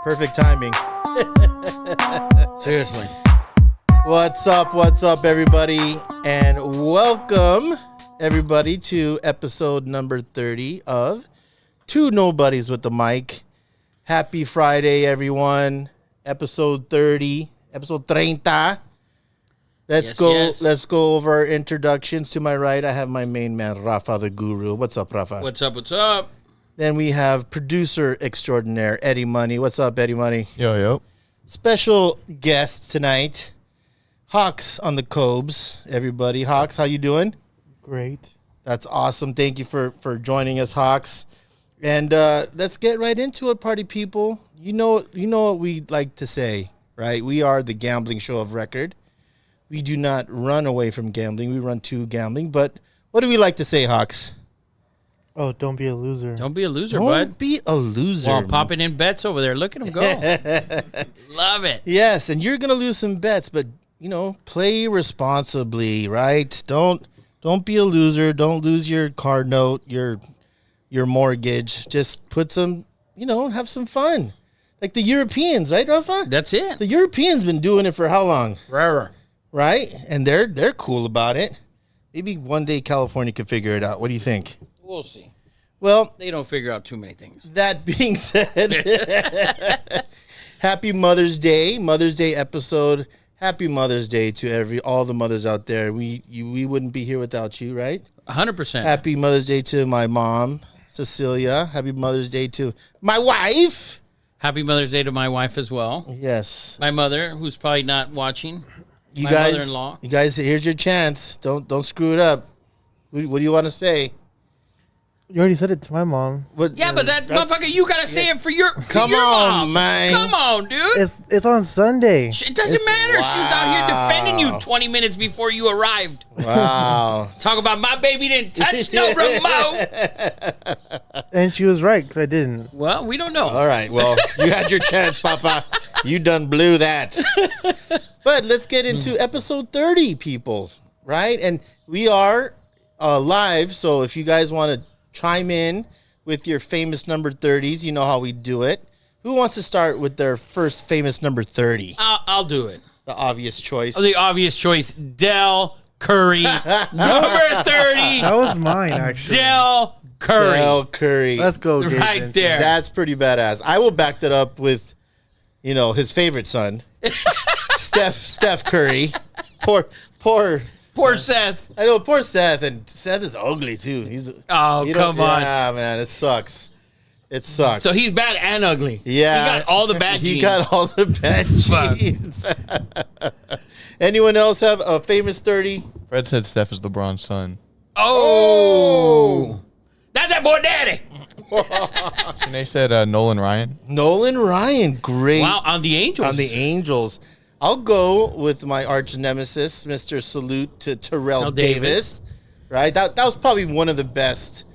Perfect timing. Seriously. What's up, everybody? And welcome, everybody, to episode number 30 of Two Nobodies with the Mic. Happy Friday, everyone. Episode 30. Episode 30. Let's go over our introductions. To my right, I have my main man, Rafa the Guru. What's up, Rafa? What's up? Then we have producer extraordinaire, Eddie Money. What's up, Eddie Money? Yo. Special guest tonight, Hawks on the Cobes. Everybody, Hawks, how you doing? Great. That's awesome. Thank you for joining us, Hawks. And let's get right into it, party people. You know what we like to say, right? We are the gambling show of record. We do not run away from gambling. We run to gambling. But what do we like to say, Hawks? Oh, don't be a loser. Don't be a loser, Don't bud. be a loser. While popping in bets over there. Look at him go. Love it. Yes, and you're going to lose some bets, but, play responsibly, right? Don't be a loser. Don't lose your car note, your mortgage. Just put some, have some fun. Like the Europeans, right, Rafa? That's it. The Europeans been doing it for how long? Forever. Right? And they're cool about it. Maybe one day California could figure it out. What do you think? We'll see. Well, They don't figure out too many things. that being said, happy Mother's Day. Mother's Day episode. Happy Mother's Day to all the mothers out there. We wouldn't be here without you, right? 100%. Happy Mother's Day to my mom, Cecilia. Happy Mother's Day to my wife. Happy Mother's Day to my wife as well. Yes. My mother, who's probably not watching. My mother-in-law. You guys, here's your chance. Don't screw it up. What do you want to say? You already said it to my mom. Yeah, but that's motherfucker, you gotta say it for your Come your on, mom. man. Come on, dude. It's on Sunday. It doesn't matter. She was out here Wow. defending you 20 minutes before you arrived. Wow. Talk about my baby didn't touch no remote. And she was right, because I didn't. Well, we don't know. All right. Well, you had your chance, Papa. You done blew that. But let's get into episode 30, people. Right? And we are live. So if you guys want to chime in with your famous number 30s, you know how we do it. Who wants to start with their first famous number 30? I'll do it. The obvious choice. The obvious choice, Del Curry. Number 30, That was mine, actually. Del Curry. Del Curry. Let's go, Gabe Right Vincent. there. That's pretty badass. I will back that up with, his favorite son, Steph Curry. Poor Seth. I know, poor Seth, and Seth is ugly too. Come on. Yeah, man, it sucks. It sucks. So he's bad and ugly. Yeah, He got all the bad genes. He got all the bad Fuck. genes. Anyone else have a famous 30? Fred said Steph is LeBron's son. Oh. That's that boy daddy. And they said Nolan Ryan. Nolan Ryan, great. Wow, on the Angels. On the Angels. I'll go with my arch nemesis, Mr. Salute to Terrell Davis. Right? That was probably one of the best,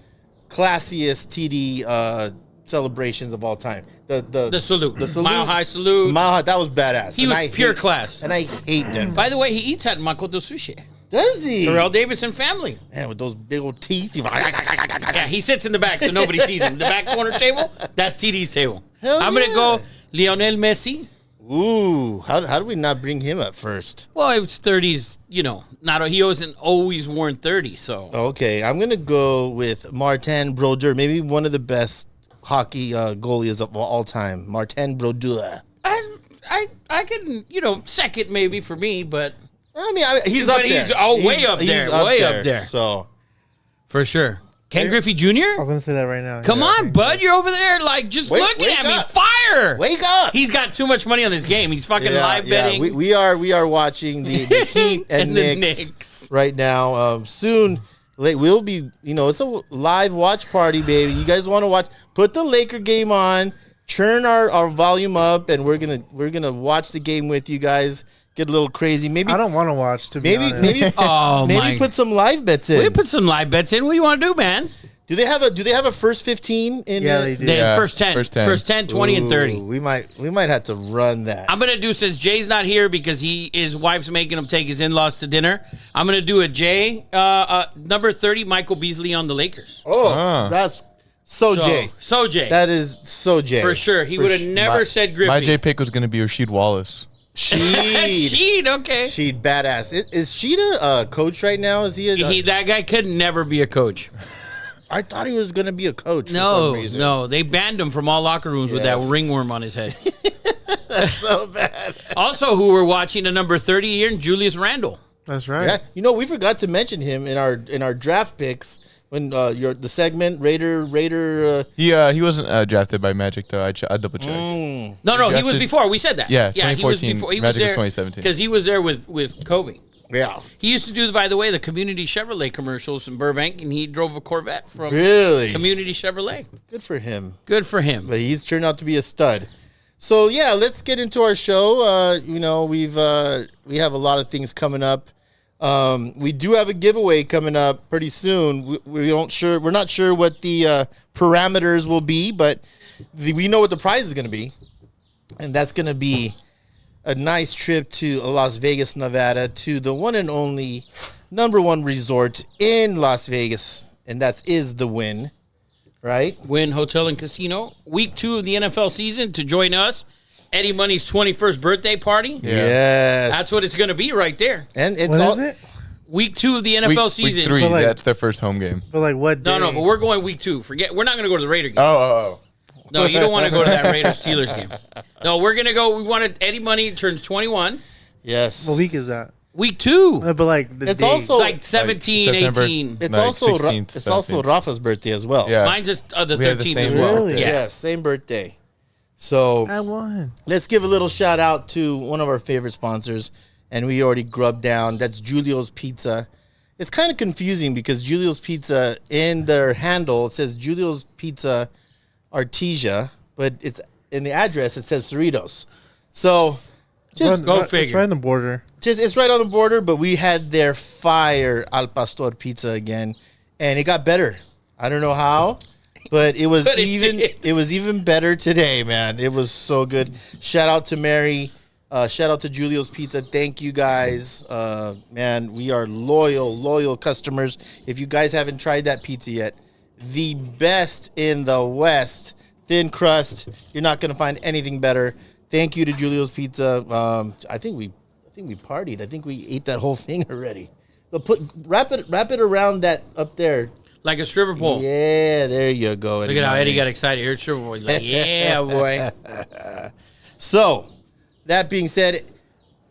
classiest TD celebrations of all time. The salute. The salute. Mile High salute. Mile High, that was badass. He was pure class. And I hate them. By the way, he eats at Makoto Sushi. Does he? Terrell Davis and family. Man, with those big old teeth. Yeah, he sits in the back so nobody sees him. The back corner table, that's TD's table. Hell I'm going to yeah. go Lionel Messi. Ooh, how do we not bring him up first? Well, it was 30s, he wasn't always worn 30, so. Okay, I'm going to go with Martin Brodeur, maybe one of the best hockey goalies of all time. Martin Brodeur. I can, second maybe for me, but. I mean, he's up there. He's way up there. Way up there. So, for sure. Ken Griffey Jr.? I was going to say that right now. Come Yeah, on, bud. You're over there, just looking wake at me. up. Fire! wake up! He's got too much money on this game. He's fucking live betting. We are watching the Heat and the Knicks, Knicks. right now. Soon, we'll be, it's a live watch party, baby. You guys want to watch? Put the Laker game on. Turn our volume up, and we're gonna watch the game with you guys. Get a little crazy. Maybe I don't want to watch, to be honest. Maybe put some live bets in. We put some live bets in. What do you want to do, man? Do they have a first 15 in? Yeah, they do. First 10. First 10, 20, and 30. We might have to run that. I'm going to do, since Jay's not here because his wife's making him take his in-laws to dinner, I'm going to do a Jay, number 30, Michael Beasley on the Lakers. Oh, Soj. Soj. That is Soj. For sure. He would have never said Griffey. My J pick was going to be Rasheed Wallace. Sheed. Sheed, okay. Sheed, badass. Is Sheed a coach right now? Is he? That guy could never be a coach. I thought he was going to be a coach for No, some reason. no. They banned him from all locker rooms with that Yes. ringworm on his head. That's so bad. Also, who we're watching the number 30 here, Julius Randle. That's right. Yeah, we forgot to mention him in our draft picks when the segment Raider. He wasn't drafted by Magic though. I double checked. No, he was drafted- before. We said that. Yeah, he was 2014. before. He Magic was was there 2017. because he was there with Kobe. Yeah, He used to do, by the way, the Community Chevrolet commercials in Burbank, and he drove a Corvette from really Community Chevrolet. good for him. Good for him. But he's turned out to be a stud. So yeah, let's get into our show. We have a lot of things coming up. We do have a giveaway coming up pretty soon. We're not sure what the parameters will be, but we know what the prize is going to be, and that's going to be a nice trip to Las Vegas, Nevada, to the one and only #1 resort in Las Vegas, and that is the Wynn, right? Wynn Hotel and Casino. Week 2 of the NFL season to join us. Eddie Money's 21st birthday party. Yeah. Yes, That's what it's going to be right there. And it's What all is it? Week 2 of the NFL Week season. 3. But like- That's their first home game. But like what day? No, but we're going week 2. Forget. We're not going to go to the Raider game. Oh. No, you don't want to go to that Raiders Steelers game. No, we're going to go. We wanted Eddie Money turns 21. yes. What week is that? Week 2. But like the It's day. also- It's like 17, September. 18. It's Like also 16th, it's also 17th. Rafa's birthday as well. Yeah. Mine's just the We have the 13th as same well. Really? Yeah. Yeah, same birthday. So I won. let's give a little shout out to one of our favorite sponsors, and we already grubbed down. That's Julio's Pizza. It's kind of confusing because Julio's Pizza, in their handle, it says Julio's Pizza Artesia, but it's in the address it says Cerritos. So just Go It's figure. right on the border. it's right on the border, but we had their fire Al Pastor pizza again, and it got better. I don't know how, but it was But it even did. it was even better today, man. It was so good. Shout out to Mary. Shout out to Julio's Pizza. Thank you guys. Man, we are loyal customers. If you guys haven't tried that pizza yet, the best in the West. Thin crust. You're not gonna find anything better. Thank you to Julio's Pizza. I think we partied. I think we ate that whole thing already. But wrap it around that up there. Like a stripper pole. Yeah, there you go. Look at how Eddie got excited. Here's stripper pole. He's like, yeah, boy. So, that being said,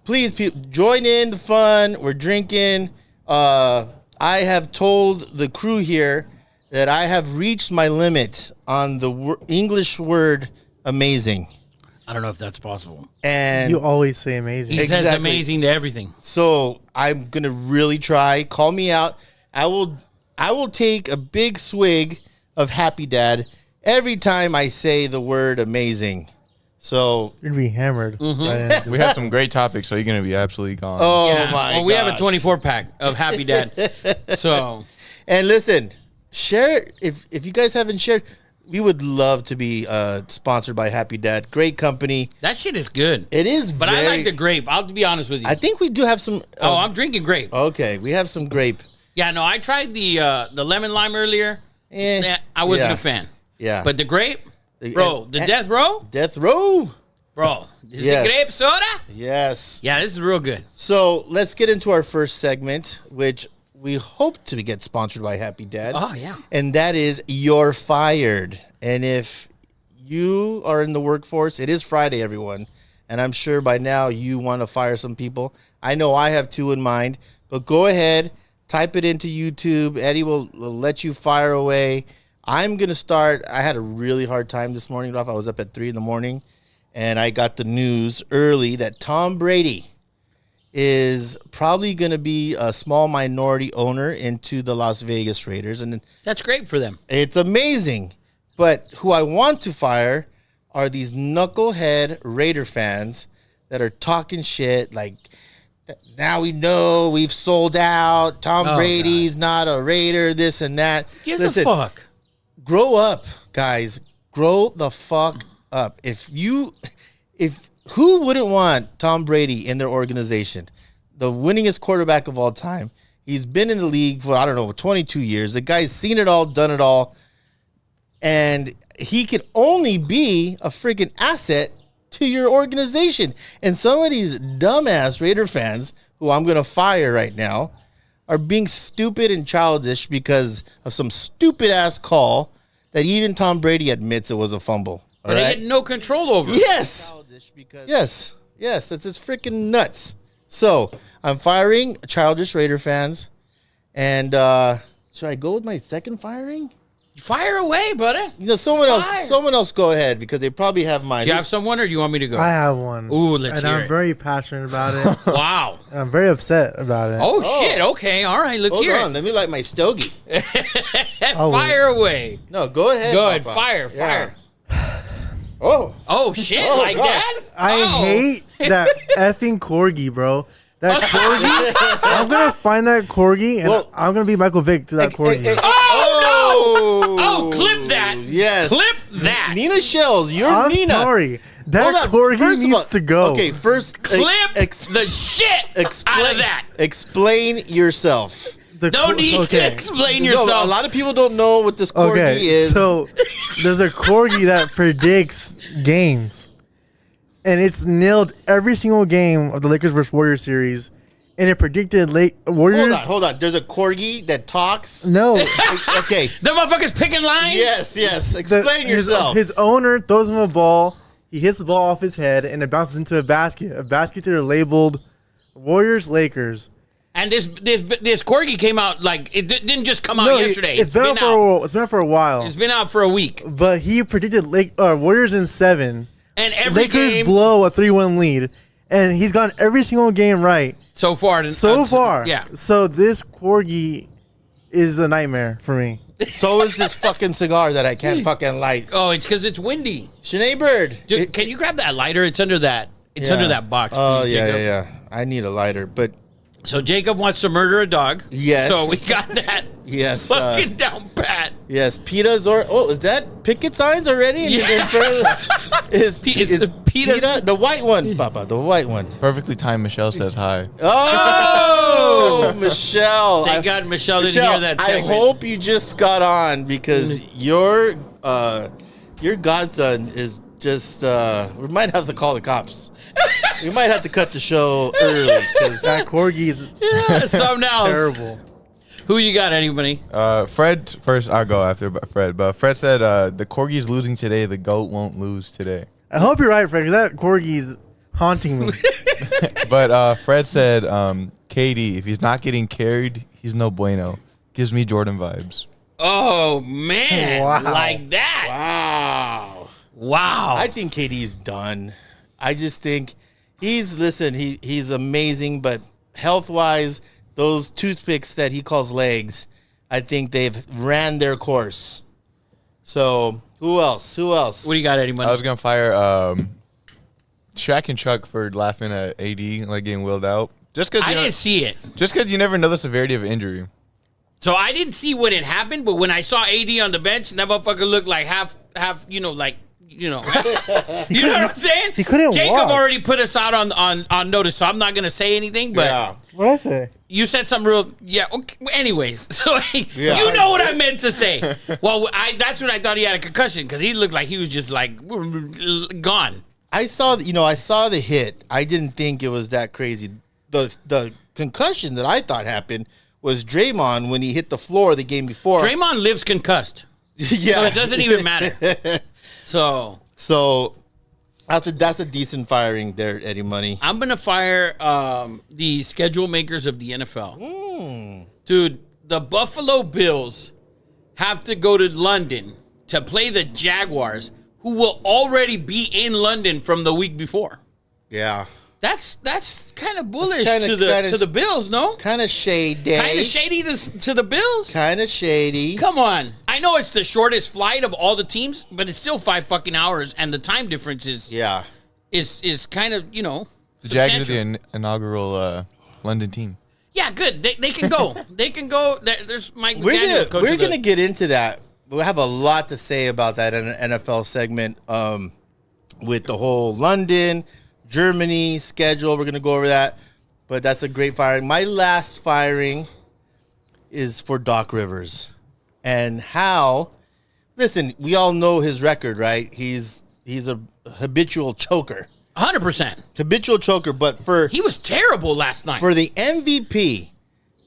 please join in the fun. We're drinking. I have told the crew here that I have reached my limit on the English word amazing. I don't know if that's possible. And You always say amazing. He says Exactly. amazing to everything. so I'm going to really try. Call me out. I will take a big swig of Happy Dad every time I say the word amazing. So, You're gonna be hammered. Mm-hmm. by the end of the- We have some great topics, so you're going to be absolutely gone. oh Yeah. my Well, we have a gosh. 24 pack of Happy Dad. So, And listen, share if you guys haven't shared, we would love to be sponsored by Happy Dad. Great company. that shit is good. It is, But I like the grape. I'll be honest with you. I think we do have some. oh, I'm drinking grape. okay. We have some grape. Yeah, no, I tried the lemon lime earlier. Yeah, I wasn't yeah. a fan. Yeah, But the grape, bro, the death row, Death Row. bro, is Yes. the grape soda? Yes. Yeah, this is real good. So let's get into our first segment, which we hope to get sponsored by Happy Dad. Oh, yeah. And that is You're Fired. And if you are in the workforce, it is Friday, everyone. And I'm sure by now you want to fire some people. I know I have two in mind, but go ahead, type it into YouTube. Eddie will let you fire away. I'm going to start. I had a really hard time this morning, Ralph. I was up at 3 a.m, and I got the news early that Tom Brady is probably going to be a small minority owner into the Las Vegas Raiders. And That's great for them. it's amazing. But who I want to fire are these knucklehead Raider fans that are talking shit like, now we know we've sold out. Tom Oh, Brady's not a Raider, this and that. Gives a fuck. Grow up, guys. Grow the fuck up. If who wouldn't want Tom Brady in their organization? The winningest quarterback of all time. He's been in the league for, I don't know, 22 years. The guy's seen it all, done it all. and he could only be a freaking asset to your organization. And some of these dumbass Raider fans, who I'm going to fire right now, are being stupid and childish because of some stupid-ass call that even Tom Brady admits it was a fumble. But they had no control over it. Yes. Yes. Yes. That's just freaking nuts. So I'm firing childish Raider fans. And should I go with my second firing? Fire away, buddy. Someone else go ahead because they probably have mine. Do you have someone or do you want me to go? I have one. Ooh, let's and hear I'm it. very passionate about it. Wow. And I'm very upset about it. Oh, shit. Okay. All right. Let's Hold hear on. Let me light my stogie. it. Oh, Fire away. No, go ahead. Go ahead. Papa. Fire. Yeah. Fire. Oh. Oh, shit. Oh, like God. that? I Oh. hate that effing corgi, bro. That corgi. I'm gonna find that corgi and Well- I'm gonna be Michael Vick to that corgi. Oh, no. Oh, clip that. Yes. Clip that. Nina Shells, you're I'm Nina. sorry. Hold That on. corgi First of all- needs to go. Okay, first Clip the shit out of that. Explain yourself. No need to explain yourself. No, a lot of people don't know what this corgi Okay, is. so there's a corgi that predicts games, and it's nailed every single game of the Lakers vs Warriors series, and it predicted Warriors. Hold on. There's a corgi that talks. No, Okay. The motherfucker's picking lines? Yes. Explain yourself. His owner throws him a ball. He hits the ball off his head, and it bounces into a basket. A basket that are labeled Warriors Lakers. And this corgi came out like it didn't just come out yesterday. It's been out for a while. It's been out for a week. But he predicted Warriors in 7. And every Lakers game blow a 3-1 lead, and he's gotten every single game right so far. Yeah. So this corgi is a nightmare for me. So is this fucking cigar that I can't fucking light. Oh, it's because it's windy. Sinead Bird. Dude, can you grab that lighter? It's under that. It's under that box. Oh, please, yeah, Jacob. yeah. I need a lighter, but So Jacob wants to murder a dog. Yes. So we got that. yes. Fucking down pat. Yes, PETA's is that picket signs already? Yeah. Is It's PETA's- PETA the white one, Papa? The white one. Perfectly timed. Michelle says hi. Oh, Michelle! Thank God Michelle didn't Michelle, hear that I segment. hope you just got on because your godson is just. We might have to call the cops. We might have to cut the show early because That corgi is Something else. terrible. Who you got, anybody? Fred first. I'll go after Fred. But Fred said the corgi's losing today. The goat won't lose today. I hope you're right, Fred, because that corgi's haunting me. But Fred said KD, if he's not getting carried, he's no bueno. Gives me Jordan vibes. Oh man, Wow. like that. Wow. I think KD's done. I just think he's amazing, but health wise, those toothpicks that he calls legs, I think they've ran their course. So who else? What do you got, Eddie? I was gonna fire Shaq and Chuck for laughing at AD like getting wheeled out. Just because I didn't see it. Just because you never know the severity of injury. So I didn't see when it happened, but when I saw AD on the bench, that motherfucker looked like half, you know what I'm saying? He couldn't Jacob walk. already put us out on notice, so I'm not gonna say anything. But Yeah. What'd I say? you said something real. Yeah. Okay. Anyways, so Yeah. you know what I meant to say. Well, that's when I thought he had a concussion because he looked like he was just like gone. I saw the hit. I didn't think it was that crazy. The concussion that I thought happened was Draymond when he hit the floor the game before. Draymond lives concussed, Yeah. so it doesn't even matter. So that's a decent firing there, Eddie Money. I'm gonna fire the schedule makers of the NFL. Dude, the Buffalo Bills have to go to London to play the Jaguars, who will already be in London from the week before. Yeah. That's kind of bullish kinda- to the Bills, no? Kind of shady. Kind of shady to the Bills. Kind of shady. Come on, I know it's the shortest flight of all the teams, but it's still 5 fucking hours, and the time difference is Yeah. kind of The Jags are substantial. the inaugural London team. Yeah, good. They can go. They can go. There's Mike McDaniel, coach We're of the- gonna get into that. We'll have a lot to say about that in an NFL segment with the whole London, Germany schedule. We're gonna go over that, but that's a great firing. My last firing is for Doc Rivers, and how listen, we all know his record, right? He's a habitual choker. 100%. Habitual choker, but He was terrible last night. for the MVP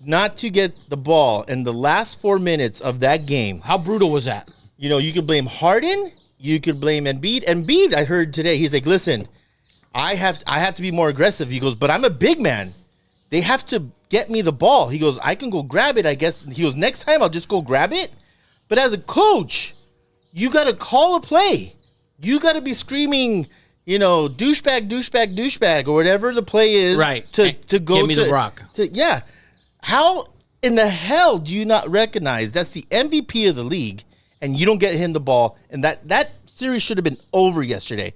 not to get the ball in the last 4 minutes of that game, How brutal was that? you know, you could blame Harden, you could blame Embiid. Embiid, I heard today, he's like, listen, I have to be more aggressive. He goes, but I'm a big man. They have to get me the ball. He goes, I can go grab it, I guess. He goes, next time I'll just go grab it. But as a coach, you got to call a play. You got to be screaming, you know, douchebag, douchebag, douchebag, or whatever the play is. Right. To go Give me to the rock. yeah. How in the hell do you not recognize that's the MVP of the league and you don't get him the ball? And that series should have been over yesterday.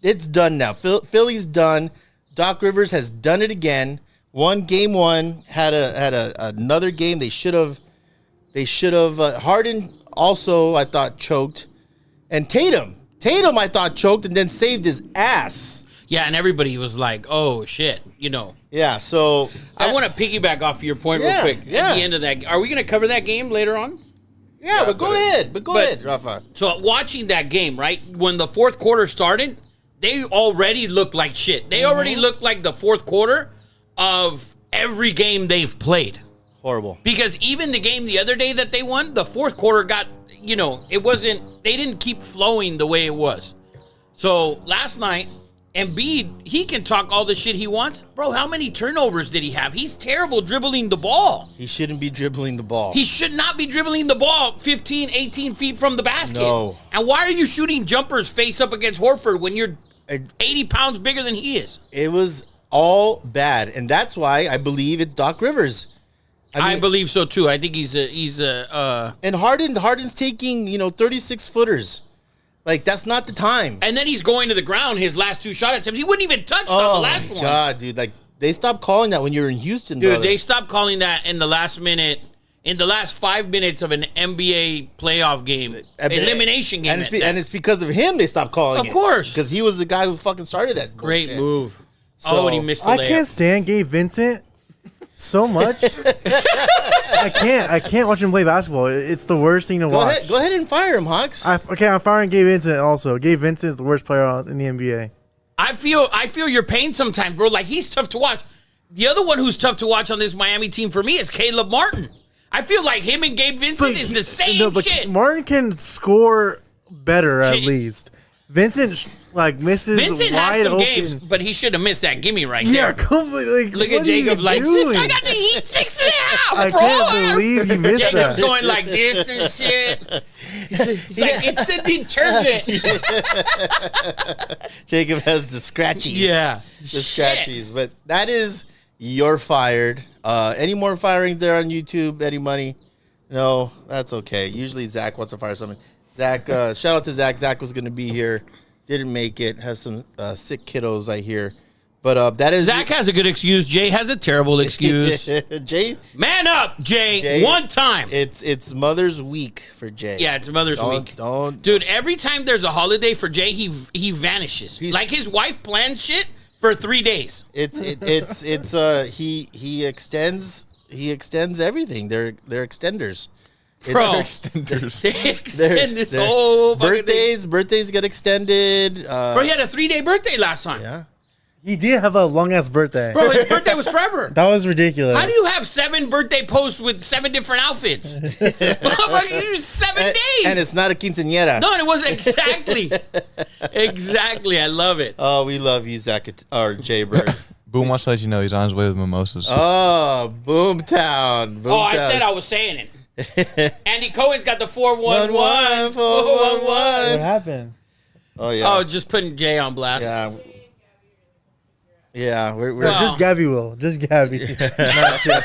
It's done now. Philly's done. Doc Rivers has done it again. Won game one. Had another game. They should have. Harden also, I thought, choked. And Tatum, I thought, choked and then saved his ass. Yeah, and everybody was like, oh, shit, you know. Yeah, so. I want to piggyback off of your point real quick. Yeah. At the end of that, are we going to cover that game later on? Yeah, but go ahead. But go ahead, Rafa. So watching that game, right, when the fourth quarter started, they already looked like shit. They already looked like the fourth quarter of every game they've played. Horrible. Because even the game the other day that they won, the fourth quarter got, you know, they didn't keep flowing the way it was. So last night, Embiid, he can talk all the shit he wants. Bro, how many turnovers did he have? He's terrible dribbling the ball. He shouldn't be dribbling the ball. He should not be dribbling the ball 15, 18 feet from the basket. No. And why are you shooting jumpers face up against Horford when you're 80 pounds bigger than he is? It was all bad. And that's why I believe it's Doc Rivers. I believe so too. I think he's a And Harden's taking, 36 footers. Like, that's not the time. and then he's going to the ground his last two shot attempts. He wouldn't even touch on the last one. God, dude. Like, they stopped calling that when you're in Houston, Dude, brother. they stopped calling that in the last minute, in the last 5 minutes of an NBA playoff game, elimination game. And it's because of him they stopped calling it. Of course. Because he was the guy who fucking started that Great bullshit. move. So, and he missed the I layup. can't stand Gabe Vincent so much. I can't watch him play basketball. It's the worst thing to watch. Go ahead and fire him, Hawks. I'm firing Gabe Vincent also. Gabe Vincent is the worst player in the NBA. I feel your pain sometimes, bro. Like, he's tough to watch. The other one who's tough to watch on this Miami team for me is Caleb Martin. I feel like him and Gabe Vincent is the same shit. Martin can score better at least. Vincent misses Vincent wide has some open. games, but he should have missed that gimme right Yeah, there. completely. Look at Jacob like, doing? I got the heat 6.5, I bro. can't believe he missed Jacob's that. going like this and shit. He's like, it's the detergent. Jacob has the scratchies. Yeah. The Shit. scratchies. But that is, you're fired. Any more firings there on YouTube, Eddie Money? No, that's okay. Usually Zach wants to fire someone. Zach, shout out to Zach. Zach was going to be here. Didn't make it. Have some sick kiddos, I hear. But that is... Zach has a good excuse. Jay has a terrible excuse. Jay? Man up, Jay. One time. It's Mother's Week for Jay. Yeah, it's Mother's Week. Don't. Dude, every time there's a holiday for Jay, he vanishes. Like, his wife plans shit for 3 days. He extends everything. They're extenders. Bro, Extenders. they extend this whole fucking thing. Birthdays get extended. Bro, he had a 3-day birthday last time. Yeah. He did have a long ass birthday. Bro, his birthday was forever. That was ridiculous. How do you have 7 birthday posts with 7 different outfits? Motherfucker, you 7 days. And it's not a quinceañera. No, and it was exactly. Exactly. I love it. Oh, we love you, Zach or Jay Bird. Boom wants to let you know he's on his way with mimosas. Oh, Boomtown. I said I was saying it. Andy Cohen's got the 411. 411. What happened? Oh yeah. Oh, just putting Jay on blast. Yeah. Yeah. We're Well- Just Gabby will. Just Gabby. Not Jay.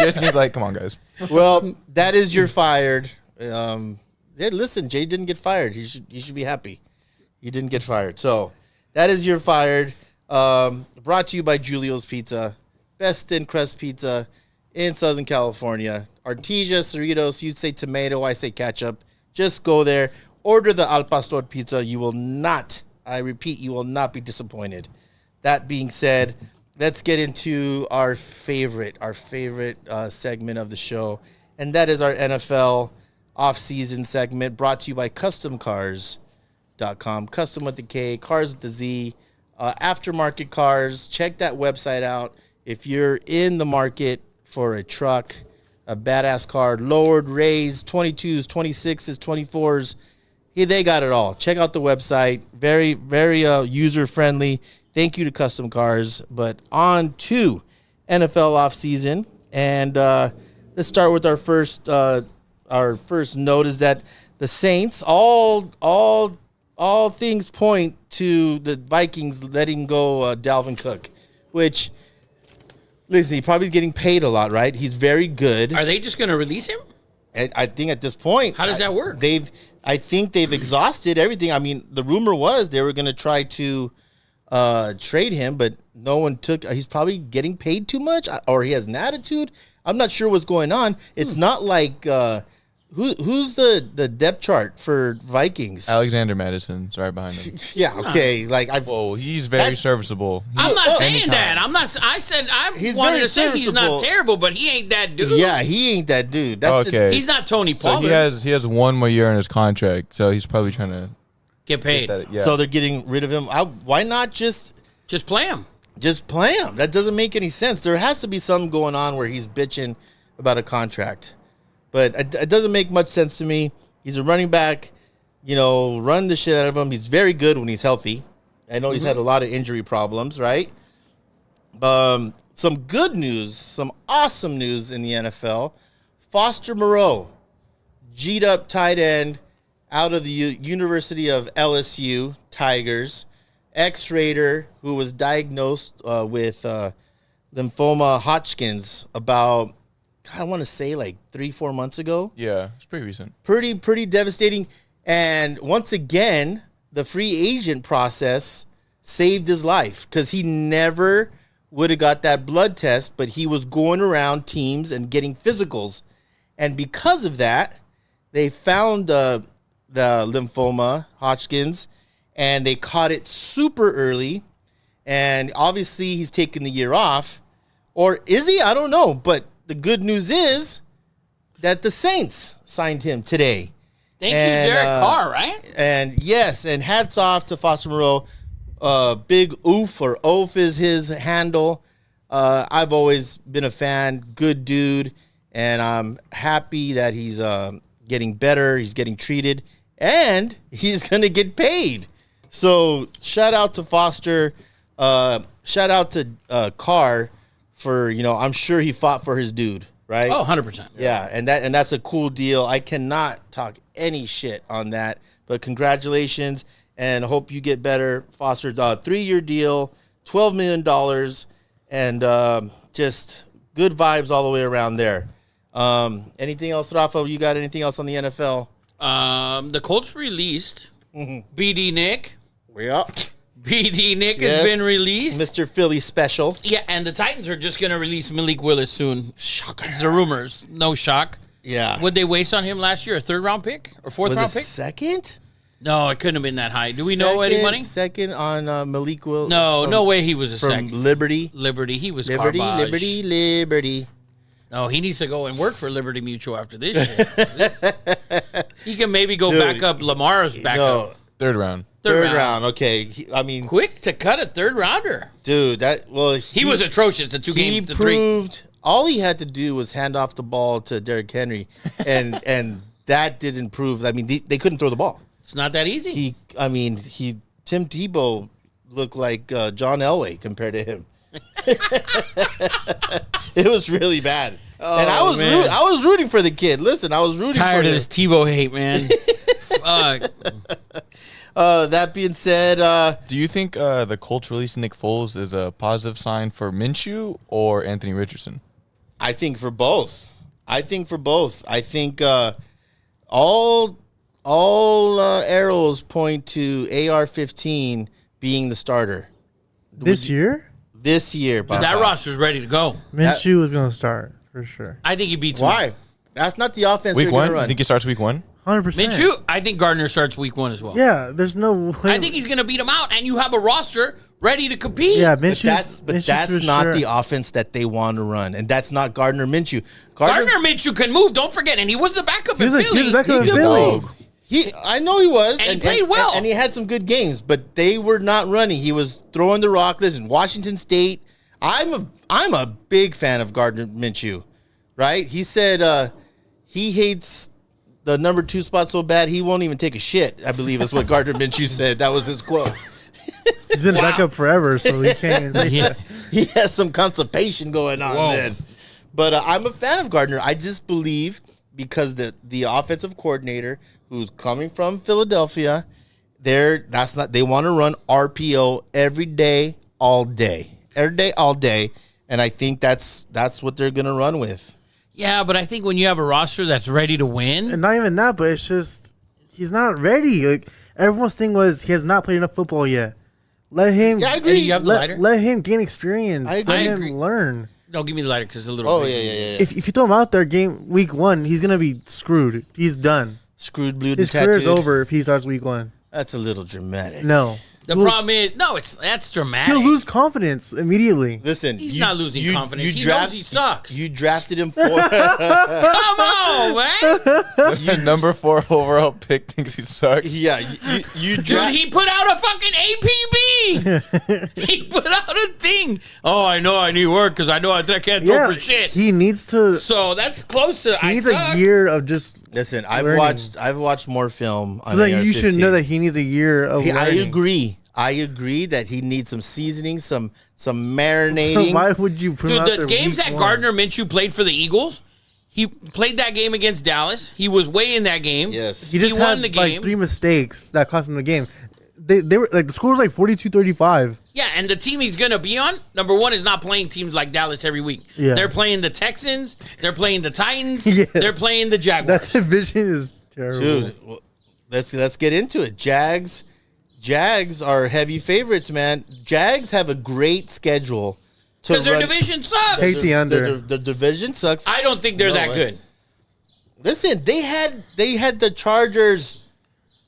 Just need come on, guys. well. That is your fired. Yeah, listen, Jay didn't get fired. You should be happy. He didn't get fired. So that is your fired. Brought to you by Julio's Pizza, best thin crust pizza in Southern California. Artesia, Cerritos, you say tomato, I say ketchup. Just go there. Order the Al Pastor pizza. You will not, I repeat, you will not be disappointed. That being said, let's get into our favorite segment of the show, and that is our NFL off-season segment brought to you by CustomCars.com. Custom with the K, cars with the Z. Aftermarket cars. Check that website out. If you're in the market for a truck, a badass car, lowered, raised, 22s, 26s, 24s, they got it all. Check out the website. Very, very user-friendly. Thank you to Custom Cars. But on to NFL offseason. And let's start with our first note is that the Saints, all things point to the Vikings letting go Dalvin Cook, which, listen, he's probably getting paid a lot, right? He's very good. Are they just going to release him? I think at this point, how does that work? I think they've exhausted everything. I mean, the rumor was they were going to try to trade him, but no one took. He's probably getting paid too much, or he has an attitude. I'm not sure what's going on. It's not like who's the depth chart for Vikings? Alexander Madison's right behind him. Yeah, okay. Whoa, he's very serviceable. I'm not saying anytime. that. I'm not. I said I He's wanted very to say he's serviceable. not terrible, but he ain't that dude. Yeah, he ain't that dude. That's Okay. He's not Tony So Pollard. he has 1 more year in his contract, so he's probably trying to Get paid. get that. Yeah. So they're getting rid of him. Why not just Play him. play him? That doesn't make any sense. There has to be something going on where he's bitching about a contract. But it doesn't make much sense to me. He's a running back. Run the shit out of him. He's very good when he's healthy. I know he's had a lot of injury problems, right? Some good news, some awesome news in the NFL. Foster Moreau, G'd up tight end out of the University of LSU Tigers, ex-Raider who was diagnosed with lymphoma Hodgkin's about, I want to say like 3-4 months ago. yeah, it's pretty recent. Pretty devastating. And once again, the free agent process saved his life because he never would have got that blood test, but he was going around teams and getting physicals. And because of that, they found the lymphoma, Hodgkin's, and they caught it super early. And obviously he's taking the year off. Or is he? I don't know. But the good news is that the Saints signed him today. Thank you, Derek Carr, right? And yes, and hats off to Foster Moreau. Big oof or oaf is his handle. I've always been a fan. Good dude. And I'm happy that he's getting better. He's getting treated. And he's going to get paid. So shout out to Foster. Shout out to Carr for, I'm sure he fought for his dude, right? Oh, 100%. Yeah, and that's a cool deal. I cannot talk any shit on that. But congratulations, and hope you get better. Foster, 3-year deal, $12 million, and just good vibes all the way around there. Anything else, Rafa? You got anything else on the NFL? The Colts released BD Nick. Yeah. BD Nick Yes. has been released. Mr. Philly special. Yeah, and the Titans are just going to release Malik Willis soon. Shocker. The rumors. No shock. Yeah. Would they waste on him last year? A 3rd-round pick? Or 4th-round Was it pick? second? No, it couldn't have been that high. Do we know any money? Second on Malik Will. No way he was a From second. Liberty. Liberty. He was Liberty, garbage. Liberty. No, he needs to go and work for Liberty Mutual after this shit. He can maybe go Dude, back up Lamar's backup. 3rd round. Third round. Okay. Quick to cut a 3rd-rounder. Dude, He was atrocious the 2 he games. The 3. proved all he had to do was hand off the ball to Derrick Henry, and that didn't prove. I mean, they couldn't throw the ball. It's not that easy. Tim Tebow looked like John Elway compared to him. It was really bad, and I was rooting for the kid. Listen, I was rooting. Tired for of this Tebow hate, man. Fuck. That being said, Do you think the Colts releasing Nick Foles is a positive sign for Minshew or Anthony Richardson? I think for both. I think all arrows point to AR-15 being the starter This year, Bob. That roster's ready to go. Minshew was going to start for sure. I think he beats him. Why? That's not the offense Week they're 1? going to You run. think he starts week 1? 100%. Minshew, I think Gardner starts week 1 as well. Yeah, there's no way. I think he's going to beat him out, and you have a roster ready to compete. Yeah, But Minshew's, that's for not sure. the offense that they want to run, and that's not Gardner Minshew. Gardner Minshew can move. Don't forget, and he was the backup in He was Philly. the backup in could Philly. move. I know he was, And he played well. and he had some good games, but they were not running. He was throwing the rock. Listen, Washington State. I'm a big fan of Gardner Minshew, right? He said he hates the number 2 spot so bad he won't even take a shit. I believe is what Gardner Minshew said. That was his quote. He's been a backup forever, so he can't even say that. He has some constipation going on Whoa. then. But I'm a fan of Gardner. I just believe because the offensive coordinator who's coming from Philadelphia, they want to run RPO every day, all day. Every day, all day. And I think that's what they're gonna run with. Yeah, but I think when you have a roster that's ready to win, And not even that, but it's just he's not ready. Like everyone's thing was he has not played enough football yet. Let him. Yeah, I agree. Hey, you have the lighter? Let him gain experience. I Let agree. him learn. don't give me the lighter because it's a little. Oh bit. yeah. If you throw him out there week 1, he's gonna be screwed. He's done. Screwed, blued, His and career's tattooed. over if he starts week 1. That's a little dramatic. No. The problem is, that's dramatic. He'll lose confidence immediately. Listen, He's not losing confidence. He draft- knows he sucks. You drafted him for. Come on, man. The number 4 overall pick thinks he sucks. Yeah, you Dude, draft. he put out a fucking APB. He put out a thing. Oh, I know I need work because I know I can't throw for shit. He needs to. So that's close to. He I needs suck. a year of just. Listen, learning. I've watched more film. So On that you should AR-15. know that he needs a year of. I learning. agree that he needs some seasoning, some So marinating. why would you put him out Dude, there the games week that 1? Gardner Minshew played for the Eagles, he played that game against Dallas. He was way in that game. Yes. He just won had the game. like 3 mistakes that cost him the game. They were like the score was like 42-35. Yeah, and the team he's going to be on, number one, is not playing teams like Dallas every week. Yeah. They're playing the Texans. They're playing the Titans. Yes. They're playing the Jaguars. That division is terrible. Dude, well, let's get into it. Jags are heavy favorites, man. Jags have a great schedule to Because their run- division sucks. Take the under. The division sucks. I don't think they're No that way. good. Listen, they had the Chargers.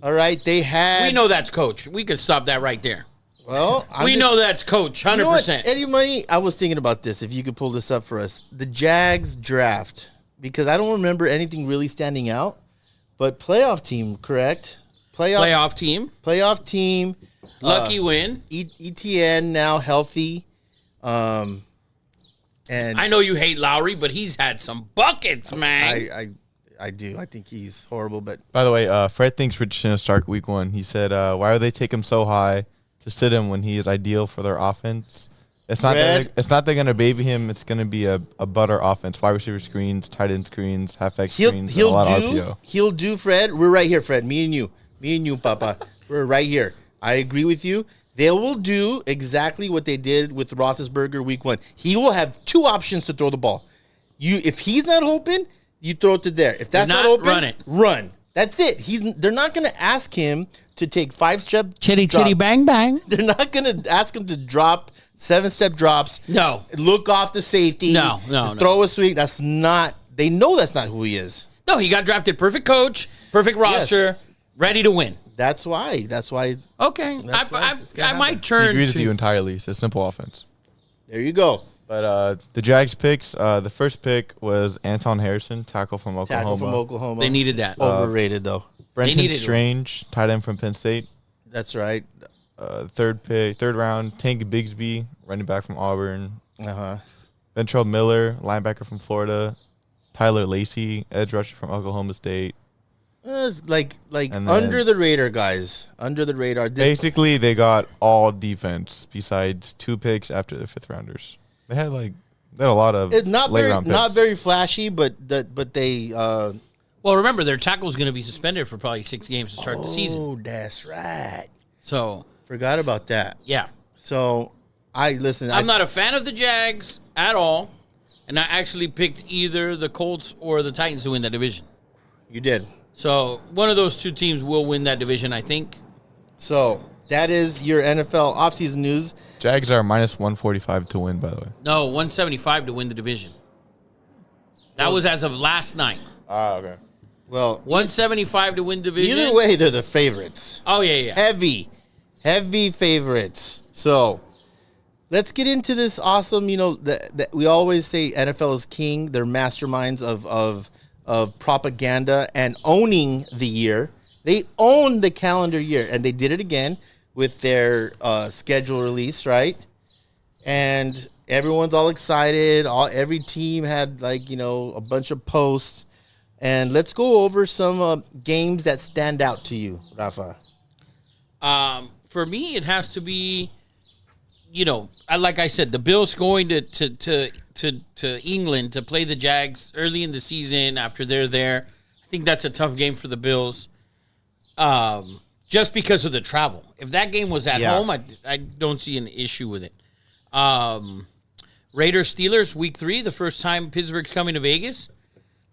All right, they had. We know that's coach. We could stop that right there. Well, We know that's coach, 100%. You know what, Eddie Money, I was thinking about this. If you could pull this up for us, the Jags draft, because I don't remember anything really standing out. But playoff team, correct? Playoff team. Playoff team. Lucky win. ETN now healthy. And I know you hate Lowry, but he's had some buckets, man. I do. I think he's horrible, but By the way, Fred thinks Richardson is start week 1. He said, why would they take him so high to sit him when he is ideal for their offense? It's not they're going to baby him. It's going to be a butter offense. Wide receiver screens, tight end screens, halfback screens, and a lot of RPO. He'll do, Fred. We're right here, Fred. Me and you, Papa. We're right here. I agree with you. They will do exactly what they did with Roethlisberger week 1. He will have 2 options to throw the ball. If he's not open, you throw it to there. If that's not open, run. That's it. They're not going to ask him to take 5-step Chitty, drop. chitty, bang, bang. They're not going to ask him to drop 7-step drops. No. Look off the safety. No. Throw a swing. That's not. They know that's not who he is. No, he got drafted. Perfect coach, perfect roster, ready to win. That's why. Okay. That's right. It's gonna I might He turn agrees to with you entirely. It's a simple offense. There you go. But the Jags picks, the first pick was Anton Harrison, tackle from Oklahoma. Tackle from Oklahoma. They needed that. Overrated though. Brenton needed one. Strange, tight end from Penn State. That's right. Third round, Tank Bigsby, running back from Auburn. Uh-huh. Ventrell Miller, linebacker from Florida. Tyler Lacey, edge rusher from Oklahoma State. It's like And then- under the radar guys. Under the radar. Basically, they got all defense besides 2 picks after the 5th rounders. They had a lot of It's not late very round picks. not very flashy, but they Well, remember, their tackle's going to be suspended for probably 6 games to start the season. Oh, that's right. So, Forgot about that. yeah. So I'm not a fan of the Jags at all, and I actually picked either the Colts or the Titans to win that division. You did. So, one of those 2 teams will win that division, I think. So that is your NFL offseason news. Jags are minus 145 to win, by the way. No, 175 to win the division. That was as of last night. Ah, okay. Well, 175 to win division. either way, they're the favorites. Oh, yeah. Heavy Heavy favorites. So let's get into this awesome. That we always say NFL is king. They're masterminds of propaganda and owning the year. They own the calendar year, and they did it again with their schedule release, right? And everyone's all excited. Every team had a bunch of posts. And let's go over some games that stand out to you, Rafa. For me, it has to be, like I said, the Bills going to England to play the Jags early in the season after they're there. I think that's a tough game for the Bills, just because of the travel. If that game was at home, I don't see an issue with it. Raiders Steelers week 3, the first time Pittsburgh's coming to Vegas.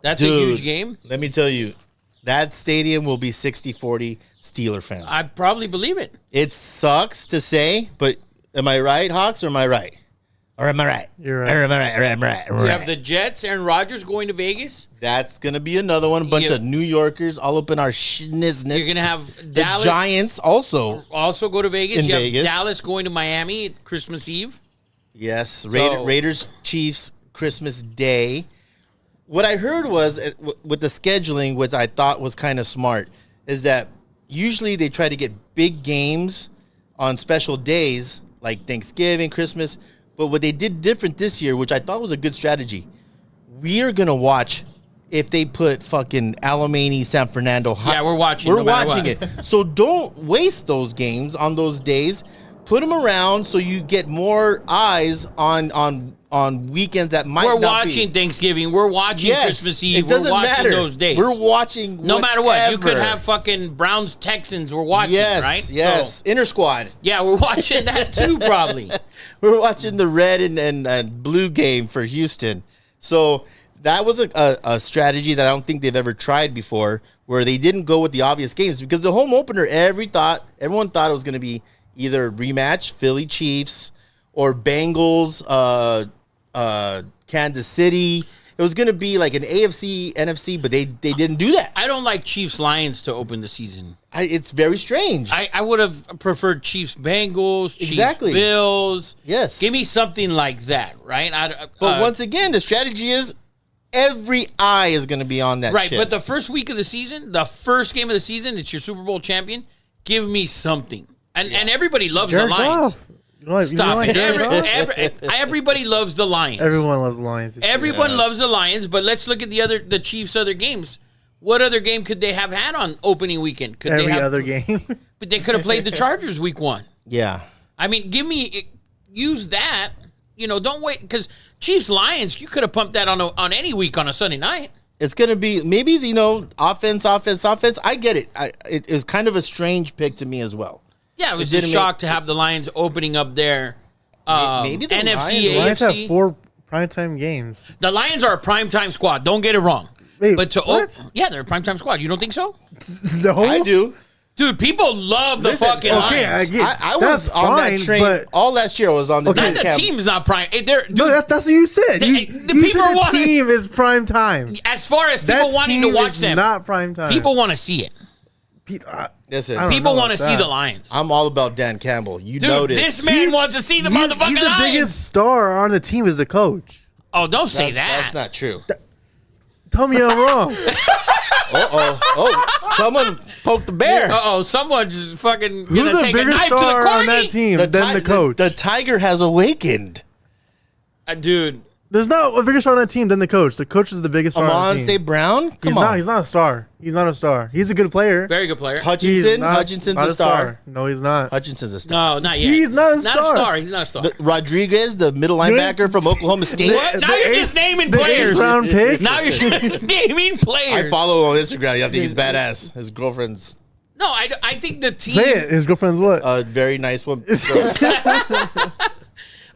That's a huge game. Let me tell you, that stadium will be 60-40 Steeler fans. I probably believe it. It sucks to say, but am I right, Hawks, or am I right? Or am I right? You're right. Or am I right? Or am I right? You have the Jets, Aaron Rodgers going to Vegas. That's going to be another one. A bunch of New Yorkers all up in our schniznits. You're going to have the Dallas. Giants also go to Vegas. In Vegas. Have Dallas going to Miami at Christmas Eve. Yes. Raiders, Chiefs, Christmas Day. What I heard was, with the scheduling, which I thought was kind of smart, is that usually they try to get big games on special days like Thanksgiving, Christmas. But what they did different this year, which I thought was a good strategy, we are going to watch if they put fucking Alamany, San Fernando. Yeah, we're watching. We're watching it. So don't waste those games on those days. Put them around so you get more eyes on weekends that might We're not watching be. Thanksgiving. We're watching Christmas Eve. It doesn't we're watching matter. those days. We're watching no matter what. You could whatever. have fucking Browns Texans. We're watching, right? Yes, Inter squad. Yeah, we're watching that too, probably. We're watching the red and blue game for Houston. So that was a strategy that I don't think they've ever tried before, where they didn't go with the obvious games, because the home opener, everyone thought it was going to be either rematch Philly Chiefs or Bengals, Kansas City. It was going to be like an AFC, NFC, but they didn't do that. I don't like Chiefs Lions to open the season. It's very strange. I would have preferred Chiefs Bengals, Exactly. Chiefs Bills. Yes. Give me something like that, right? But once again, the strategy is every eye is going to be on that right, shit. but the first week of the season, the first game of the season, it's your Super Bowl champion. Give me something. And everybody loves Jared the Lions. Goff. You don't Stop like it. Jared Goff? Everybody loves the Lions. Everyone loves the Lions. Everyone loves the Lions, but let's look at the Chiefs' other games. What other game could they have had on opening weekend? Every other game. But they could have played the Chargers week 1. yeah. I mean, use that. Don't wait, because Chiefs Lions, you could have pumped that on any week on a Sunday night. It's going to be maybe, offense. I get it. It is kind of a strange pick to me as well. Yeah, it was a shock to have the Lions opening up their Maybe the NFC, Lions- AFC. The Lions have 4 primetime games. The Lions are a primetime squad. Don't get it wrong. Wait, but what? yeah, they're a primetime squad. You don't think so? No, I do. Dude, people love the Listen, fucking okay, Lions. I was on that train but all last year. I was on the Not the camp. team's not prime. Dude, no, that's what you said. The- You the you people said the wanting- team is prime time. as far as That people wanting to team watch is them, not prime time. people want to see it. Listen, I don't People know want to about see that. the Lions. I'm all about Dan Campbell. You Dude, notice. this man wants to see the motherfucking He's the Lions. biggest star on the team is the coach. Oh, don't say That's that. not true. Tell me I'm wrong. Oh, someone poked the bear. Uh-oh, someone's just fucking Who's gonna the take a bigger knife to the star on corgi. that team than the coach? The tiger has awakened. Dude, There's not a bigger star on that team than the coach. The coach is the biggest star on the Amon team. St. Brown? Come on. He's not a star. He's not a star. He's a good player. very good player. Hutchinson's not a star. No, he's not. Hutchinson's a star. No, not yet. He's not a Not star. a star. He's not a star. Rodriguez, the middle linebacker from Oklahoma State. What? Now you're just naming the players. 8th round pick. Now you're just naming players. I follow him on Instagram. I think he's badass. His girlfriend's No, I think the team. Say it. His girlfriend's what? a very nice one.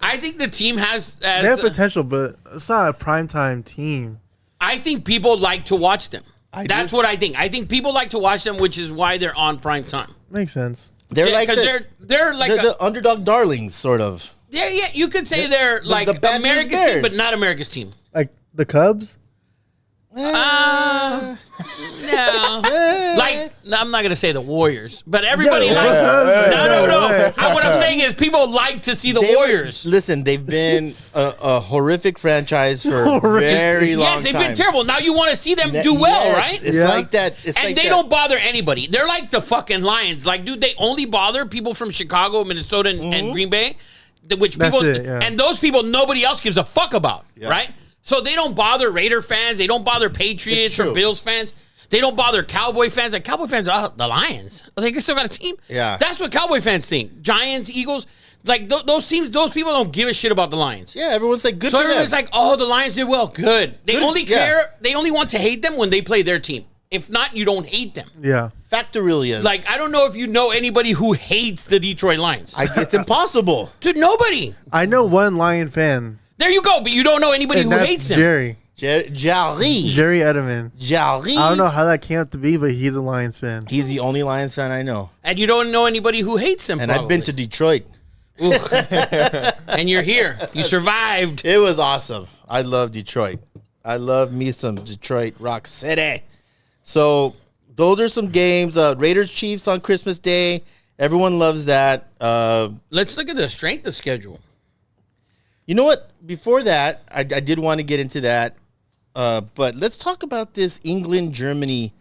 I think the team has. They have potential, but it's not a primetime team. I think people like to watch them. I That's do. what I think. I think people like to watch them, which is why they're on prime time. Makes sense. They're like because the, they're like the underdog darlings, sort of. yeah. You could say they're like the Bad News America's team, Bears. but not America's team. Like the Cubs. No, like like. No, I'm not gonna say the Warriors, but everybody No, likes. No. way. What I'm saying is, people like to see the Warriors. Listen, they've been a horrific franchise for a very long time. Yes, they've been terrible. Now you want to see them do well, Yes, right? It's Yeah. like that. It's And like they that. don't bother anybody. They're like the fucking Lions. Like, dude, they only bother people from Chicago, Minnesota, and Green Bay, which That's people it, yeah. and those people nobody else gives a fuck about, right? So they don't bother Raider fans. They don't bother Patriots It's true. or Bills fans. They don't bother Cowboy fans. Like Cowboy fans, the Lions. They still got a team. Yeah. That's what Cowboy fans think. Giants, Eagles, like those teams. Those people don't give a shit about the Lions. Yeah, everyone's like, good So for them. everyone's like, oh, the Lions did well. Good. They Good, only yeah. care. They only want to hate them when they play their team. If not, you don't hate them. Yeah. Factorias. Like, I don't know if you know anybody who hates the Detroit Lions. It's impossible. Dude, nobody. I know one Lion fan. There you go. But you don't know anybody And who that's hates them. Jerry. Jerry. Jerry Edelman. Jerry. I don't know how that came up to be, but he's a Lions fan. He's the only Lions fan I know. And you don't know anybody who hates them. And probably. I've been to Detroit. And you're here. You survived. It was awesome. I love Detroit. I love me some Detroit Rock City. So those are some games. Raiders Chiefs on Christmas Day. Everyone loves that. Let's look at the strength of schedule. You know what? Before that, I did want to get into that. But let's talk about this England-Germany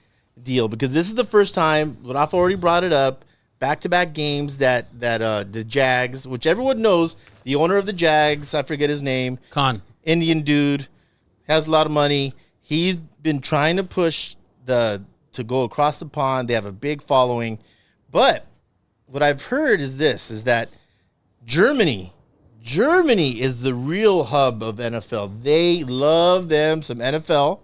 deal, because this is the first time, Rafa already brought it up, back-to-back games that the Jags, which everyone knows, the owner of the Jags, I forget his name, Con. Indian dude, has a lot of money. He's been trying to push to go across the pond. They have a big following. But what I've heard is that Germany is the real hub of NFL. They love them some NFL,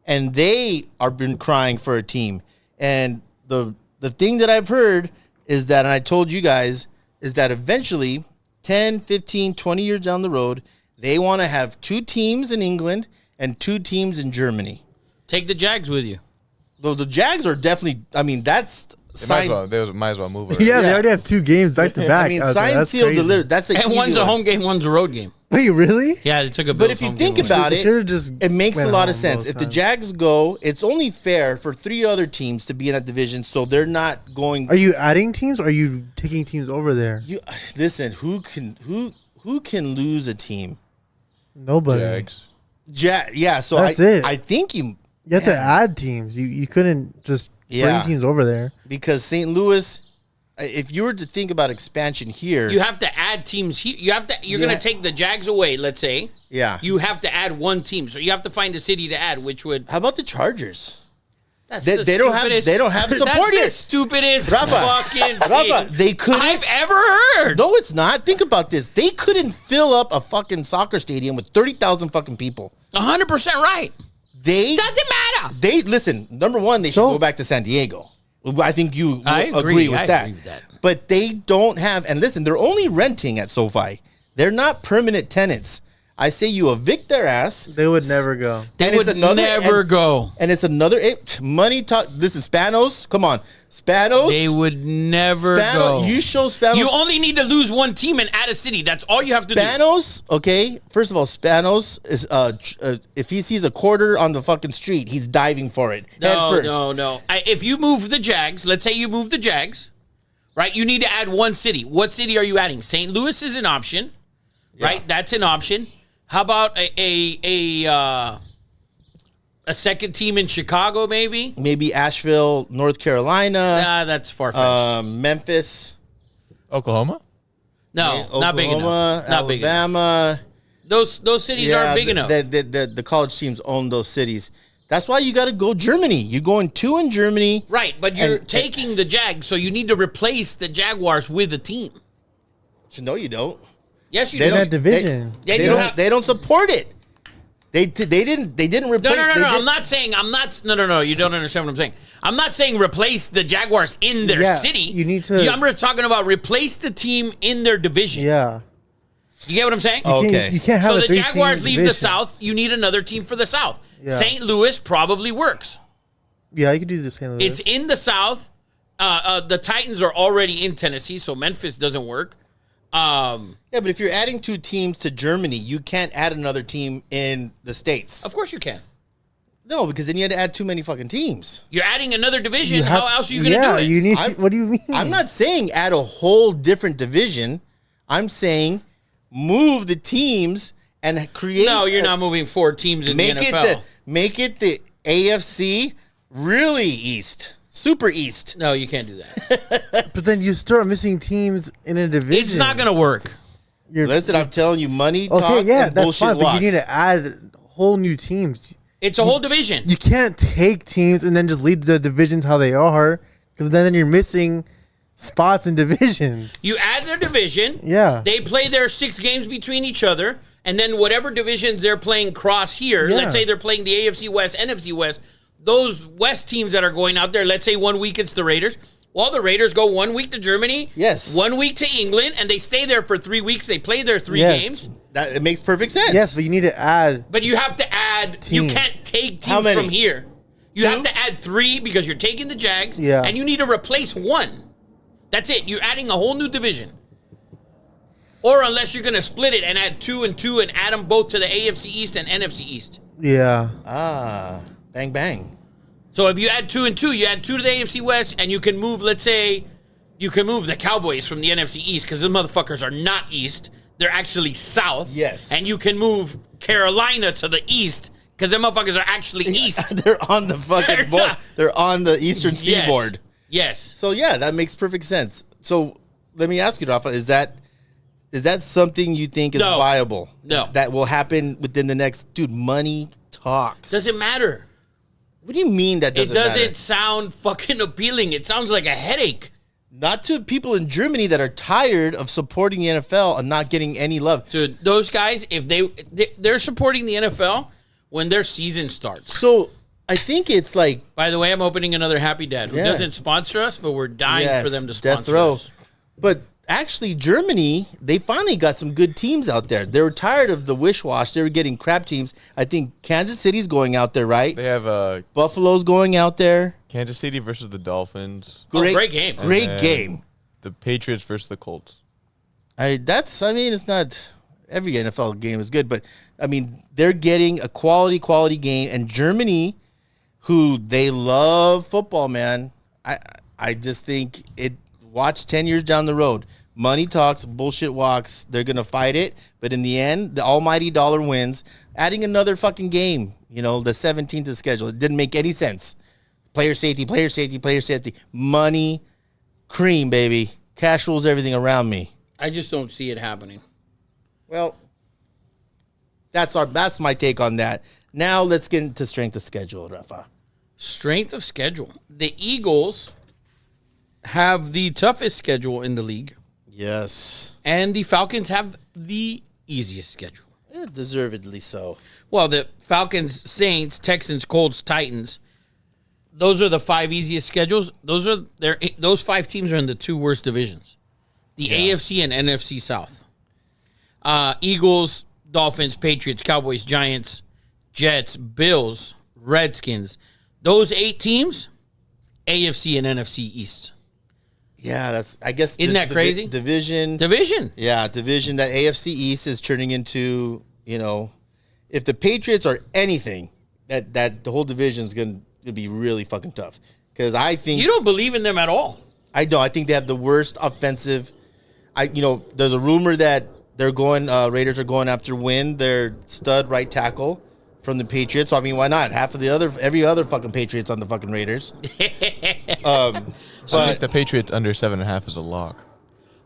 and they are been crying for a team. And the thing that I've heard is that, and I told you guys, is that eventually 10, 15, 20 years down the road, they want to have 2 teams in England and 2 teams in Germany. Take the Jags with you. Though the Jags are definitely, I mean, that's They might as well move it. Yeah, they Yeah. already have 2 games back to back. I mean, out there. signed, That's sealed, crazy. delivered. That's the And easy one's a one. home game, one's a road game. Wait, really? Yeah, they took a But Bills if you home think game. about They it, should've just it makes a went lot of home sense. both If the times. Jags go, it's only fair for 3 other teams to be in that division, so they're not going. Are you adding teams, or are you taking teams over there? You listen. Who can lose a team? Nobody. Jags. Yeah. So That's it. I think You have to add teams. You couldn't just Yeah. bring teams over there. because St. Louis. If you were to think about expansion here, You have to add teams here. You're Yeah. going to take the Jags away, let's say. yeah. You have to add one team. So you have to find a city to add, which would How about the Chargers? that's They- the they don't have- stupidest- they don't have support That's here. the stupidest Rafa, fucking Rafa, thing they couldn't. I've ever heard. No, it's not. Think about this. They couldn't fill up a fucking soccer stadium with 30,000 fucking people. 100% right. They Doesn't matter. They listen. Number one, they should So- go back to San Diego. I think you I agree with I that. agree with that. But they don't have. And listen, they're only renting at SoFi. They're not permanent tenants. I say you evict their ass. They would never go. They And it's would another- never and- go. And it's another money talk. Listen, Spanos. Come on, Spanos. They would never Spanos. go. You show Spanos. You only need to lose one team and add a city. That's all you have to do. Spanos, okay. First of all, Spanos is if he sees a quarter on the fucking street, he's diving for it head No, first. no. If you move the Jags, let's say you move the Jags, right? You need to add one city. What city are you adding? St. Louis is an option, right? That's an option. How about a second team in Chicago, maybe? Maybe Asheville, North Carolina, Nah, that's far-fetched. Memphis, Oklahoma? No, Oklahoma, not big enough. Not big enough. Alabama. Those cities aren't big enough. The college teams own those cities. That's why you got to go Germany. You're going 2 in Germany. Right, but you're And- taking the Jags, so you need to replace the Jaguars with a team. No, you don't. Yes, you They do. In that division. Yeah, They you don't. have- They don't support it. They didn't replace. No. they I'm did- not saying. No. You don't understand what I'm saying. I'm not saying replace the Jaguars in their Yeah, city. you need to- Yeah, I'm talking about replace the team in their division. Yeah. You get what I'm saying? Oh, okay. You can't have So a the 3-team Jaguars leave the division. South. You need another team for the South. Yeah. St. Louis probably works. Yeah, you could do the St. Louis. It's in the South. The Titans are already in Tennessee, so Memphis doesn't work. Yeah, but if you're adding 2 teams to Germany, you can't add another team in the States. Of course you can. No, because then you had to add too many fucking teams. You're adding another division. How else are you going to do it? You need. What do you mean? I'm not saying add a whole different division. I'm saying move the teams and create. No, you're not moving 4 teams in the NFL. Make it the AFC really East. Super East. No, you can't do that. But then you start missing teams in a division. It's not going to work. Listen, I'm telling you, money talk Okay, yeah, and that's bullshit fine, walks. but you need to add whole new teams. It's a whole division. You can't take teams and then just leave the divisions how they are, because then you're missing spots in divisions. You add their division. Yeah. They play their 6 games between each other, and then whatever divisions they're playing cross here, Yeah. let's say they're playing the AFC West, NFC West, those West teams that are going out there, let's say 1 week it's the Raiders. Well, the Raiders go 1 week to Germany, Yes. 1 week to England, and they stay there for 3 weeks. They play their 3 Yes. games. It makes perfect sense. Yes, but you need to add. But you have to add, you Teams. can't take How teams many? from here. You 2? have to add 3 because you're taking the Jags, Yeah. and you need to replace 1. That's it. You're adding a whole new division. Or unless you're going to split it and add 2 and 2 and add them both to the AFC East and NFC East. Yeah. Bang, bang. So if you add 2 and 2, you add 2 to the AFC West, and you can move, let's say, you can move the Cowboys from the NFC East because the motherfuckers are not East. They're actually South. Yes. And you can move Carolina to the East because the motherfuckers are actually East. They're on the fucking They're board. not. They're on the Eastern Yes. Seaboard. Yes. So yeah, that makes perfect sense. So let me ask you, Rafa, is that something you think is No. viable? No. That will happen within the next money talks. Doesn't matter. What do you mean that It doesn't doesn't matter? sound fucking appealing. It sounds like a headache. Not to people in Germany that are tired of supporting the NFL and not getting any love. Dude, those guys, if they're supporting the NFL when their season starts. So I think it's like By the way, I'm opening another Happy Dad who Yeah. doesn't sponsor us, but we're dying for them to sponsor death row. us. But actually, Germany, they finally got some good teams out there. They were tired of the wish-wash. They were getting crap teams. I think Kansas City's going out there, right? They have Buffalo's going out there. Kansas City versus the Dolphins. Great game. Great And game. The Patriots versus the Colts. It's not every NFL game is good, but I mean, they're getting a quality game. And Germany, who they love football, man. I just think watch 10 years down the road. Money talks, bullshit walks. They're going to fight it. But in the end, the almighty dollar wins. Adding another fucking game, the 17th of the schedule. It didn't make any sense. Player safety. Money, cream, baby. Cash rules everything around me. I just don't see it happening. Well, that's my take on that. Now let's get into strength of schedule, Rafa. Strength of schedule. The Eagles have the toughest schedule in the league, Yes. and the Falcons have the easiest schedule. Deservedly so. Well, the Falcons, Saints, Texans, Colts, Titans. Those are the 5 easiest schedules. Those 5 teams are in the 2 worst divisions, the AFC and NFC South. Eagles, Dolphins, Patriots, Cowboys, Giants, Jets, Bills, Redskins. Those 8 teams, AFC and NFC East. Yeah, I guess. Isn't that crazy? Division. Yeah, division that AFC East is turning into, if the Patriots are anything, that the whole division is going to be really fucking tough. Because I think. You don't believe in them at all. I don't. I think they have the worst offensive. There's a rumor that they're going, Raiders are going after Wynn, their stud right tackle from the Patriots. So, I mean, why not? Every other fucking Patriots on the fucking Raiders. I think the Patriots under 7.5 is a lock.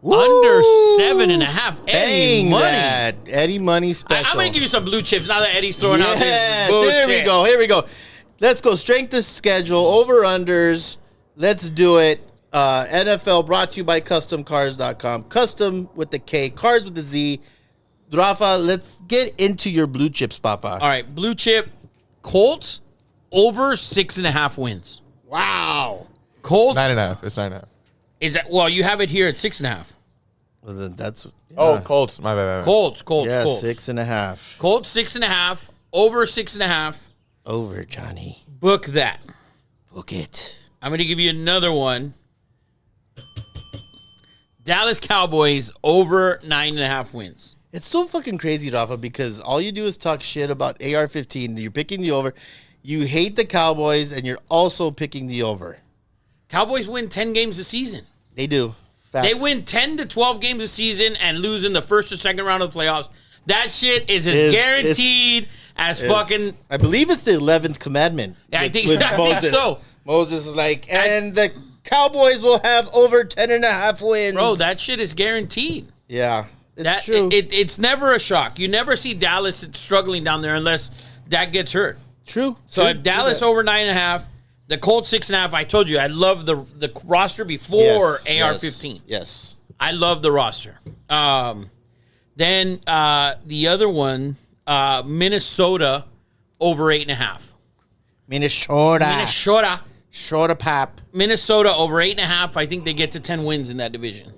Under 7.5. Eddie Bang Money. that. Eddie Money special. I'm going to give you some blue chips now that Eddie's throwing out this bullshit. Here we go. Let's go. Strength of schedule, over-unders. Let's do it. NFL brought to you by CustomCars.com. Custom with the K, cars with the Z. Rafa, let's get into your blue chips, Papa. All right, blue chip, Colts, over 6.5 wins. Wow. Colts. 9.5. It's 9.5. Is that, well, you have it here at 6.5. Well, then that's. Oh, Colts. My bad. Colts. Yeah, Colts. 6.5. Colts, 6.5, over 6.5. Over, Johnny. Book that. Book it. I'm going to give you another one. Dallas Cowboys, over 9.5 wins. It's so fucking crazy, Rafa, because all you do is talk shit about AR-15. You're picking the over. you hate the Cowboys, and you're also picking the over. Cowboys win 10 games a season. They do. Facts. They win 10 to 12 games a season and lose in the first or second round of the playoffs. That shit is as guaranteed as fucking... I believe it's the 11th commandment. Yeah, I think Moses. so. Moses is like, and the Cowboys will have over 10.5 wins. Bro, that shit is guaranteed. Yeah, it's true. It's never a shock. You never see Dallas struggling down there unless Dak gets hurt. True. So if Dallas over 9.5, the Colts 6.5, I told you, I love the roster before AR-15. Yes. I love the roster. Then the other one, Minnesota over 8.5. Minnesota. Shorter pap. Minnesota over 8.5. I think they get to 10 wins in that division.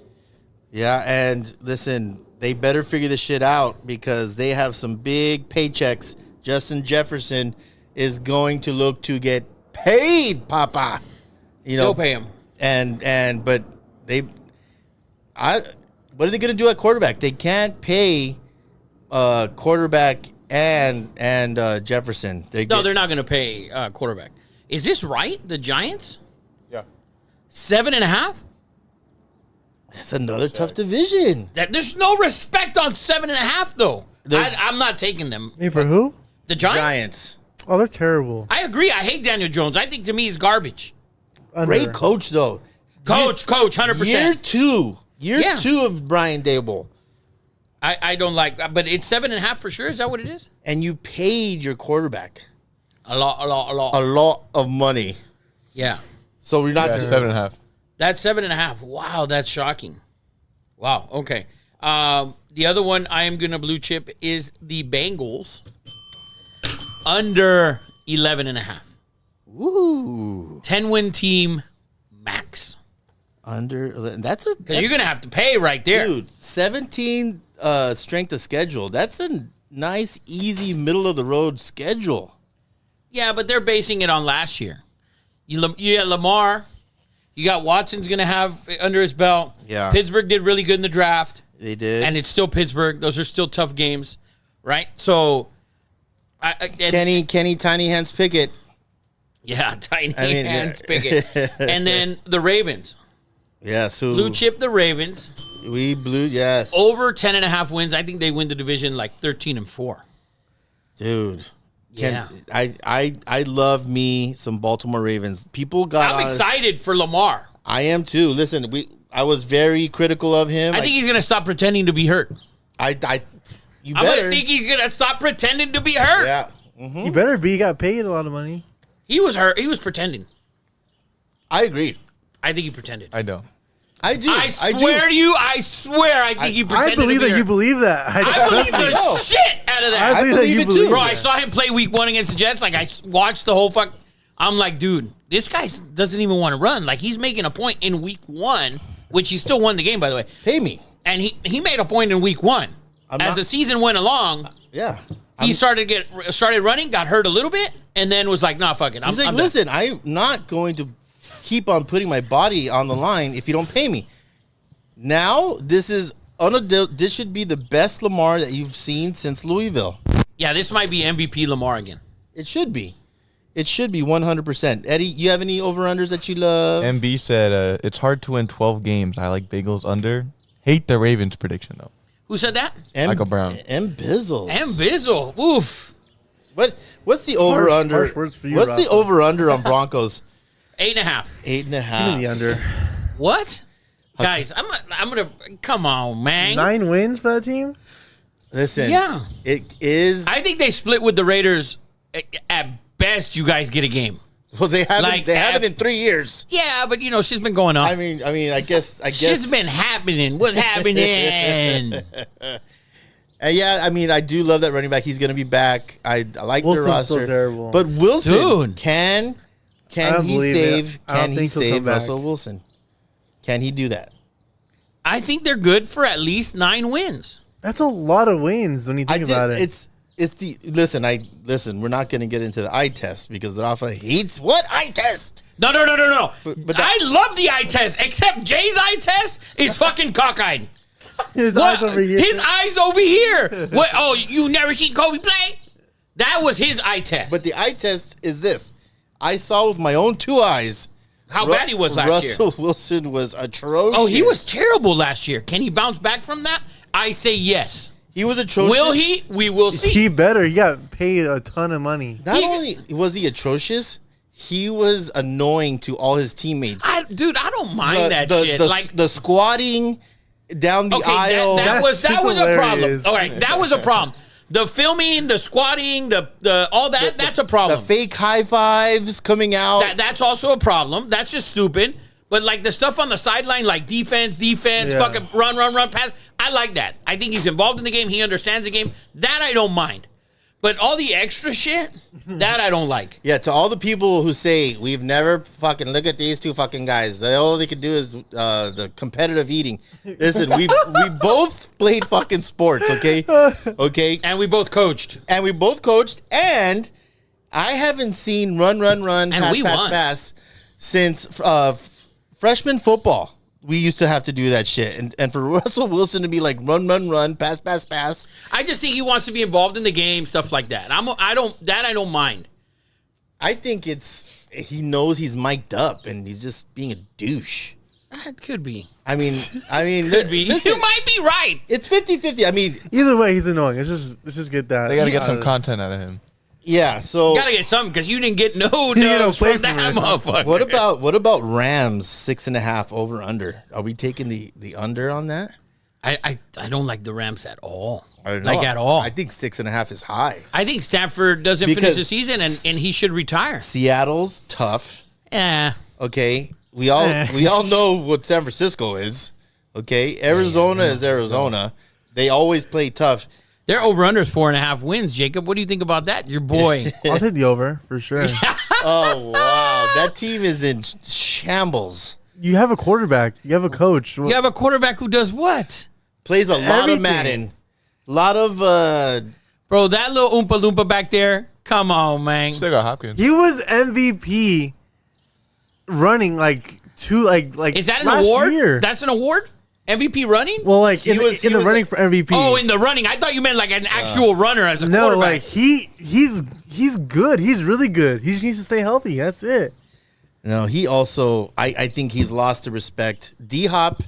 Yeah, and listen, they better figure this shit out because they have some big paychecks. Justin Jefferson is going to look to get paid, Papa. You know, They'll pay him. But what are they going to do at quarterback? They can't pay quarterback and Jefferson. They're not going to pay quarterback. Is this right? The Giants? Yeah. 7.5? That's another tough division. There's no respect on 7.5 though. I'm not taking them. Hey, for who? The Giants. Oh, they're terrible. I agree. I hate Daniel Jones. I think to me he's garbage. Great coach though. Coach, 100%. Year two of Brian Daboll. I don't like, but it's 7.5 for sure. Is that what it is? And you paid your quarterback A lot. a lot of money. Yeah. So we're not 7.5. That's 7.5. Wow, that's shocking. Wow. Okay. The other one I am gonna blue chip is the Bengals under 11.5. Woo. 10-win team max. That's Because you're gonna have to pay right there. dude. 17 strength of schedule. That's a nice, easy, middle of the road schedule. Yeah, but they're basing it on last year. You got Lamar. You got Watson's going to have under his belt. Yeah. Pittsburgh did really good in the draft. They did. And it's still Pittsburgh. Those are still tough games, right? So, Kenny Tiny Hands Pickett. Yeah, tiny hands, Pickett. And then the Ravens. Yes. Blue chip the Ravens. Yes. Over 10.5 wins. I think they win the division like 13-4. Dude. Yeah. I love me some Baltimore Ravens. People got I'm excited for Lamar. I am too. Listen, I was very critical of him. I think he's going to stop pretending to be hurt. You better. I think he's going to stop pretending to be hurt. Yeah. Mm-hmm. You better be. You got paid a lot of money. He was hurt. He was pretending. I agree. I think he pretended. I don't. I do. I swear to you, I swear I think he pretended I believe to be that hurt. you believe that. I believe the shit out of that. I believe that you believe too. Bro, I saw him play week 1 against the Jets. Like, I watched the whole fuck. I'm like, dude, this guy doesn't even want to run. Like, he's making a point in week 1, which he still won the game, by the way. Pay me. And he made a point in week 1. As the season went along, Yeah. he started running, got hurt a little bit, and then was like, nah, fuck it. He's like, listen, I'm not going to keep on putting my body on the line if you don't pay me. Now, this should be the best Lamar that you've seen since Louisville. Yeah, this might be MVP Lamar again. It should be. It should be 100%. Eddie, you have any over-unders that you love? MB said, it's hard to win 12 games. I like Bagels under. Hate the Ravens prediction, though. Who said that? Michael Brown. Bizzles. Bizzle. Oof. What's the over-under? Harsh words for you, What's the Rafa. over-under on Broncos? 8.5. 8.5. Give me the under. What? Guys, I'm gonna come on, man. 9 wins for that team? Listen. Yeah. It is. I think they split with the Raiders. At best, you guys get a game. Well, they haven't. Like, they haven't in 3 years. Yeah, but she's been going on. I mean, I guess. Shit's been happening. What's happening? Yeah, I mean, I do love that running back. He's going to be back. I like Wilson's the roster. so terrible. But Wilson, Dude. can don't he believe save? it. I don't Can he think he'll save come back. Russell Wilson? Can he do that? I think they're good for at least 9 wins. That's a lot of wins when you think about it. It's the listen. We're not going to get into the eye test because Rafa hates what eye test. No. But I love the eye test, except Jay's eye test is fucking cockeyed. His What? eyes over here. His eyes over here. What? Oh, you never seen Kobe play? That was his eye test. But the eye test is this. I saw with my own 2 eyes how bad he was last year. Russell Wilson was atrocious. Oh, he was terrible last year. Can he bounce back from that? I say yes. He was atrocious. Will he? We will see. He better. He got paid a ton of money. Not only was he atrocious, he was annoying to all his teammates. I don't mind that shit. Like the squatting down the aisle. That was a problem. hilarious. All right, that was a problem. The filming, the squatting, the all that, that's a problem. The fake high fives coming out. That's also a problem. That's just stupid. But like the stuff on the sideline, like defense, fucking run, pass. I like that. I think he's involved in the game. He understands the game. That I don't mind. But all the extra shit, that I don't like. Yeah, to all the people who say we've never fucking look at these 2 fucking guys. All they can do is the competitive eating. Listen, we both played fucking sports, okay? Okay. And we both coached. And I haven't seen run, pass since freshman football. We used to have to do that shit. And for Russell Wilson to be like run, pass. I just think he wants to be involved in the game, stuff like that. I don't mind. I think he knows he's mic'd up and he's just being a douche. It could be. I mean, Could be. listen, You might be right. it's 50-50. I mean, Either way, he's annoying. Let's just get that. They got to get some content out of him. yeah. So You gotta get something because you didn't get no didn't notes play from that for it. motherfucker. what about Rams 6.5 over under? Are we taking the under on that? I don't like the Rams at all. I don't know. Like at all. I think 6.5 is high. I think Stafford doesn't Because finish the season and he should retire. Seattle's tough. Yeah. Okay, we all know what San Francisco is. Okay, Arizona is Arizona. They always play tough. Their over-under is 4.5 wins. Jacob, what do you think about that? Your boy. I'll take the over for sure. Oh wow, that team is in shambles. You have a quarterback. You have a coach. You have a quarterback who does what? Plays a lot of Everything. Madden. A lot of Bro, that little Oompa Loompa back there, come on, man. Still got Hopkins. He was MVP running like Is that an last award? year. That's an award? MVP running? Well, like He in was the running like- for MVP. Oh, in the running. I thought you meant like an actual runner as a no, quarterback. like he's good. He's really good. He just needs to stay healthy. That's it. No, he also. I think he's lost the respect. D-Hop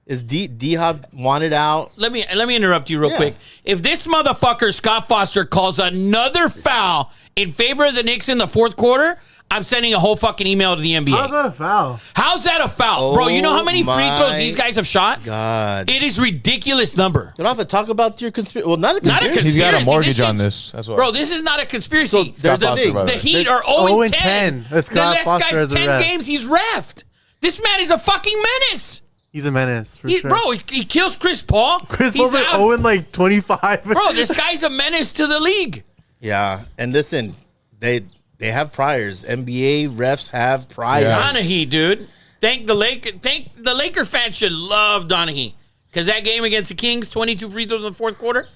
is D-Hop wanted out. Let me interrupt you real Yeah. quick. If this motherfucker Scott Foster calls another foul in favor of the Knicks in the fourth quarter, I'm sending a whole fucking email to the NBA. How's that a foul? How's that a foul? Bro, you know how many free throws my these guys have shot? God, It is ridiculous number. you don't have to talk about your conspiracy. Well, not a Not a conspiracy. He's got a conspiracy. mortgage This on shit's- this. That's why. Bro, this is not a conspiracy. So there's the Foster, thing. by The way. Heat are 0 0-10. 10. That's The Scott last Foster guy's as a 10 ref. games, he's reffed. This man is a fucking menace. He's a menace for sure. Bro, he kills Chris Paul. Chris He's Paul's like out. 0 and like 25. Bro, this guy's a menace to the league. Yeah, and listen, they have priors. NBA refs have priors. Yeah. Donaghy, dude. Thank the Laker fans should love Donaghy. Because that game against the Kings, 22 free throws in the fourth quarter,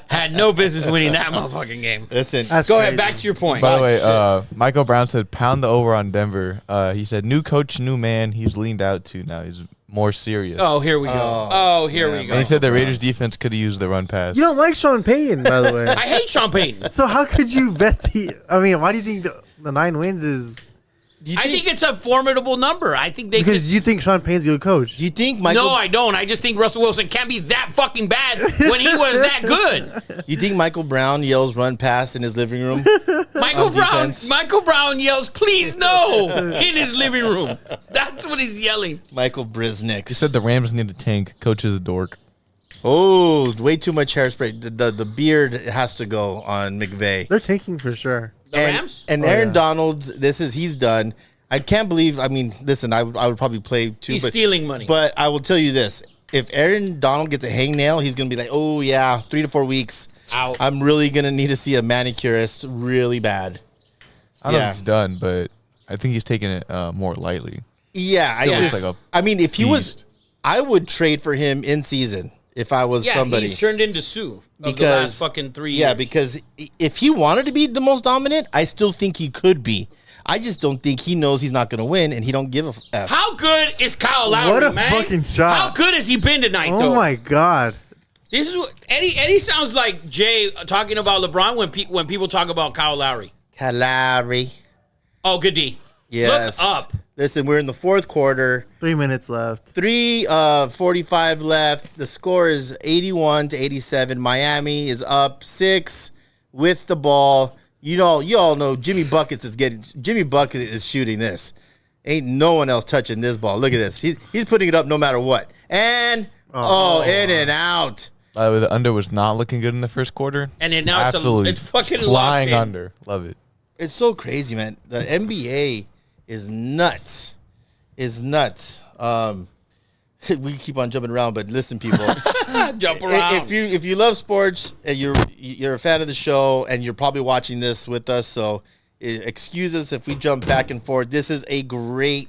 had no business winning that motherfucking game. Listen, That's Go ahead, crazy. back to your point. By the way, Michael Brown said pound the over on Denver. He said new coach, new man. He's leaned out to now. He's more serious. Oh, here we go. Here we And go. he said the Raiders defense could have used the run pass. You don't like Sean Payton, by the way. I hate Sean Payton. So how could you bet the? I mean, why do you think the 9 wins is? I think it's a formidable number. I think they could. Because you think Sean Payton's a good coach. do you think Michael? No, I don't. I just think Russell Wilson can't be that fucking bad when he was that good. You think Michael Brown yells "run pass" in his living room? Michael On Brown. defense. Michael Brown yells, "Please no!" in his living room. That's what he's yelling. Michael Brisnick. He said the Rams need a tank. Coach is a dork. "Oh, way too much hairspray. The beard has to go on McVay." They're tanking for sure. The Rams. And Oh, Aaron yeah. Donald's. He's done. I can't believe. I mean, listen. I would probably play too. He's but, stealing money. But I will tell you this: if Aaron Donald gets a hangnail, he's gonna be like, "Oh yeah, 3 to 4 weeks. Out. I'm really gonna need to see a manicurist really bad." I don't know Yeah. if he's done, but I think he's taking it more lightly. Yeah, Still I looks just. like a I mean, if he was, beast. I would trade for him in season if I was Yeah, somebody. he's turned into Sue of the Because last fucking 3 years. Yeah, because if he wanted to be the most dominant, I still think he could be. I just don't think he knows he's not going to win, and he don't give a f. How good is Kyle Lowry, What a man? fucking shot. How good has he been tonight, Oh though? my god. This is what Eddie sounds like Jay talking about LeBron when people talk about Kyle Lowry. Lowry. Oh, good D. Yes. Look up. Listen, we're in the fourth quarter. 3 minutes left. 3:45 left. The score is 81-87. Miami is up 6 with the ball. You all know Jimmy Bucket is shooting this. Ain't no one else touching this ball. Look at this. He's putting it up no matter what. And in and out. By the way, the under was not looking good in the first quarter. And then now it's fucking flying locked in. under. Love it. It's so crazy, man. The NBA is nuts. We keep on jumping around, but listen, people. Jump around. If you love sports and you're a fan of the show and you're probably watching this with us, so excuse us if we jump back and forth. This is a great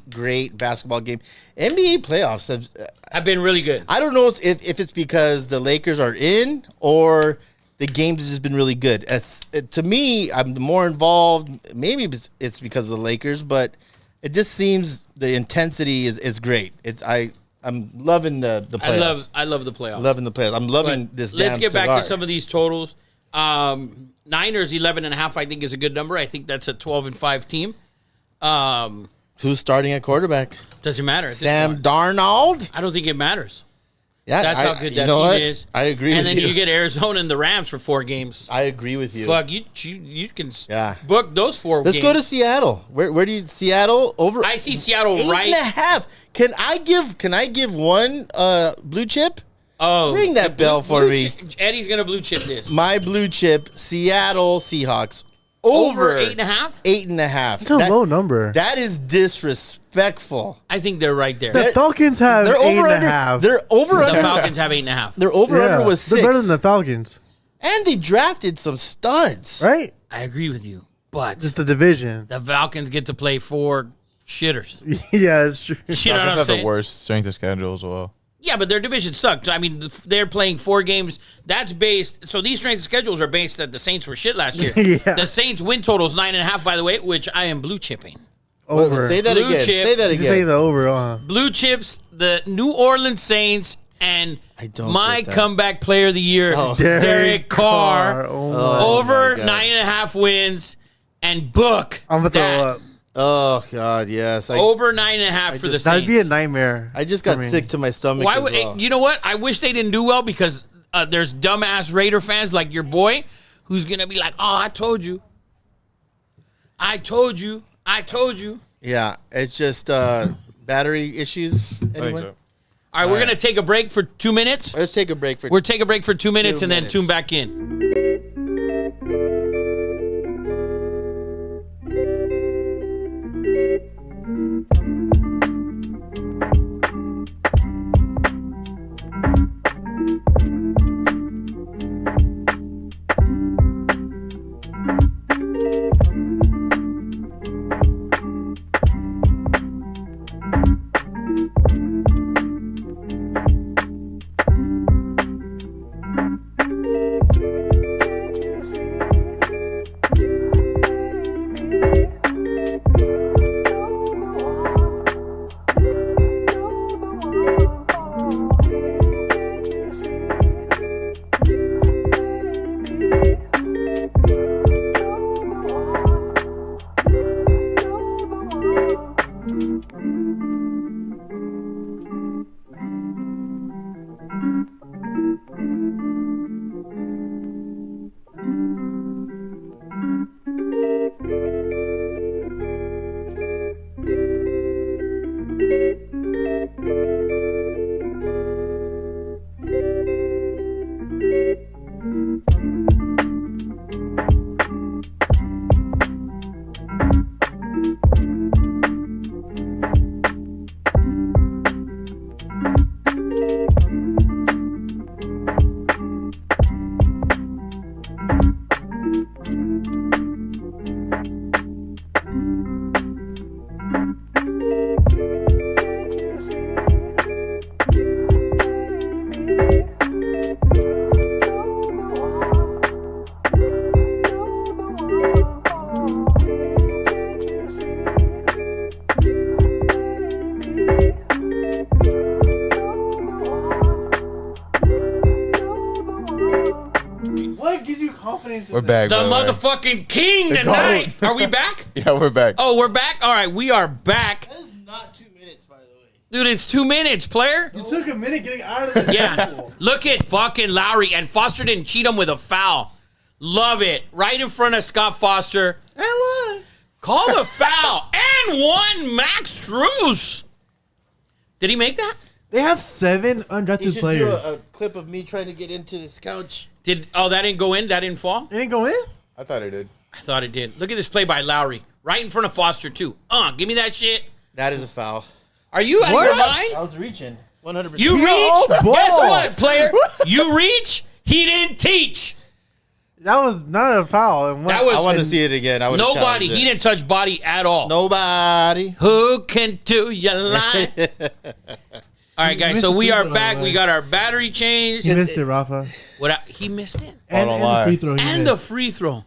basketball game. NBA playoffs have been really good. I don't know if it's because the Lakers are in or the games has just been really good. To me, I'm more involved. Maybe it's because of the Lakers, but it just seems the intensity is great. I'm loving the playoffs. I love the playoffs. Loving the playoffs. I'm loving this. Let's get cigar. back to some of these totals. Niners 11.5. I think is a good number. I think that's a 12-5 team. Who's starting at quarterback? Doesn't matter. Sam Darnold. I don't think it matters. Yeah, That's how good that team is. I agree. And with then you get Arizona and the Rams for 4 games. I agree with you. Fuck you can book those 4 Let's games. go to Seattle. Where do you Seattle over? I see Seattle 8.5. Can I give one blue chip? Oh, ring that bell for me. Eddie's gonna blue chip this. My blue chip, Seattle Seahawks over 8.5. 8.5. That's a low number. That is disrespectful. I think they're right there. The Falcons have They're over 8.5. They're over The under. Falcons have 8.5. Their over under was 6. They're better than the Falcons, And they drafted some studs. right? I agree with you, but Just the division. the Falcons get to play 4 shitters. Yeah, it's true. You know what Falcons I'm have saying? the worst strength of schedule as well. Yeah, but their division sucked. I mean, they're playing 4 games. That's based. So these strength schedules are based that the Saints were shit last year. Yeah. The Saints win total is 9.5, by the way, which I am blue chipping. Over. Say that Blue again. chip. Say that You say again. the over, Blue chips, the New Orleans Saints, and I don't my get that. comeback player of the year, Oh. Derek Carr. Oh, my. Over my God. 9.5 wins, and book. I'm gonna throw that. up. Oh God, yes. Over 9.5 for the just- Saints. That'd be a nightmare. I just got for me. sick to my stomach. Why as would well. you know what? I wish they didn't do well because there's dumbass Raider fans like your boy who's gonna be like, "Oh, I told you, I told you, I told you." Yeah, it's just battery issues. Anyone? All right, we're gonna take a break for 2 minutes. Let's take a break for. We'll take a break for 2 minutes 2 and then minutes. tune back in. confidence. We're back. The by way. motherfucking king tonight. Are we back? Yeah, we're back. Oh, we're back? All right, we are back. That is not 2 minutes, by the way. Dude, it's 2 minutes, player. It took a minute getting out of the Yeah. table. Look at fucking Lowry. And Foster didn't cheat him with a foul. Love it. Right in front of Scott Foster. And one. Call the foul. And one, Max Strus. Did he make that? They have 7 You undrafted should do players. a clip of me trying to get into this couch. That didn't go in? That didn't fall? It didn't go in? I thought it did. I thought it did. Look at this play by Lowry. Right in front of Foster, too. Give me that shit. That is a foul. Are you out of your mind? I was reaching 100%. You Yo, reach. ball. Guess what, player? You reach. He didn't teach. That was not a foul. And That was I want to see it again. I would've nobody. challenged He it. didn't touch body at all. Nobody. Who can do your line? All right, guys. missed So the we free are throw, back. by the We way. got our battery changed. He missed it, Rafa. He missed it. And don't the lie. free throw. He And the missed. free throw.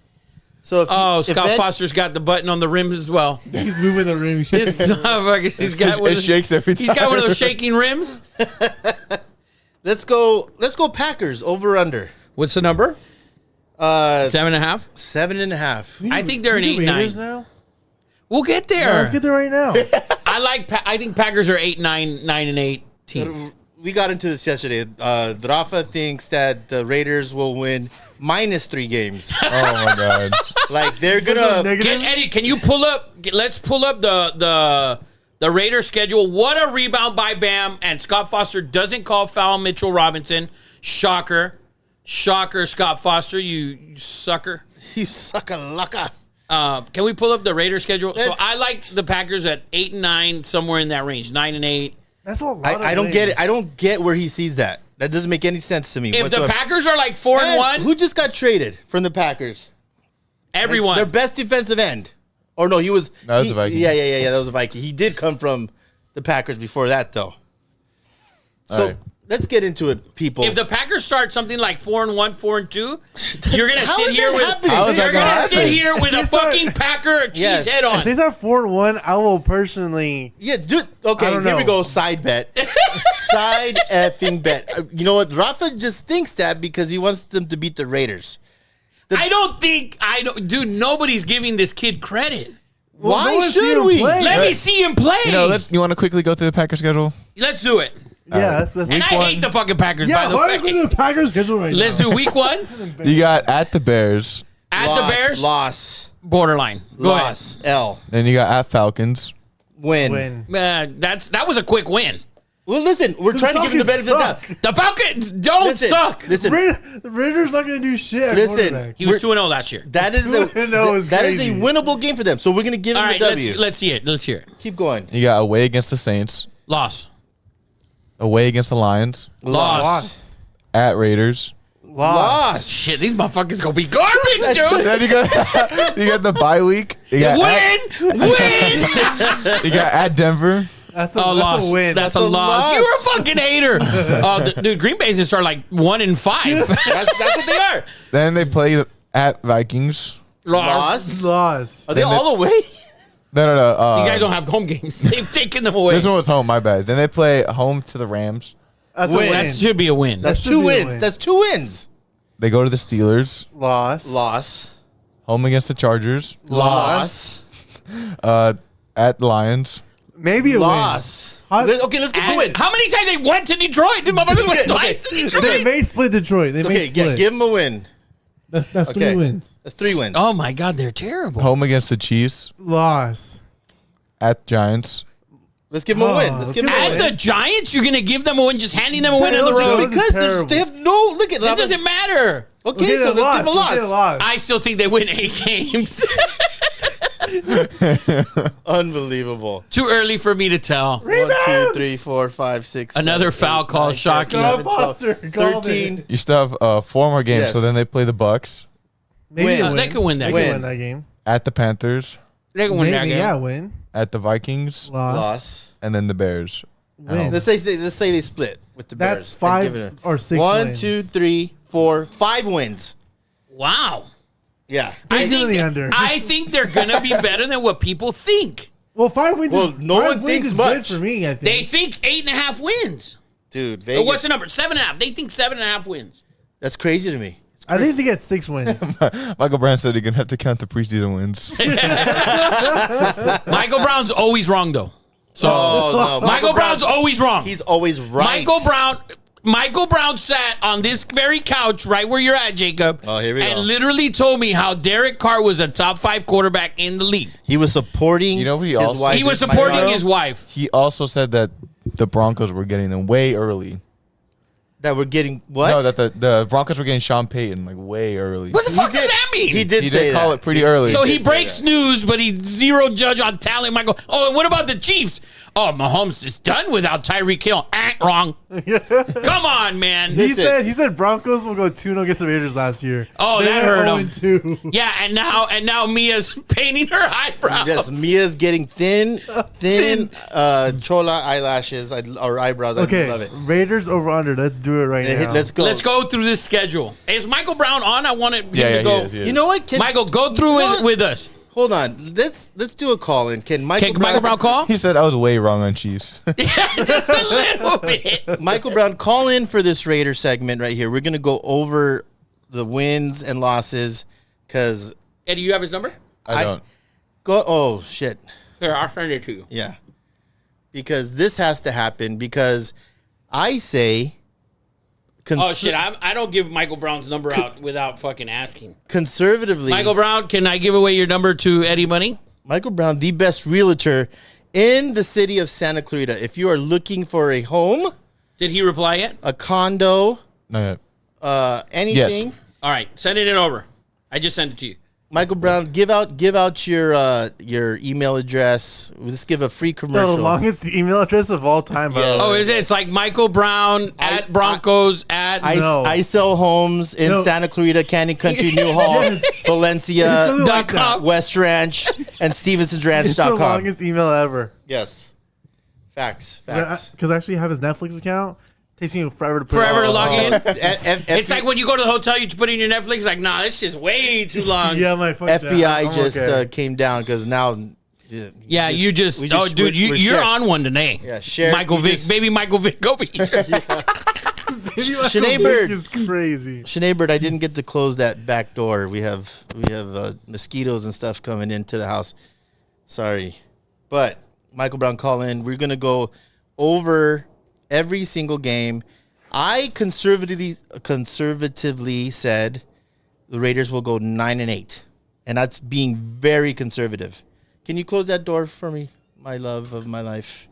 So if Oh, if Scott Ed- Foster's got the button on the rim as well. He's moving the rim. This motherfucker, he's got one It of shakes every He's got one of time. those shaking rims. Let's go Packers over under. What's the number? 7.5. 7.5. I think they're an We do 8-9. Raiders now? We'll get Yeah, there. let's get there right now. I think Packers are 8-9, 9-8 team. We got into this yesterday. Rafa thinks that the Raiders will win -3 games. Oh my god. Like they're gonna. Negative? Eddie, can you pull up? Let's pull up the Raiders schedule. What a rebound by Bam, and Scott Foster doesn't call foul Mitchell Robinson. Shocker, Scott Foster, you sucker. You suck a lucka. Can we pull up the Raiders schedule? So Let's- I like the Packers at 8-9, somewhere in that range, 9-8. That's a lot. I don't get it. I don't get where he sees that. That doesn't make any sense to me. If the whatsoever. Packers are like And 4-1, who just got traded from the Packers? everyone. Their best defensive end. Or no, he was. That was he- the Viking. Yeah. That was a Viking. He did come from the Packers before that, though. So All right. let's get into it, people. If the Packers start something like 4-1, 4-2, you're gonna How sit is here that with happening? How is you're that gonna gonna sit happen? here with a They start- fucking Packer cheese Yes. head on. If they start 4-1, I will personally. Yeah, dude. Okay, I here don't we know. go. Side bet. Side effing bet. You know what? Rafa just thinks that because he wants them to beat the Raiders. I don't. Dude, nobody's giving this kid credit. Well, Why no one's seen should him we? play. Let me see him play. You want to quickly go through the Packers schedule? Let's do it. Yeah, that's And I hate the fucking Packers, Yeah, by the why are we way. going to the Packers schedule right Let's now? do week 1 You got at the Bears, at Loss, the Bears. Loss. Borderline. Go Loss. L. then you got at Falcons. Win. Win. ahead. That was a quick win. Well, listen, we're trying to give him the benefit of the Falcons doubt. The Falcons don't Listen, suck. Listen, The Raiders not going to do shit. at Listen. quarterback. He was 2-0 last year. that is a 2-0 is that is a crazy. winnable game for them. So we're gonna give All him right, the W. let's see it. Let's hear it. Keep going. You got away against the Saints, Loss. away against the Lions, Loss. Loss. at Raiders. Loss. Shit, these motherfuckers gonna be garbage, dude. Then you got the bye week. You got Win! you got at Denver. That's a, Oh, that's loss. a win. That's a a loss. loss. You're a fucking hater. Dude, Green Bay's just are like 1-5. That's what they are. Then they play at Vikings. Loss. Loss. Are they Then they- all away? No. You guys don't have home games. They've taken them away. This one was home. My bad. Then they play home to the Rams. That's Win. a win. That should be a win. That's should 2 be a wins. win. That's 2 wins. They go to the Steelers. Loss. Loss. Home against the Chargers. Loss. At Lions. Maybe a Loss. How- Okay, let's get the win. How many times they went to Detroit? The motherfuckers went Okay. twice to win. They Detroit. may split Detroit. They may Okay, yeah, split. give him a win. That's Okay. 3 wins. That's 3 wins. Oh my God, they're terrible. Home against the Chiefs. Loss. At Giants. Let's give him a win. Let's let's give him give a At win. the Giants, you're gonna give them a win, just handing them a win on the Daniel road. Jones is Because terrible. they have no. Look at It that. doesn't matter. Okay, We'll so get a let's give him a We'll get a loss. loss. I still think they win 8 games. Unbelievable. Too early for me to tell. 1, 2, 3, 4, 5, 6. Another 7, foul 8, call, 9, shocking. 10, 11, Go Foster. 12, Called 13. You still have 4 more games. Yes. So then they play the Bucks. Maybe Win. a win. They could win that They game. could win that game. At the Panthers. They can win that Maybe, game. yeah, win. At the Vikings. Loss. Loss. And then the Bears. Win. Let's say they split with the Bears. That's I'd 5 give it a- or 6 1, wins. 2, 3, 4, 5 wins. Wow. Yeah. Take it to the under. I think they're gonna be better than what people think. Well, 5 wins. Well, is, no 5 one wins thinks is much. good for me. I think. They think 8.5 wins. Dude, Or Vegas. what's the number? 7.5. They think 7.5 wins. That's crazy to me. It's I think they get 6 wins. Michael Brown said they're gonna have to count the preseason wins. Michael Brown's always wrong, though. So Oh, no. Michael Brown's always wrong. He's always right. Michael Brown sat on this very couch right where you're at, Jacob. Oh, here we go. And literally told me how Derek Carr was a top 5 quarterback in the league. He was supporting. You know what he his also- wife. He was Mike supporting Brown. his wife. He also said that the Broncos were getting them way early. That we're getting what? No, that the Broncos were getting Sean Payton like way early. What the fuck does that mean? He did He say did call that. it pretty early. So he did say breaks that. news, but he's zero judge on talent. Michael. Oh, and what about the Chiefs? Oh, Mahomes is done without Tyreek Hill. Wrong. Come on, man. He said Broncos will go 2-0 against the Raiders last year. Oh, They that went hurt him. 0-2. Yeah, and now Mia's painting her eyebrows. Yes, Mia's getting thin chola eyelashes or eyebrows. Okay, I love it. Raiders over under. Let's do it right now. Let's go. Let's go through this schedule. Is Michael Brown on? I wanted him to go. He is. You know what? Michael, go through it with us. Hold on. Let's do a call in. Can Michael Can Michael Brown call? He said I was way wrong on Chiefs. Yeah, just a little bit. Michael Brown, call in for this Raider segment right here. We're gonna go over the wins and losses because Eddie, you have his number? I don't. go. Oh shit. Here, I'll send it to you. Yeah. Because this has to happen because I say. Oh shit! I don't give Michael Brown's number out without fucking asking. Conservatively, Michael Brown, can I give away your number to Eddie Money? Michael Brown, the best realtor in the city of Santa Clarita. If you are looking for a home, Did he reply yet? a condo, Not yet. anything, All right, send it over. I just sent it to you. Michael Brown, give out your email address. Let's give a free the commercial. longest email address of all time. By the way. Oh, is it? It's like Michael Brown at Broncos at. No. I sell homes in No. Santa Clarita, Canyon Country, New Hall, Yes. Valencia, Something like that. West Ranch, and It's the StevensonRanch.com. longest email ever. Yes. Facts. Because I actually have his Netflix account. Takes me forever to put Forever to it log in. It's It's like when you go to the hotel, you put in your Netflix. Like, nah, this is way too long. Yeah, my fuck FBI that. I'm just okay. came down because now. Yeah, you just. we Oh, dude, we're you're share- on one today. Yeah, share. Michael you Vick, just- baby Michael Vick over here. Shanae Michael Bird. Vick is crazy. Shanae Bird, I didn't get to close that back door. We have mosquitoes and stuff coming into the house. Sorry, but Michael Brown, call in. We're gonna go over every single game. I conservatively said the Raiders will go 9-8, and that's being very conservative. Can you close that door for me, my love of my life,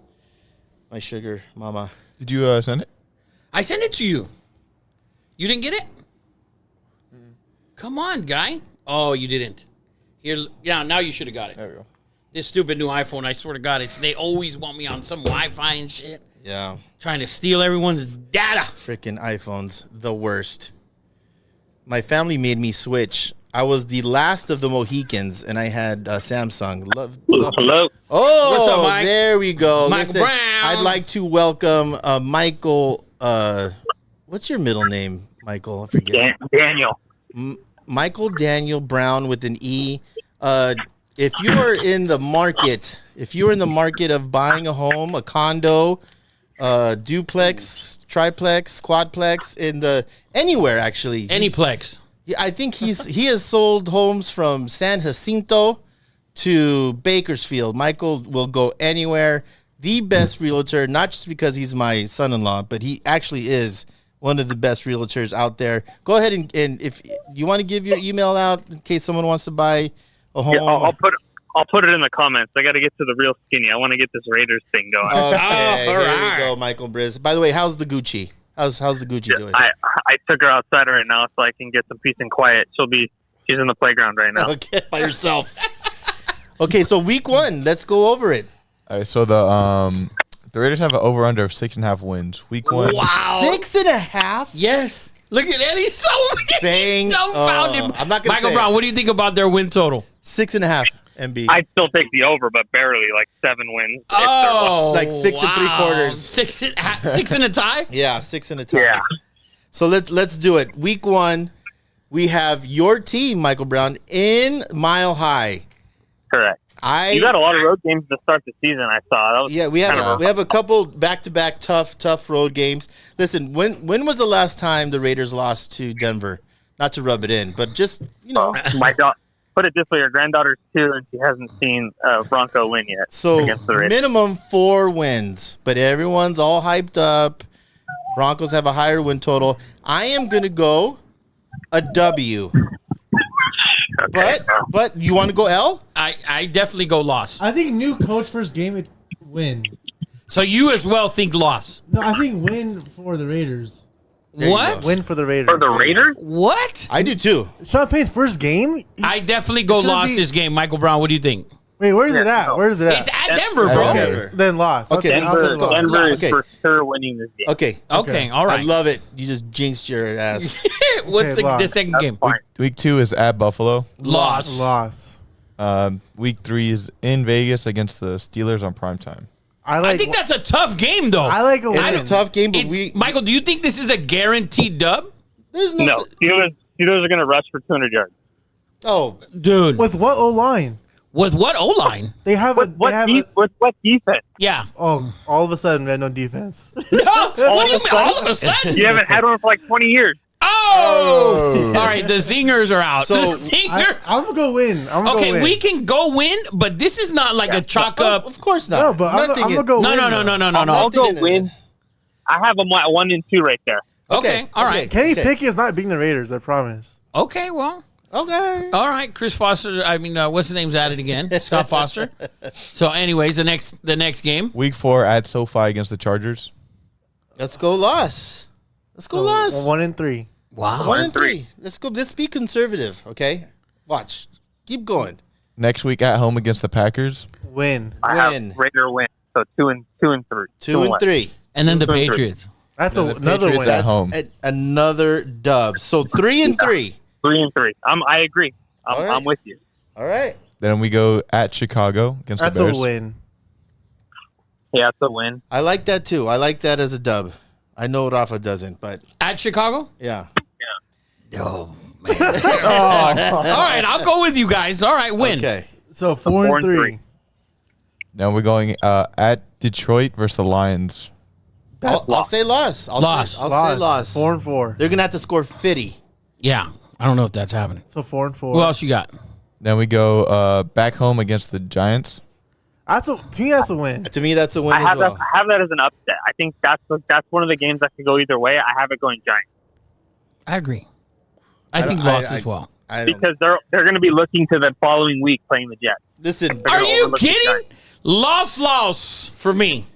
my sugar mama? Did you send it? I sent it to you. You didn't get it? Come on, guy. Oh, you didn't. Here, yeah. Now you should have got it. There we go. This stupid new iPhone. I swear to God, they always want me on some Wi-Fi and shit, Yeah, trying to steal everyone's data. freaking iPhones, the worst. My family made me switch. I was the last of the Mohicans, and I had Samsung. Love. Hello. Oh, What's up, Mike? there we go. Michael Brown. I'd like to welcome Michael. What's your middle name, Michael? I forget. Daniel. Michael Daniel Brown with an E. If you are in the market, of buying a home, a condo, duplex, triplex, quadplex, anywhere actually, Anyplex. Yeah, I think he has sold homes from San Jacinto to Bakersfield. Michael will go anywhere. The best realtor, not just because he's my son-in-law, but he actually is one of the best realtors out there. Go ahead and if you want to give your email out in case someone wants to buy a home. Yeah, I'll put it in the comments. I got to get to the real skinny. I want to get this Raiders thing going. Okay, Oh, there alright. we go, Michael Briz. By the way, how's the Gucci? How's the Gucci doing? I took her outside right now so I can get some peace and quiet. She's in the playground right now. Okay, by yourself. Okay, so week 1, let's go over it. All right, so the Raiders have an over/under of 6.5 wins. Week 1. Wow. 6.5. Yes. Look at Eddie. So Bang. dumbfounded. I'm not gonna Michael say Brown, it. what do you think about their win total? 6.5. MB. I'd still take the over, but barely, like 7 wins. if they're Oh, like 6 3/4. 6 in a tie? Yeah, 6 in a tie. Yeah. So let's do it. Week 1, we have your team, Michael Brown, in Mile High. correct. You got a lot of road games to start the season, I saw. That was Yeah, we have a couple back-to-back tough road games. Listen, when was the last time the Raiders lost to Denver? not to rub it in, but just, you know. My daughter. Put it this way: your granddaughter's 2, and she hasn't seen Bronco win yet. So against the Raiders. minimum 4 wins, but everyone's all hyped up. Broncos have a higher win total. I am gonna go a W. Okay. But you want to go L? I definitely go loss. I think new coach first game, it win. So you as well think loss. No, I think win for the Raiders. There you What? go. Win for the Raiders. For the Raiders, What? I do too. Sean Payton's first game? I definitely go It's gonna loss be- this game. Michael Brown, what do you think? Wait, where's it at? no. Where's it at? It's at Denver, At bro. Denver. Okay, Okay. Then lost. Okay, I'll let's take go. loss. Denver is Okay. for sure winning this game. Okay. all right. I love it. You just jinxed your ass. What's Okay, the loss. second That's game? fine. Week 2 is at Buffalo. Loss. Loss. Week 3 is in Vegas against the Steelers on primetime. I think that's a tough game, though. I like a It's win. a tough game, but Michael, do you think this is a guaranteed dub? there's No, Steelers are going to rush for 200 yards. Oh, Dude, With what O line? with what O-line? They have a. With what, They have a, with what defense? Yeah. oh, all of a sudden, we had no defense. No, what do you mean all of a sudden? You haven't had one for like 20 years. Oh! All right, the Zingers are out. So, the Zingers. I'm gonna go win. I'm gonna Okay, go win. we can go win, but this is not like a chalk up. of course not. No, but I'm Nothing gonna is- go No, win. no, no, no, no, no, I'm no. I'll not go thinking- win. I have them at 1 and 2 right there. Okay, all right. Kenny Okay. Pickett is not beating the Raiders. I promise. Okay, well, Okay. all right. Chris Foster. I mean, what's his name's at it again? Scott Foster. So, anyways, the next game. Week 4 at SoFi against the Chargers. Let's go loss. Let's go loss. 1 and 3. Wow. 1 and 3. Let's go. Let's be conservative, okay? Watch. Keep going. Next week at home against the Packers. Win. I Win. have Raider win. So 2 and 3. 2 and 3. And then the 2 and 3. Patriots. That's And the another Patriots win. at home. Another dub. So 3 and 3. 3 and 3. I agree. All right. I'm with you. All right. Then we go at Chicago against That's the a Bears. win. Yeah, it's a win. I like that too. I like that as a dub. I know Rafa doesn't, but At Chicago? yeah. Oh, man. All right, I'll go with you guys. All right, win. Okay. So 4 and 3. Now we're going at Detroit versus the Lions. I'll say loss. Loss. Say loss. 4 and 4. They're going to have to score 50. Yeah, I don't know if that's happening. So 4 and 4. Who else you got? Then we go back home against the Giants. To me, that's a win. To me, that's a win I as have well. that as an upset. I think that's one of the games that could go either way. I have it going Giants I agree. I think don't- loss I- as well. I don't, because they're going to be looking to the following week playing the Jets. listen, Are gonna you overlook the kidding? Giants. Loss for me.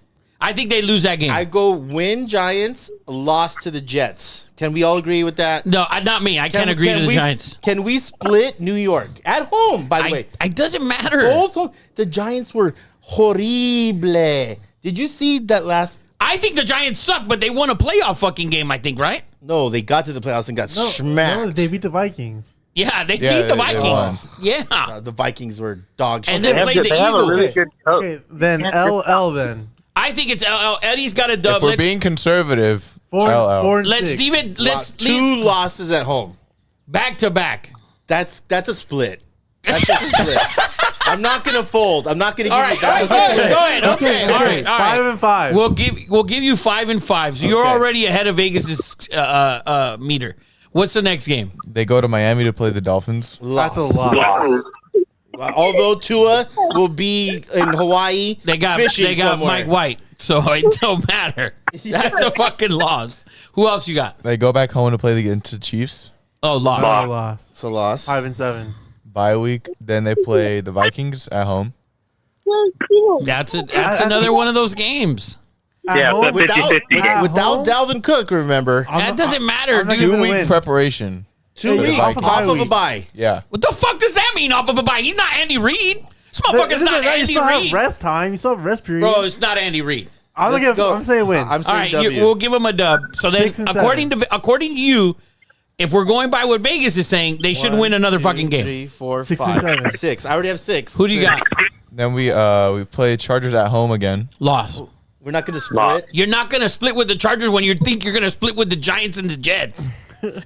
I think they lose that game. I go win Giants, loss to the Jets. Can we all agree with that? no, not me. I can't agree to the we, Giants. Can we split New York at home? By the way, It doesn't matter. both home, the Giants were horrible. Did you see that last? I think the Giants suck, but they won a playoff fucking game. I think, right? No, they got to the playoffs and got smacked. No, they beat the Vikings. Yeah, they Yeah, beat the they Vikings. Yeah, The Vikings were dog shit. And They then have, played the they have a Eagles. really good coach. Okay, then LL I think it's LL. Eddie's got a dub. If we're being conservative, 4 LL. and Let's 6. leave it. Let's Two leave losses at home. back to back. That's a split. That's a split. I'm not gonna fold. I'm not gonna give All you right, that's go a ahead. split. Go ahead. Okay, all right, all 5 right. and 5. We'll give you 5 and 5. So you're Okay. already ahead of Vegas's meter. What's the next game? They go to Miami to play the Dolphins. That's a Loss. lot. Although Tua will be in Hawaii, They got fishing somewhere. Mike White, so it don't matter. That's a fucking loss. Who else you got? They go back home to play against the Chiefs. Oh, loss. That's a loss. It's a loss. 5 and 7. Bye week. Then they play the Vikings at home. That's another one of those games. Yeah, home, it's a 50-50 game. at Without home? Dalvin Cook, remember? That doesn't matter, I'm not dude. gonna 2 week win. preparation. 2 Hey, weeks off a bye off of a week. bye. Yeah. What the fuck does that mean off of a bye? He's not Andy Reid. This motherfucker's not You Andy still have Reid. rest time. You still have rest period. Bro, it's not Andy Reid. I'm Let's gonna go. I'm saying win. I'm All saying right, W. we'll give him a dub. So then, 6 and according to you, if we're going by what Vegas is saying, they should win another fucking game. 3, 4, 6 and 5, 7. 6. I already have 6. Who do you got? Then we play Chargers at home again. Loss. We're not gonna split. You're not going to split with the Chargers when you think you're going to split with the Giants and the Jets,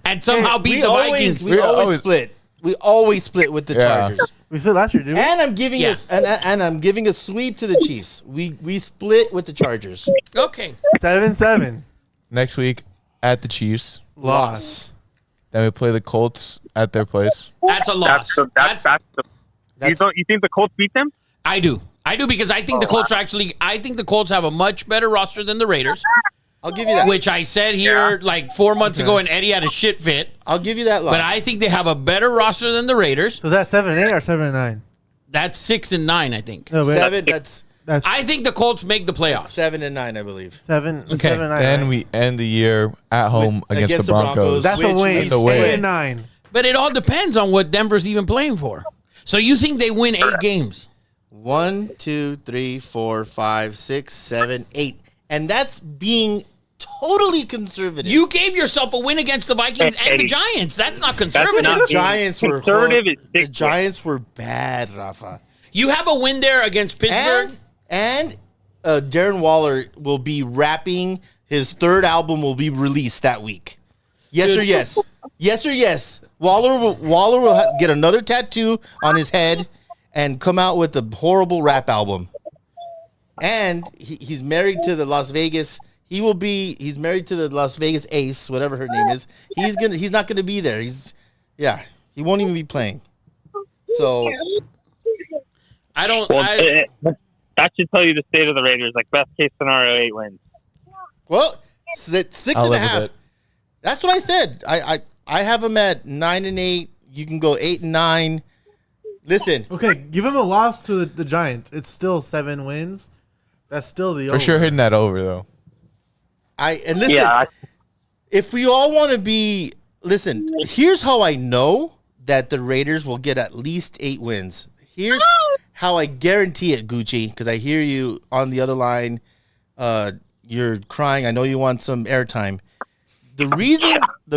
and somehow beat the Vikings. We always split. We always split with the Yeah. Chargers. We said last year, dude. And I'm giving Yeah. and I'm giving a sweep to the Chiefs. We split with the Chargers. Okay. 7 and 7. Next week at the Chiefs. Loss. Then we play the Colts at their place. That's a loss. You think the Colts beat them? I do because I think the Colts are actually. I think the Colts have a much better roster than the Raiders. I'll give you that. Which I said here like 4 months ago, and Eddie had a shit fit. I'll give you that loss. But I think they have a better roster than the Raiders. So is that 7-8 or 7-9? That's 6 and 9, I think. No, wait, 7. That's I think the Colts make the playoffs. 7 and 9, I believe. 7. Okay. 7-9. Then right? we end the year at home against the Broncos. That's a win. That's a win. 8-9. But it all depends on what Denver's even playing for. So you think they win 8 games? 1, 2, 3, 4, 5, 6, 7, 8. And that's being totally conservative. You gave yourself a win against the Vikings and the Giants. That's not conservative. not- The Giants were Conservative is the sick. Giants were bad, Rafa. You have a win there against Pittsburgh. And Darren Waller will be rapping. His third album will be released that week. Yes or yes? Yes or yes? Waller will get another tattoo on his head and come out with a horrible rap album. And he's married to the Las Vegas. He's married to the Las Vegas Ace, whatever her name is. He's not gonna be there. He won't even be playing. So I don't. Well, that should tell you the state of the Raiders. Like best case scenario, 8 wins. well, six I'll and a live with half. it. That's what I said. I have them at 9 and 8. You can go 8 and 9. Listen, Okay, give him a loss to the Giants. It's still 7 wins. That's still the For sure hitting that over, though. listen. Yeah, If we all want to be, listen. Here's how I know that the Raiders will get at least 8 wins. Here's how I guarantee it, Gucci, because I hear you on the other line. You're crying. I know you want some airtime. The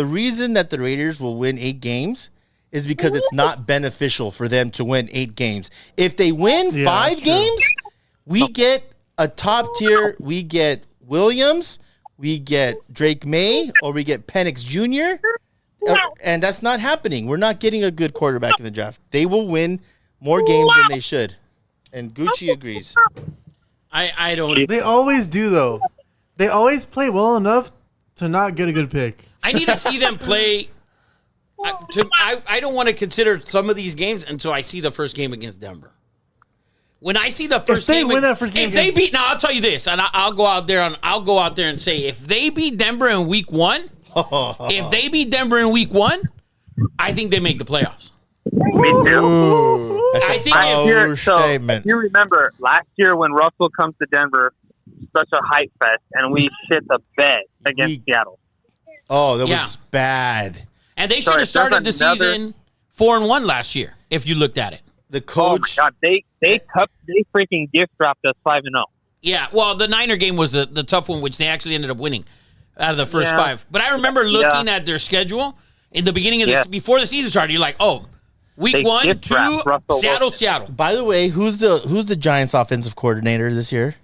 reason that the Raiders will win 8 games is because it's not beneficial for them to win 8 games. If they win 5 that's true. games, we get a top tier. We get Williams, we get Drake May, or we get Penix Jr. And that's not happening. We're not getting a good quarterback in the draft. They will win more games than they should. And Gucci agrees. I don't. They always do, though. They always play well enough to not get a good pick. I need to see them play. I don't want to consider some of these games until I see the first game against Denver. When I see the first they game, win that first game if they against- beat, now I'll tell you this, and I'll go out there and say, if they beat Denver in week 1, I think they make the playoffs. me too. That's I a think power So statement. you remember last year when Russell comes to Denver, such a hype fest, and we shit the bed against Seattle. Oh, that Yeah. was bad. And they should Sorry, have started the that's another- season 4-1 last year, if you looked at it. The Oh my coach. God, they freaking gift dropped us 5-0. Yeah, well, the Niner game was the tough one, which they actually ended up winning out of the first Yeah. 5. But I remember looking at their schedule in the beginning of this, before the season started. You're like, oh, week They 1, gift 2, wrapped Russell Seattle, Wilson. Seattle. By the way, who's the Giants offensive coordinator this year?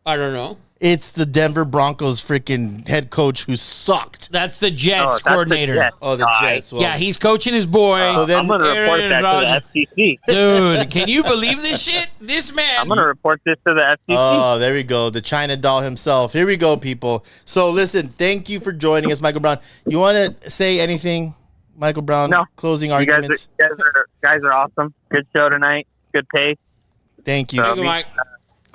I don't know. It's the Denver Broncos freaking head coach who sucked. That's the Jets that's the coordinator. Jets. Oh, the Jets. Well, Yeah, he's coaching his boy. So then- I'm going to report Aaron that Rodgers. to the FCC. Dude, can you believe this shit? This man. I'm going to report this to the FCC. Oh, there we go. The China doll himself. Here we go, people. So listen, thank you for joining us, Michael Brown. You want to say anything, Michael Brown? No. Closing you arguments. guys are awesome. Good show tonight. Good pace. Thank you. So- Thank you, Mike.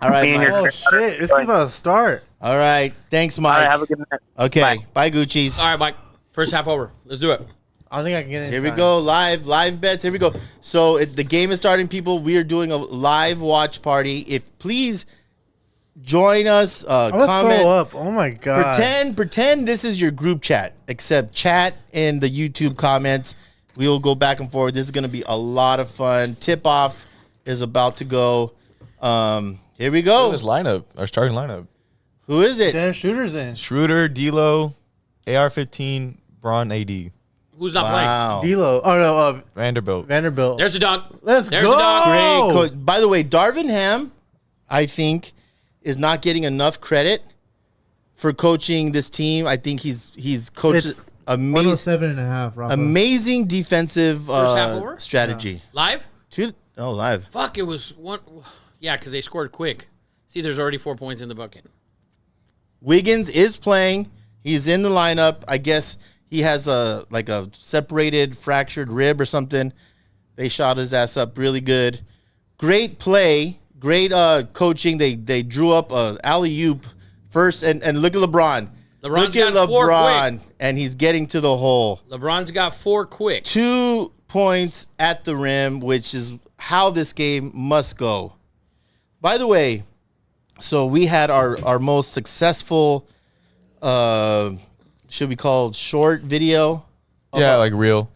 All right, me and Mike. your- Oh, shit. This is about to start. All right. Thanks, All Mike. right, have a good night. Okay. Bye. Bye, Gucci's. All right, Mike. First half over. Let's do it. I don't think I can get it. in Here we time. go. Live bets. Here we go. So the game is starting, people. We are doing a live watch party. If please join us, I'm gonna comment. throw up. Oh my god. Pretend this is your group chat, except chat in the YouTube comments. We will go back and forth. This is going to be a lot of fun. Tip off is about to go. Here we go. This lineup, our starting lineup. Who is it? Dennis Schroeder's in. Schroeder, D'Lo, AR-15, Braun, AD, Who's not playing? Wow. D'Lo. Oh no, Vanderbilt. Vanderbilt. There's a dunk. Let's There's go. a dunk. Great coach. By the way, Darvin Ham, I think, is not getting enough credit for coaching this team. I think he's coached It's amazing 107.5. Rafa. amazing defensive First half over? strategy. Live? Live. Fuck, it was one. Yeah, because they scored quick. See, there's already 4 points in the bucket. Wiggins is playing. He's in the lineup. I guess He has a separated fractured rib or something. They shot his ass up really good. Great play, great coaching. They drew up a alley-oop first, and look at LeBron. LeBron's look at got 4 LeBron, quick. and he's getting to the hole. LeBron's got 4 quick. 2 points at the rim, which is how this game must go. By the way, so we had our most successful, should we call it short video? Yeah, like real.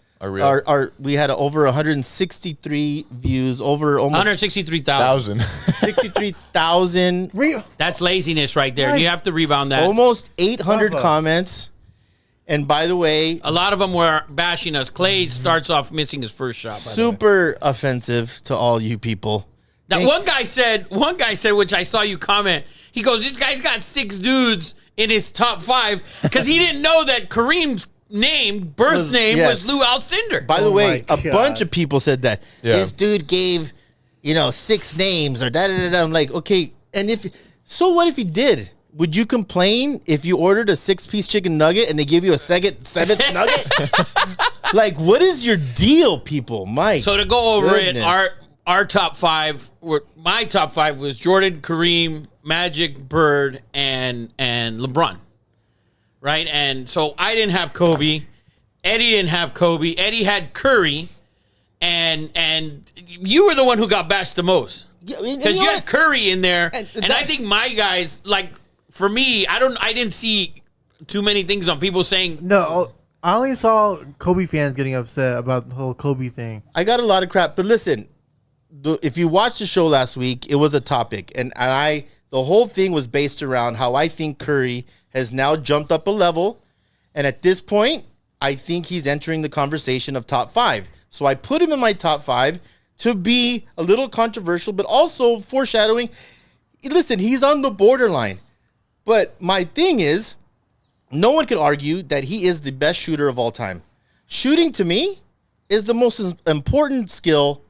We had over 163 views, over almost 163,000. 63,000, That's laziness right there. You have to rebound that. almost 800 comments. And by the way, A lot of them were bashing us. Clay starts off missing his first shot. By the way. super offensive to all you people. Now, one guy said, which I saw you comment, he goes, this guy's got 6 dudes in his top 5 because he didn't know that Kareem's birth name was Lou Alcindor. By the way, my a God. bunch of people said that. Yeah. This dude gave, 6 names or da-da-da-da. I'm like, okay, and so what if he did? Would you complain if you ordered a 6-piece chicken nugget and they give you a 7th nugget? Like, what is your deal, people? Mike. So to go over goodness. it, our top 5 my top 5 was Jordan, Kareem, Magic, Bird, and LeBron. Right? And so I didn't have Kobe. Eddie didn't have Kobe. Eddie had Curry. And you were the one who got bashed the most. Because you had Curry in there. And I think my guys, like, for me, I didn't see too many things on people saying, No, I only saw Kobe fans getting upset about the whole Kobe thing. I got a lot of crap, but listen, if you watched the show last week, it was a topic, and the whole thing was based around how I think Curry has now jumped up a level, and at this point, I think he's entering the conversation of top 5. So I put him in my top 5 to be a little controversial, but also foreshadowing. Listen, he's on the borderline, but my thing is, no one could argue that he is the best shooter of all time. Shooting, to me, is the most important skill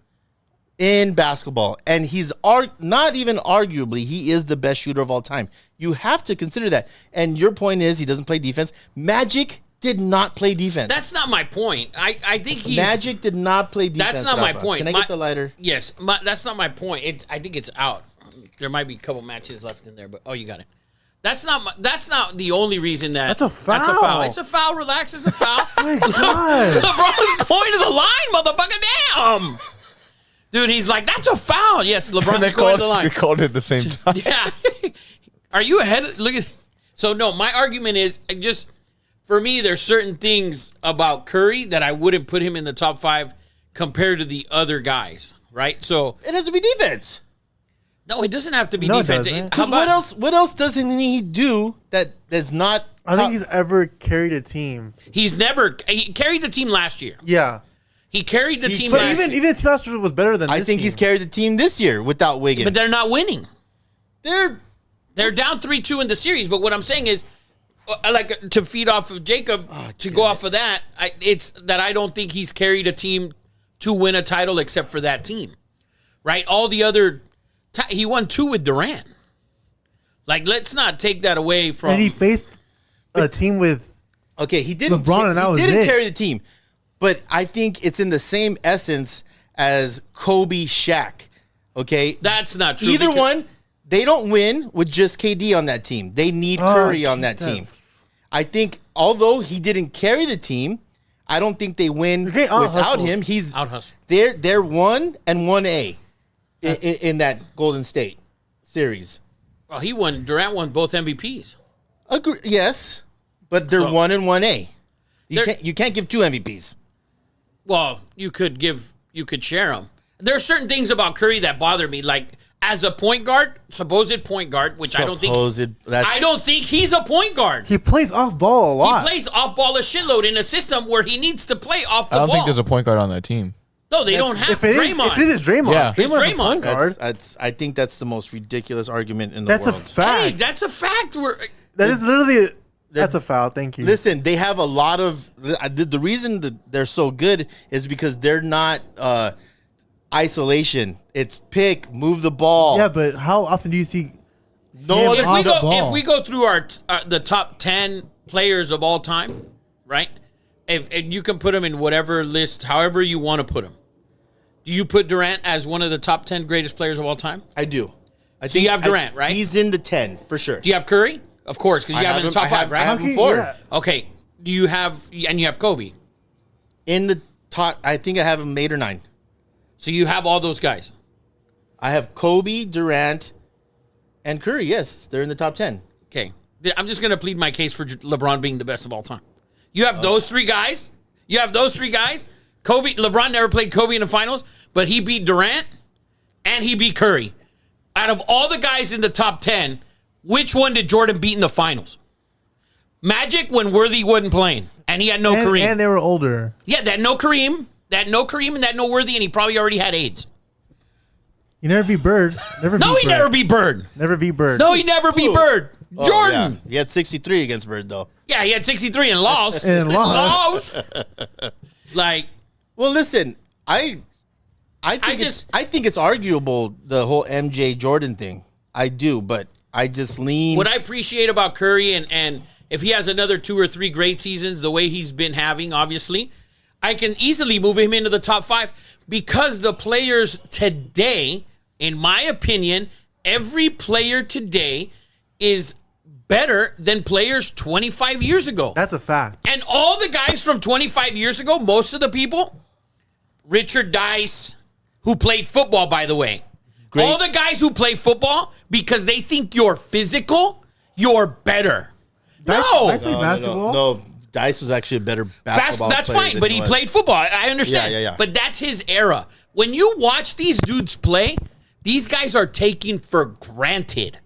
in basketball. And he's not even arguably, he is the best shooter of all time. You have to consider that. And your point is he doesn't play defense. Magic did not play defense. that's not my point. I think he's... Magic did not play defense. That's not my Rafa. point. Can I get the lighter? Yes, that's not my point. I think it's out. There might be a couple matches left in there, but you got it. That's not the only reason that... That's a foul. That's a foul. It's a foul. Relax. It's a foul. My God. LeBron's going to the line, motherfucker. Damn. Dude, he's like, that's a foul. Yes, LeBron's going to the line. They called it at the same time. Yeah. Are you ahead? Look at... So, no, my argument is just... For me, there's certain things about Curry that I wouldn't put him in the top 5 compared to the other guys, right? So... It has to be defense. No, it doesn't have to be No, it defense. doesn't. How about... What else doesn't he do that's not... I think he's ever carried a team. He carried the team last year. Yeah. He carried the team But last year. even last year was better than I this think team. he's carried the team this year without Wiggins. But they're not winning. They're They're down 3-2 in the series. But what I'm saying is, like, to feed off of Jacob, to go off of that, it's that I don't think he's carried a team to win a title except for that team, right? All the other, he won 2 with Durant. Like, let's not take that away from. And he faced a team with okay. He didn't. LeBron, and that was didn't it. carry the team, but I think it's in the same essence as Kobe, Shaq. Okay, That's not true. either because- one, they don't win with just KD on that team. They need Curry on that team. I think although he didn't carry the team, I don't think they win getting without out-hustled. him. He's Out-hustled. they're 1 and 1A in that Golden State series. Well, Durant won both MVPs. Agree, yes, but they're So- 1 and 1A. They're- You can't give 2 MVPs. Well, you could share them. There are certain things about Curry that bother me, like as a point guard, supposed point guard, which I don't think he's a point guard. he plays off ball a lot. He plays off ball a shitload in a system where he needs to play off the I don't ball. think there's a point guard on that team. No, they That's- don't have if it Draymond. is Draymond, Yeah. It's Draymond's a Draymond. point guard. I think that's the most ridiculous argument in the That's a world. fact. Hey, that's a fact. That is literally that's a foul. Thank you. Listen, they have a lot of the reason that they're so good is because they're not isolation. It's pick, move the ball. Yeah, but how often do you see? No him other on the ball? If we go through the top 10 players of all time, right? if you can put him in whatever list, however you want to put him. Do you put Durant as one of the top 10 greatest players of all time? I do. I So you have Durant, right? He's in the 10 for sure. Do you have Curry? Of course, because you have him in the top 5, right? I have him 4. Yeah. Okay. Do you have Kobe? In the top, I think I have him 8 or 9. So you have all those guys. I have Kobe, Durant, and Curry. Yes, they're in the top 10. Okay. I'm just going to plead my case for LeBron being the best of all time. You have those 3 guys. LeBron never played Kobe in the finals, but he beat Durant and he beat Curry. Out of all the guys in the top 10, which one did Jordan beat in the finals? Magic when Worthy wasn't playing and he had no Kareem. And they were older. Yeah, that no Kareem and that no Worthy, and he probably already had AIDS. You never beat Bird. Never beat Bird. Never beat Bird. Never beat Bird. No, he never beat Bird. Jordan. Yeah. He had 63 against Bird, though. Yeah, he had 63 and lost. Lost. Like, well, listen, I think it's arguable, the whole MJ Jordan thing. I do, but I just lean. what I appreciate about Curry, and if he has another 2 or 3 great seasons, the way he's been having, obviously, I can easily move him into the top 5 because the players today, in my opinion, every player today is better than players 25 years ago. That's a fact. And all the guys from 25 years ago, most of the people, Richard Dice, who played football, by the way. Great. All the guys who play football, because they think you're physical, you're better. No. Dice played basketball? No, Dice was actually a better basketball That's player fine, than but he was. played football. I understand. Yeah. But that's his era. When you watch these dudes play, these guys are taken for granted.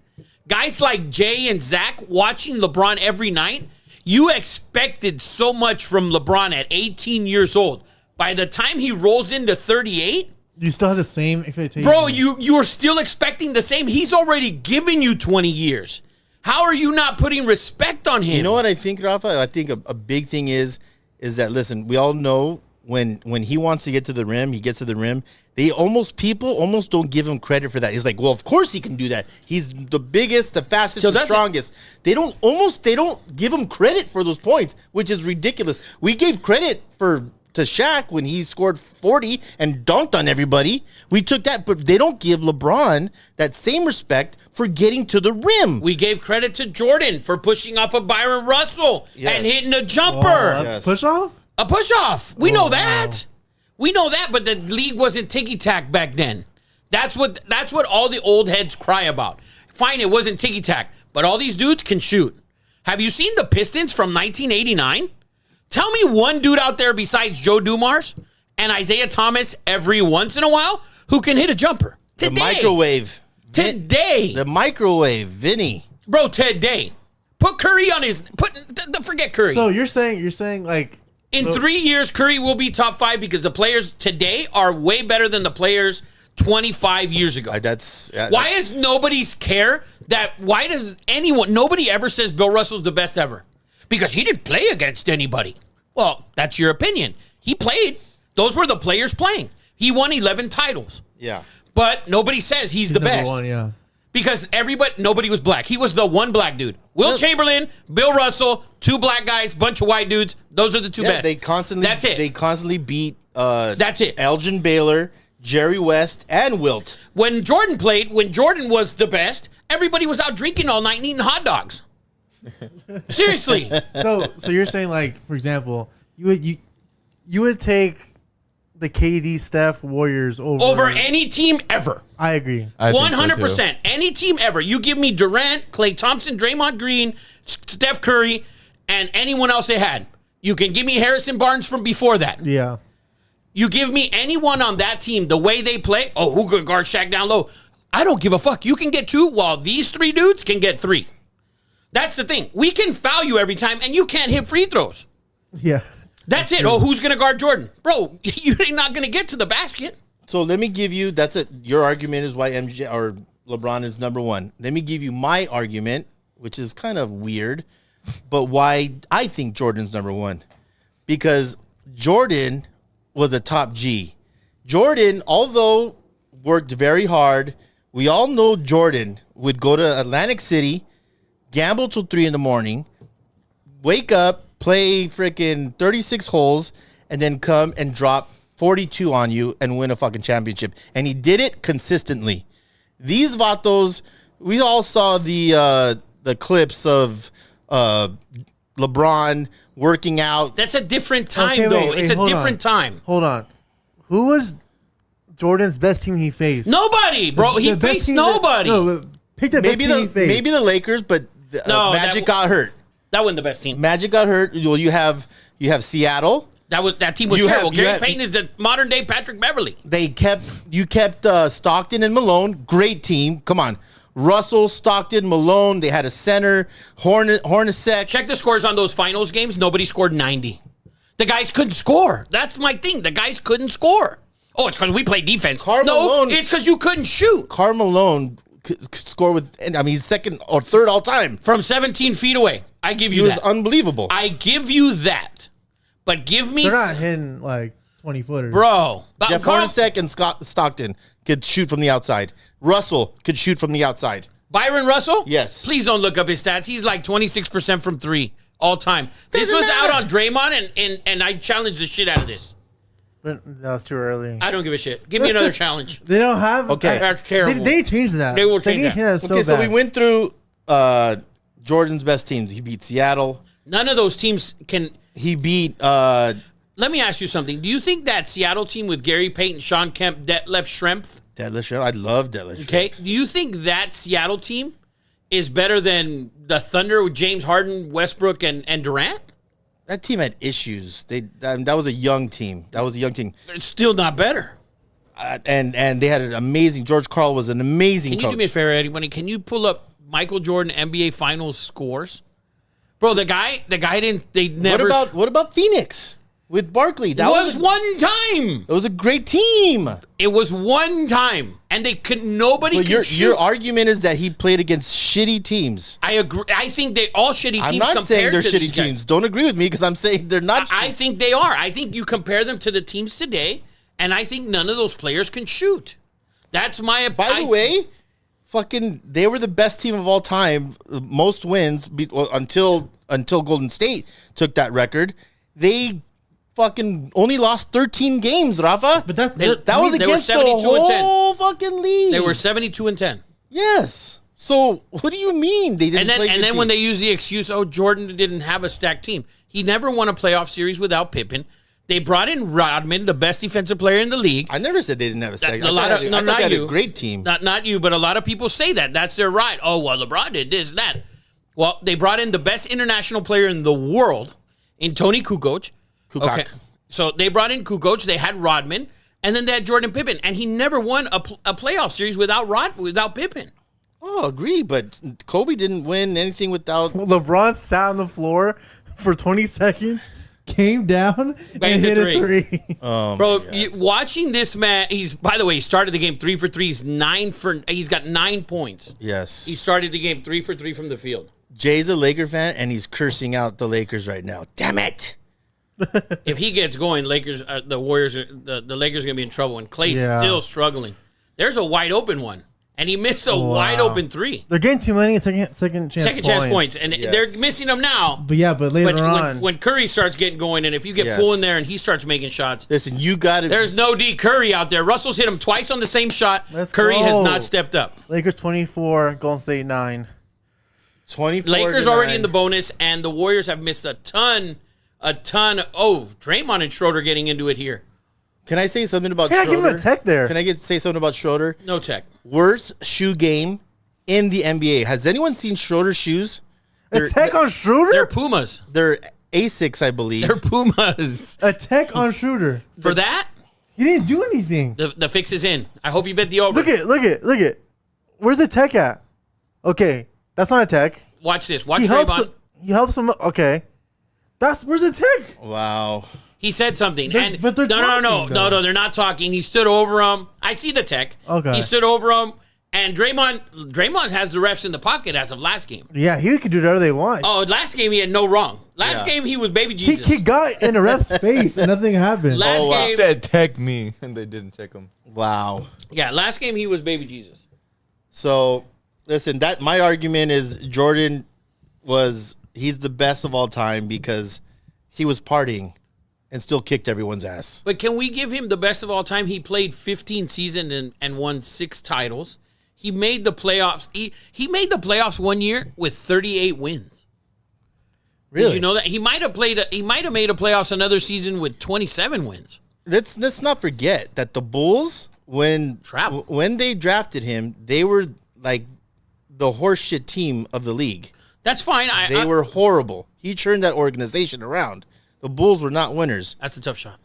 Guys like Jay and Zach watching LeBron every night, you expected so much from LeBron at 18 years old. By the time he rolls into 38, You still have the same expectations. bro, you're still expecting the same. He's already given you 20 years. How are you not putting respect on him? You know what I think, Rafa? I think a big thing is that, listen, we all know when he wants to get to the rim, he gets to the rim. People almost don't give him credit for that. He's like, well, of course he can do that. He's the biggest, the fastest, So the that's strongest. They don't give him credit for those points, which is ridiculous. We gave credit to Shaq when he scored 40 and dunked on everybody. We took that, but they don't give LeBron that same respect for getting to the rim. We gave credit to Jordan for pushing off of Byron Russell Yes. and hitting a jumper. Yes. Push off? A push-off. We know that. We know that, but the league wasn't ticky-tack back then. That's what all the old heads cry about. Fine, it wasn't ticky-tack, but all these dudes can shoot. Have you seen the Pistons from 1989? Tell me one dude out there besides Joe Dumars and Isaiah Thomas every once in a while who can hit a jumper. Today. The microwave. Today. The microwave, Vinny. Bro, today. Put Curry on his... Forget Curry. So you're saying like... In 3 years, Curry will be top 5 because the players today are way better than the players 25 years ago. Why is nobody's care that? Why does anyone? Nobody ever says Bill Russell's the best ever because he didn't play against anybody. Well, that's your opinion. He played. Those were the players playing. He won 11 titles. Yeah. But nobody says he's the best. One, yeah. Because nobody was black. He was the one black dude. Will Chamberlain, Bill Russell, 2 black guys, bunch of white dudes. Those are the 2 best. That's it. They constantly beat. That's it. Elgin Baylor, Jerry West, and Wilt. When Jordan played, when Jordan was the best, everybody was out drinking all night and eating hot dogs. Seriously. So you're saying like, for example, you would take the KD Steph Warriors over any team ever. I agree. 100%. Any team ever. You give me Durant, Klay Thompson, Draymond Green, Steph Curry, and anyone else they had. You can give me Harrison Barnes from before that. Yeah. You give me anyone on that team, the way they play, who could guard Shaq down low? I don't give a fuck. You can get 2 while these 3 dudes can get 3. That's the thing. We can foul you every time, and you can't hit free throws. Yeah. That's it. Who's going to guard Jordan? Bro, you're not going to get to the basket. So let me give you, your argument is why MJ or LeBron is number 1. Let me give you my argument, which is kind of weird, but why I think Jordan's number 1. Because Jordan was a top G. Jordan, although worked very hard, we all know Jordan would go to Atlantic City, gamble till 3 a.m, wake up, play freaking 36 holes, and then come and drop 42 on you and win a fucking championship. And he did it consistently. These vatos, we all saw the clips of LeBron working out. That's a different time, Okay, though. wait, It's a hold different on. time. Hold on. Who was Jordan's best team he faced? Nobody, bro. He The best faced team nobody. pick the best Maybe team he faced. maybe the Lakers, but No, Magic got hurt. That wasn't the best team. Magic got hurt. Well, you have Seattle. That team was You terrible. have- you Gary have- Payton is the modern day Patrick Beverly. You kept Stockton and Malone. Great team. Come on. Russell, Stockton, Malone. They had a center. Hornacek. Check the scores on those finals games. Nobody scored 90. The guys couldn't score. That's my thing. The guys couldn't score. Oh, it's because we play defense. Karl No, Malone- it's because you couldn't shoot. Karl Malone could score with. I mean, he's second or third all time. From 17 feet away. I give He you was that. unbelievable. I give you that. But give me... They're not hitting like 20-footers. Bro. Jeff Karl- Hornacek and Stockton could shoot from the outside. Russell could shoot from the outside. Byron Russell? Yes. Please don't look up his stats. He's like 26% from three all time. This Doesn't was matter. out on Draymond, and I challenged the shit out of this. But that was too early. I don't give a shit. Give me another challenge. They don't have. Okay. That's terrible. They changed that. They will change need to that. so Okay, so we bad. went through Jordan's best teams. He beat Seattle. None of those teams can... He beat Let me ask you something. Do you think that Seattle team with Gary Payton, Sean Kemp, Detlef Schrempf, Detlef Schrempf. I love Detlef Schrempf. okay, do you think that Seattle team is better than the Thunder with James Harden, Westbrook, and Durant? That team had issues. That was a young team. It's still not better. And they had an amazing. George Karl was an amazing Can you coach. do me a favor, Eddie? Can you pull up Michael Jordan NBA Finals scores? Bro, the guy didn't. They never. What about Phoenix with Barkley? It was one time. It was a great team. It was one time, and they could. Nobody But could shoot. your argument is that he played against shitty teams. I agree. I think they all shitty teams. I'm not compared saying they're to these shitty guys. teams. Don't agree with me because I'm saying they're not. I think they are. I think you compare them to the teams today, and I think none of those players can shoot. That's my. By the way, fucking, they were the best team of all time. Most wins until Golden State took that record. They fucking only lost 13 games, Rafa. But that was they were against the 72 and 10. whole fucking league. they were 72-10. Yes. So what do you mean they didn't And then play and good then when teams? they use the excuse, oh, Jordan didn't have a stacked team. He never won a playoff series without Pippen. They brought in Rodman, the best defensive player in the league. I never said they didn't have a stack. A lot of, no, I thought not they had you. a great team. Not you, but a lot of people say that. That's their right. Oh, well, LeBron did this, that. Well, they brought in the best international player in the world in Tony Kukoc. Kukoc. So they brought in Kukoc. They had Rodman, and then they had Jordan Pippen, and he never won a playoff series without Pippen. Oh, agree, but Kobe didn't win anything without. LeBron sat on the floor for 20 seconds, came down, Banged and hit a a three. Bro, watching this man, by the way, he started the game 3 for 3. He's got 9 points. Yes. He started the game 3 for 3 from the field. Jay's a Laker fan, and he's cursing out the Lakers right now. Damn it. If he gets going, the Warriors, the Lakers are gonna be in trouble. And Clay's Yeah. still struggling. There's a wide open one, and he missed a wide open three. They're getting too many second chance Points, and Yes. they're missing them now. But later But on, when Curry starts getting going, and if you get Yes. pulling there and he starts making shots, Listen, you got to. there's no D Curry out there. Russell's hit him twice on the same shot. Let's Curry has go. not stepped up. Lakers 24, Golden State 9. 24 Lakers to already 9. in the bonus, and the Warriors have missed a ton. Oh, Draymond and Schroeder getting into it here. Can I say something about Yeah, Schroeder? give him a tech there. Can I say something about Schroeder? No tech. Worst shoe game in the NBA. Has anyone seen Schroeder's shoes? A tech on Schroeder? They're Pumas. They're Asics, I believe. They're Pumas. A tech on Schroeder. For that, He didn't do anything. the fix is in. I hope you bet the over. Look at. Where's the tech at? Okay, that's not a tech. Watch this. Watch He helps. Draymond. He helps him. Okay, where's the tech? Wow. He said something. They're- And but they're talking, no, though. they're not talking. He stood over him. I see the tech. Okay. He stood over him. And Draymond has the refs in the pocket as of last game. Yeah, he could do whatever they want. Oh, last game he had no wrong. Last Yeah. game he was baby he, Jesus. he got in a ref's face and nothing happened. Last wow. game, Said tech me, and they didn't take him. Wow. yeah, last game he was baby Jesus. So, listen, my argument is Jordan he's the best of all time because he was partying and still kicked everyone's ass. But can we give him the best of all time? He played 15 seasons and won 6 titles. He made the playoffs. He made the playoffs one year with 38 wins. Really? Did you know that? He might have made a playoffs another season with 27 wins. Let's not forget that the Bulls, when they drafted him, they were like the horseshit team of the league. That's fine. They were horrible. He turned that organization around. The Bulls were not winners. That's a tough shot.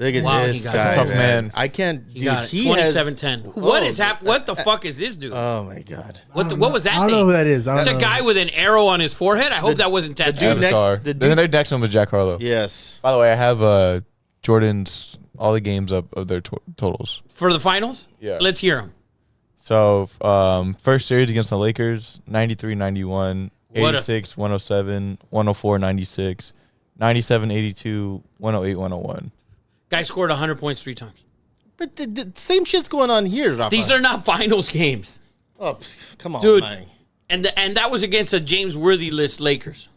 Look at Wow, this he got guy, it. Tough man. I can't. He Dude, got it. he 27-10. What is Oh, happening? What the fuck is this dude? Oh my god. What was that I don't thing? know who that is. I don't It's a know. guy with an arrow on his forehead. I hope that wasn't dude tattooed. next- Avatar. the Then dude- the next one was Jack Harlow. Yes. By the way, I have Jordan's all the games up of their totals. For the finals? Yeah. Let's hear him. So first series against the Lakers, 93-91, What a- 86-107, 104-96, 97-82, 108-101. Guy scored 100 points 3 times. But the same shit's going on here, Rafa. These are not finals games. Oh, come on, Dude. man. And that was against a James Worthy list Lakers.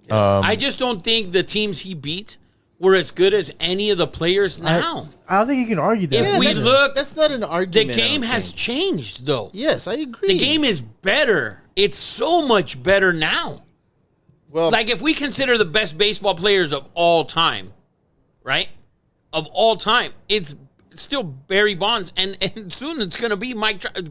I just don't think the teams he beat were as good as any of the players now. I don't think you can argue that. If we that's- look- that's not an The argument. I game don't has think. changed, though. Yes, I agree. The game is better. It's so much better now. well, Like, if we consider the best baseball players of all time, right? Of all time, it's still Barry Bonds, and soon it's going to be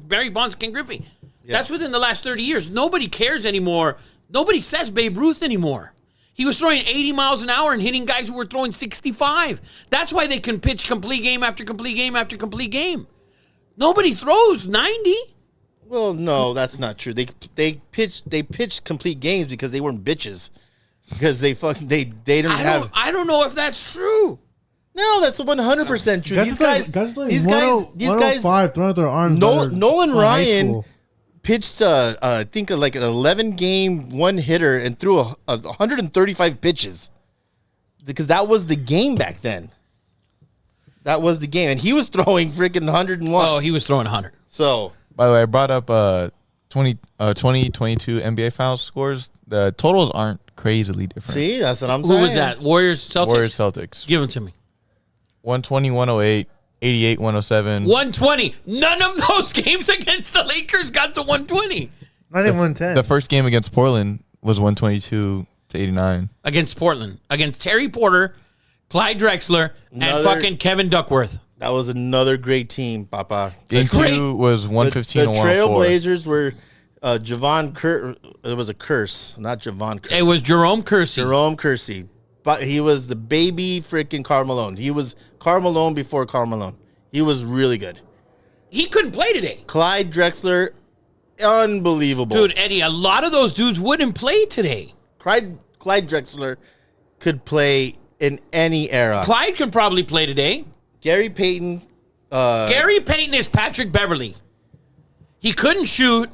Barry Bonds, Ken Griffey. Yeah. That's within the last 30 years. Nobody cares anymore. Nobody says Babe Ruth anymore. He was throwing 80 miles an hour and hitting guys who were throwing 65. That's why they can pitch complete game after complete game after complete game. Nobody throws 90. well, no, that's not true. They pitched complete games because they weren't bitches. Because they didn't have. I don't know if that's true. No, that's 100% true. These guys, these guys, 105 throwing out their arms. Nolan by high Ryan school. pitched, I think, like an 11-game one hitter and threw 135 pitches because that was the game back then. That was the game, and he was throwing freaking 101. Oh, he was throwing 100. So By the way, I brought up 2022 NBA Finals scores. The totals aren't crazily different. see, that's what I'm Who saying. was that? Warriors, Celtics? Warriors Celtics. Give them to me. 120-108, 88-107. 120. None of those games against the Lakers got to 120. Not even 110. The first game against Portland was 122-89. Against Portland. Against Terry Porter, Clyde Drexler, and Another- fucking Kevin Duckworth. That was another great team, Papa. Game great. 2 was The 115-104. Trailblazers were Javon Cur. It was a curse, not Javon Curse. It was Jerome Kersey. Jerome Kersey, but he was the baby freaking Karl Malone. He was Karl Malone before Karl Malone. He was really good. He couldn't play today. Clyde Drexler, unbelievable. Dude, Eddie, a lot of those dudes wouldn't play today. Clyde Drexler could play in any era. Clyde can probably play today. Gary Payton, Gary Payton is Patrick Beverly. He couldn't shoot.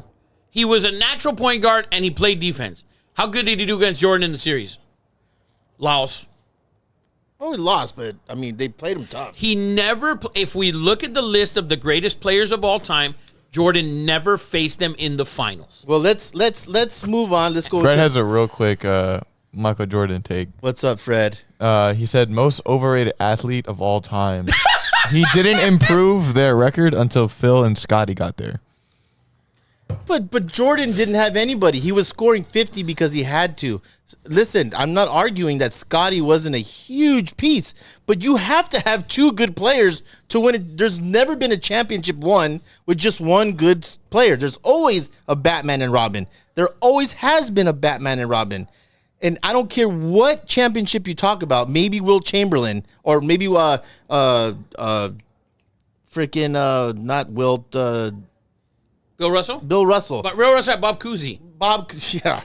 He was a natural point guard, and he played defense. How good did he do against Jordan in the series? Lost. oh, he lost, but I mean, they played him tough. He never, if we look at the list of the greatest players of all time, Jordan never faced them in the finals. Well, let's move on. Let's go. Fred to- has a real quick Michael Jordan take. What's up, Fred? He said most overrated athlete of all time. He didn't improve their record until Phil and Scotty got there. But Jordan didn't have anybody. He was scoring 50 because he had to. Listen, I'm not arguing that Scotty wasn't a huge piece, but you have to have two good players to win it. There's never been a championship won with just one good player. There's always a Batman and Robin. There always has been a Batman and Robin. And I don't care what championship you talk about. Maybe Will Chamberlain or maybe not Wilt, Bill Russell? Bill Russell. But Bill Russell had Bob Cousy. Bob, yeah,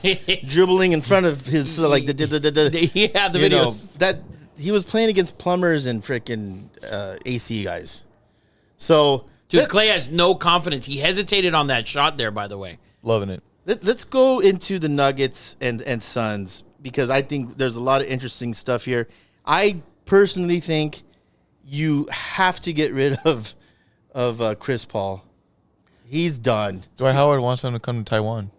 dribbling in front of his like the He had the you know, videos. that he was playing against plumbers and freaking AC guys. So Dude, Clay has no confidence. He hesitated on that shot there, by the way. Loving it. let's go into the Nuggets and Suns because I think there's a lot of interesting stuff here. I personally think you have to get rid of Chris Paul. He's done. Dwight Howard wants him to come to Taiwan.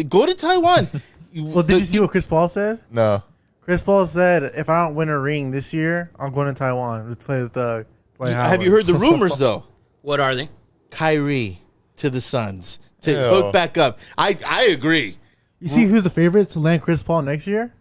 Go to Taiwan. Well, did you see what Chris Paul said? No. Chris Paul said, if I don't win a ring this year, I'm going to Taiwan to play with Dwight Howard. Have you heard the rumors though? What are they? Kyrie to the Suns to Ew. hook back up. I agree. You see who's the favorites to land Chris Paul next year?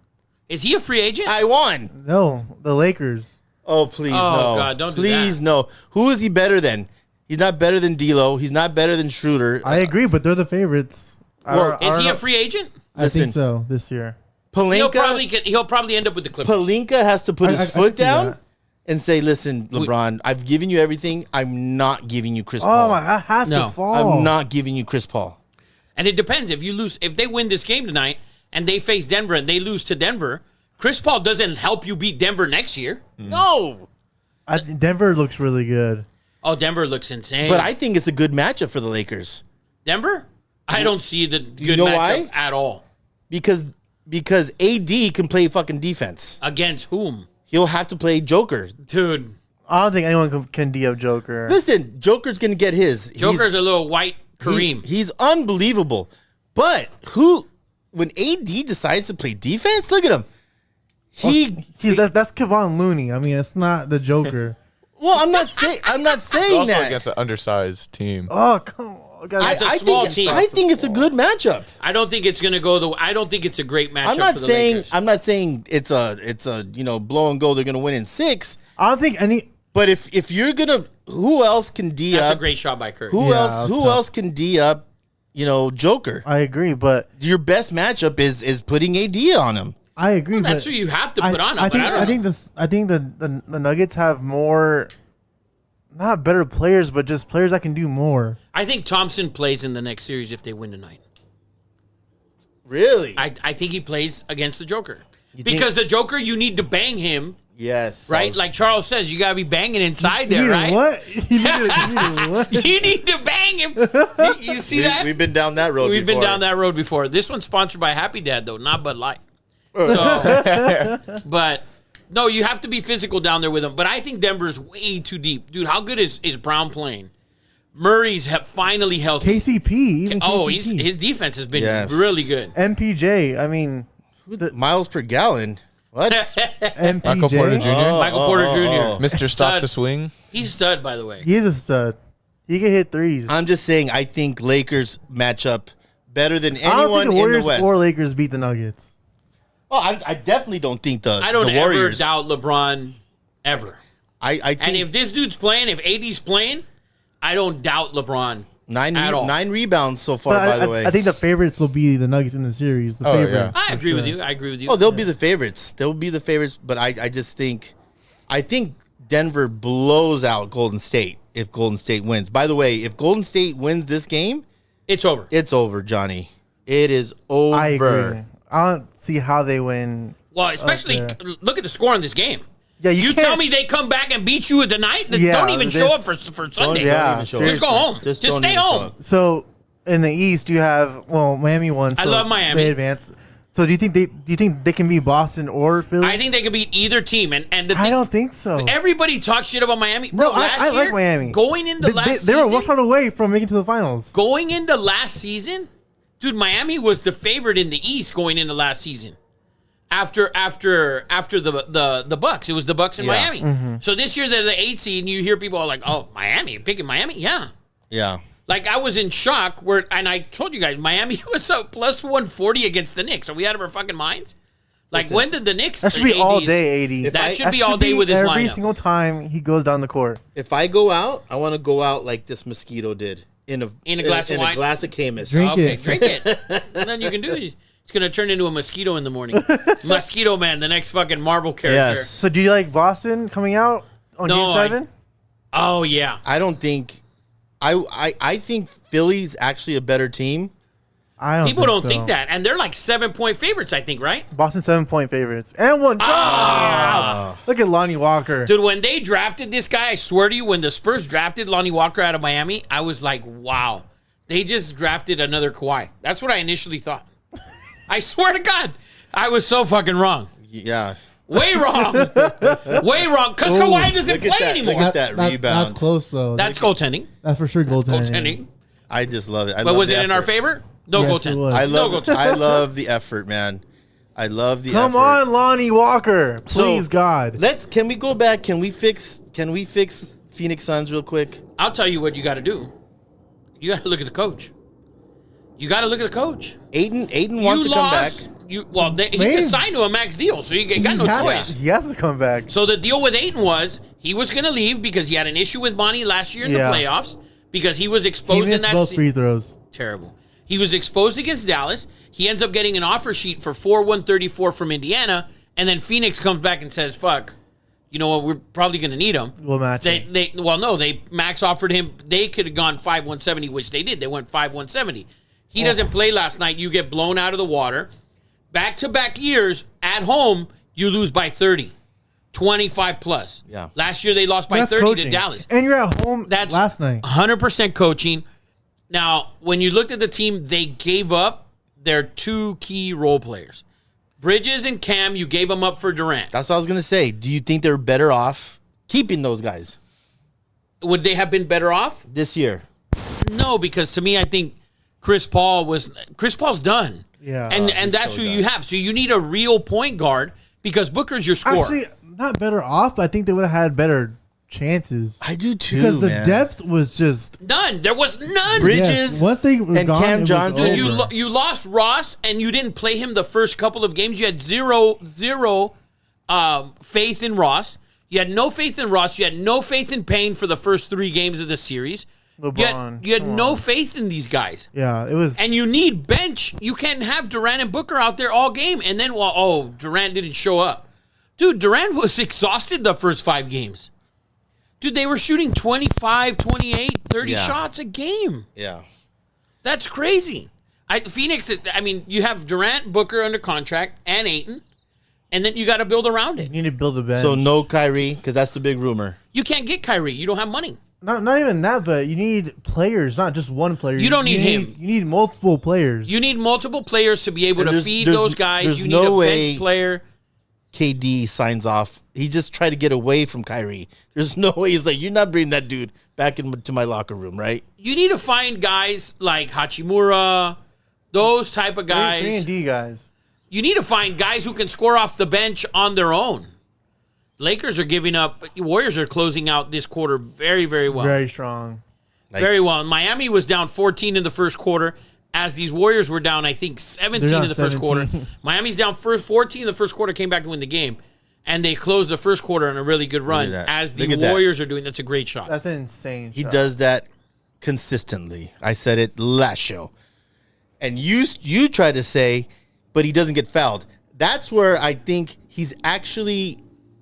Is he a free agent? Taiwan. No, the Lakers. Oh, please no. God, don't do please that. no. Who is he better than? He's not better than D'Lo. He's not better than Schroeder. I agree, but they're the favorites. Is he a free agent? I Listen. think so this year. He'll probably end up with the Clippers. Palinka has to put I his can foot see down that. and say, listen, LeBron, I've given you everything. I'm not giving you Chris Oh, Paul. that has No. to fall. I'm not giving you Chris Paul. And it depends. If they win this game tonight and they face Denver and they lose to Denver, Chris Paul doesn't help you beat Denver next year. No. Denver looks really good. Oh, Denver looks insane. But I think it's a good matchup for the Lakers Denver? I don't see the good know matchup why? at all. because AD can play fucking defense. Against whom? He'll have to play Joker. Dude, I don't think anyone can D up Joker. Listen, Joker's going to get his. Joker's a little white Kareem. He's unbelievable. But when AD decides to play defense, look at him. That's Kevon Looney. I mean, it's not the Joker. Well, I'm not saying Also that. against an undersized team. Oh, come on. guys. It's a small team. I think it's a good matchup. I don't think it's going to go I don't think it's a great matchup I'm not for the saying Lakers. I'm not saying it's a blow and go. They're going to win in 6. I don't think any. But if you're gonna, who else can D That's up? a great shot by Curry. Who Yeah, else? that's Who tough. else can D up? Joker. I agree, but Your best matchup is putting AD on him. I agree. That's but who you have to put on him. I think. but I I don't think I think the Nuggets have more, not better players, but just players that can do more. I think Thompson plays in the next series if they win tonight. Really? I think he plays against the Joker. think- Because the Joker, you need to bang him, Yes. right? Like Charles says, you got to be banging inside You there, needed right? what? You needed what? You need to bang him. You see that? We've been down that road. We've been before. down that road before. This one's sponsored by Happy Dad, though, not Bud Light. So, but no, you have to be physical down there with him. But I think Denver's way too deep, dude. How good is Brown playing? Murray's finally healthy. KCP. Even KCP. His defense has been Yes. really good. MPJ. I mean, Miles per gallon. What? MPJ. Michael Porter Jr. Michael Porter Jr. Mr. Stop Stud. the Swing. He's a stud, by the way. He is a stud. He can hit threes. I'm just saying. I think Lakers match up better than I don't anyone think the in Warriors the West. or Lakers beat the Nuggets. Oh, I definitely don't think I don't the ever Warriors. doubt LeBron ever. I think And if this dude's playing, if AD's playing, I don't doubt LeBron at all. 9 rebounds so far. But By the way, I think the favorites will be the Nuggets in the series. The Oh, favorites. yeah. I for agree with sure. you. I agree with you. Oh, they'll be the favorites. They'll be the favorites. But I just think, Denver blows out Golden State if Golden State wins. By the way, if Golden State wins this game, It's over. it's over, Johnny. It is over. I agree. I don't see how they win. Well, especially there. look at the score in this game. Yeah, You can't- tell me they come back and beat you tonight? Yeah, Don't even show up that's- for Sunday. yeah, even show up. Just go home. Just Just don't stay even show home. up. So in the East, you have Miami won. I so love Miami. They advanced. So do you think they can beat Boston or Philly? I think they could beat either team. And the I thing, don't think so. everybody talks shit about Miami. Bro, No, I last like year, Miami. Going into last they were season, one shot away from making it to the finals. going into last season, dude, Miami was the favorite in the East going into last season. After the Bucks, it was the Bucks in Yeah. Miami. Mm-hmm. So this year they're the 8th seed, and you hear people are like, "Oh, Miami, you're picking Miami?" Yeah. Yeah. Like I was in shock and I told you guys, Miami was up plus 140 against the Knicks. Are we out of our fucking minds? Like when did the Knicks? That should be all day, 80. That should be all day with his every lineup. single time he goes down the court. If I go out, I want to go out like this mosquito did in a glass of wine? a glass of Camus. Drink Okay, it. drink it. Nothing you can do. It's gonna turn into a mosquito in the morning. Mosquito Man, the next fucking Marvel character. Yes. So do you like Boston coming out on No, Game 7? Oh yeah. I don't think. I think Philly's actually a better team. I don't. People don't so. think that, and they're like 7-point favorites, I think, right? Boston 7-point favorites and one. Look at Lonnie Walker. Dude, when they drafted this guy, I swear to you, when the Spurs drafted Lonnie Walker out of Miami, I was like, wow, they just drafted another Kawhi. That's what I initially thought. I swear to God, I was so fucking wrong. Yeah. Way wrong. Way wrong. Because Kawhi doesn't Look at play that. anymore. Look at that rebound. That's close though. That's goaltending. That's for sure goaltending. Goaltending. I just love it. I But love was the it in our effort. favor? No Yes, it goaltending. was. I No love. goaltending. I love the effort, man. I love the Come effort. on, Lonnie Walker. Please, So, God. Can we go back? Can we fix Phoenix Suns real quick? I'll tell you what you got to do. You got to look at the coach. You got to look at the coach. Aiden wants to come back. He Maybe. just signed to a max deal, so he got no choice. He has to come back. So the deal with Ayton was he was going to leave because he had an issue with Monty last year in the playoffs because he was He exposed in missed that both free throws. terrible. He was exposed against Dallas. He ends up getting an offer sheet for 134 from Indiana, and then Phoenix comes back and says, "Fuck, you know what? We're probably going to need him." We'll match it. They max offered him. They could have gone 5,170, which they did. They went 5,170. He doesn't play last night. You get blown out of the water. Back-to-back years at home, you lose by 30, 25 plus. Yeah. Last year they lost by That's 30 coaching. to Dallas. And you're at home That's last night. 100% coaching. Now, when you looked at the team, they gave up their two key role players. Bridges and Cam, you gave them up for Durant. That's what I was gonna say. Do you think they're better off keeping those guys Would they have been better off? this year? No, because to me, I think Chris Paul's done. Yeah. And he's that's so who done. you have. So you need a real point guard because Booker's your scorer. Actually, not better off, but I think they would have had better chances. I do too. Because the man. depth was just... None. There was none. Bridges Yes, once they were and gone, Cam it was Johnson. over. You lost Ross, and you didn't play him the first couple of games. You had zero faith in Ross. You had no faith in Ross. You had no faith in Payne for the first 3 games of the series. LeBron, You had come no on. faith in these guys. Yeah, it was... And you need bench. You can't have Durant and Booker out there all game. And then, Durant didn't show up. Dude, Durant was exhausted the first 5 games. Dude, they were shooting 25, 28, 30 Yeah. shots a game. Yeah. That's crazy. Phoenix, you have Durant, Booker under contract, and Ayton, and then you got to build around it. You need to build a bench. So no Kyrie because that's the big rumor. You can't get Kyrie. You don't have money. Not even that, but you need players, not just one player. You don't need him. You need multiple players. You need multiple players to be able And to there's- feed there's- those guys. there's You need no a way- bench player. KD signs off. He just tried to get away from Kyrie. There's no way he's like, you're not bringing that dude back into my locker room, right? You need to find guys like Hachimura, those type of guys. 3-and-D guys. You need to find guys who can score off the bench on their own. Lakers are giving up. Warriors are closing out this quarter very, very well. Very strong. Very well. Miami was down 14 in the first quarter, as these Warriors were down, I think, 17 They're down in the first 17. quarter. Miami's down 14 in the first quarter, came back to win the game. And they closed the first quarter on a really good run, that. as the Look at that. Warriors are doing. That's a great shot. That's an insane He shot. does that consistently. I said it last show. And you try to say, but he doesn't get fouled. That's where I think he's actually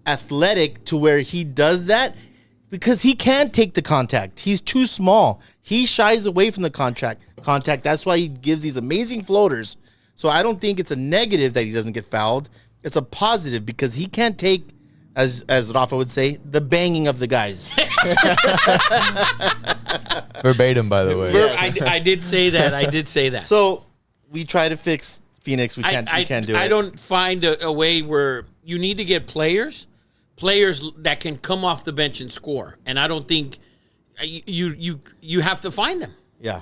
athletic to where he does that because he can't take the contact. He's too small. He shies away from the contact. That's why he gives these amazing floaters. So I don't think it's a negative that he doesn't get fouled. It's a positive because he can't take, as Rafa would say, the banging of the guys. Verbatim, by the way. I did say that. I did say that. So we try to fix Phoenix. We can't do it. I don't find a way where you need to get players that can come off the bench and score. And I don't think you have to find them. Yeah.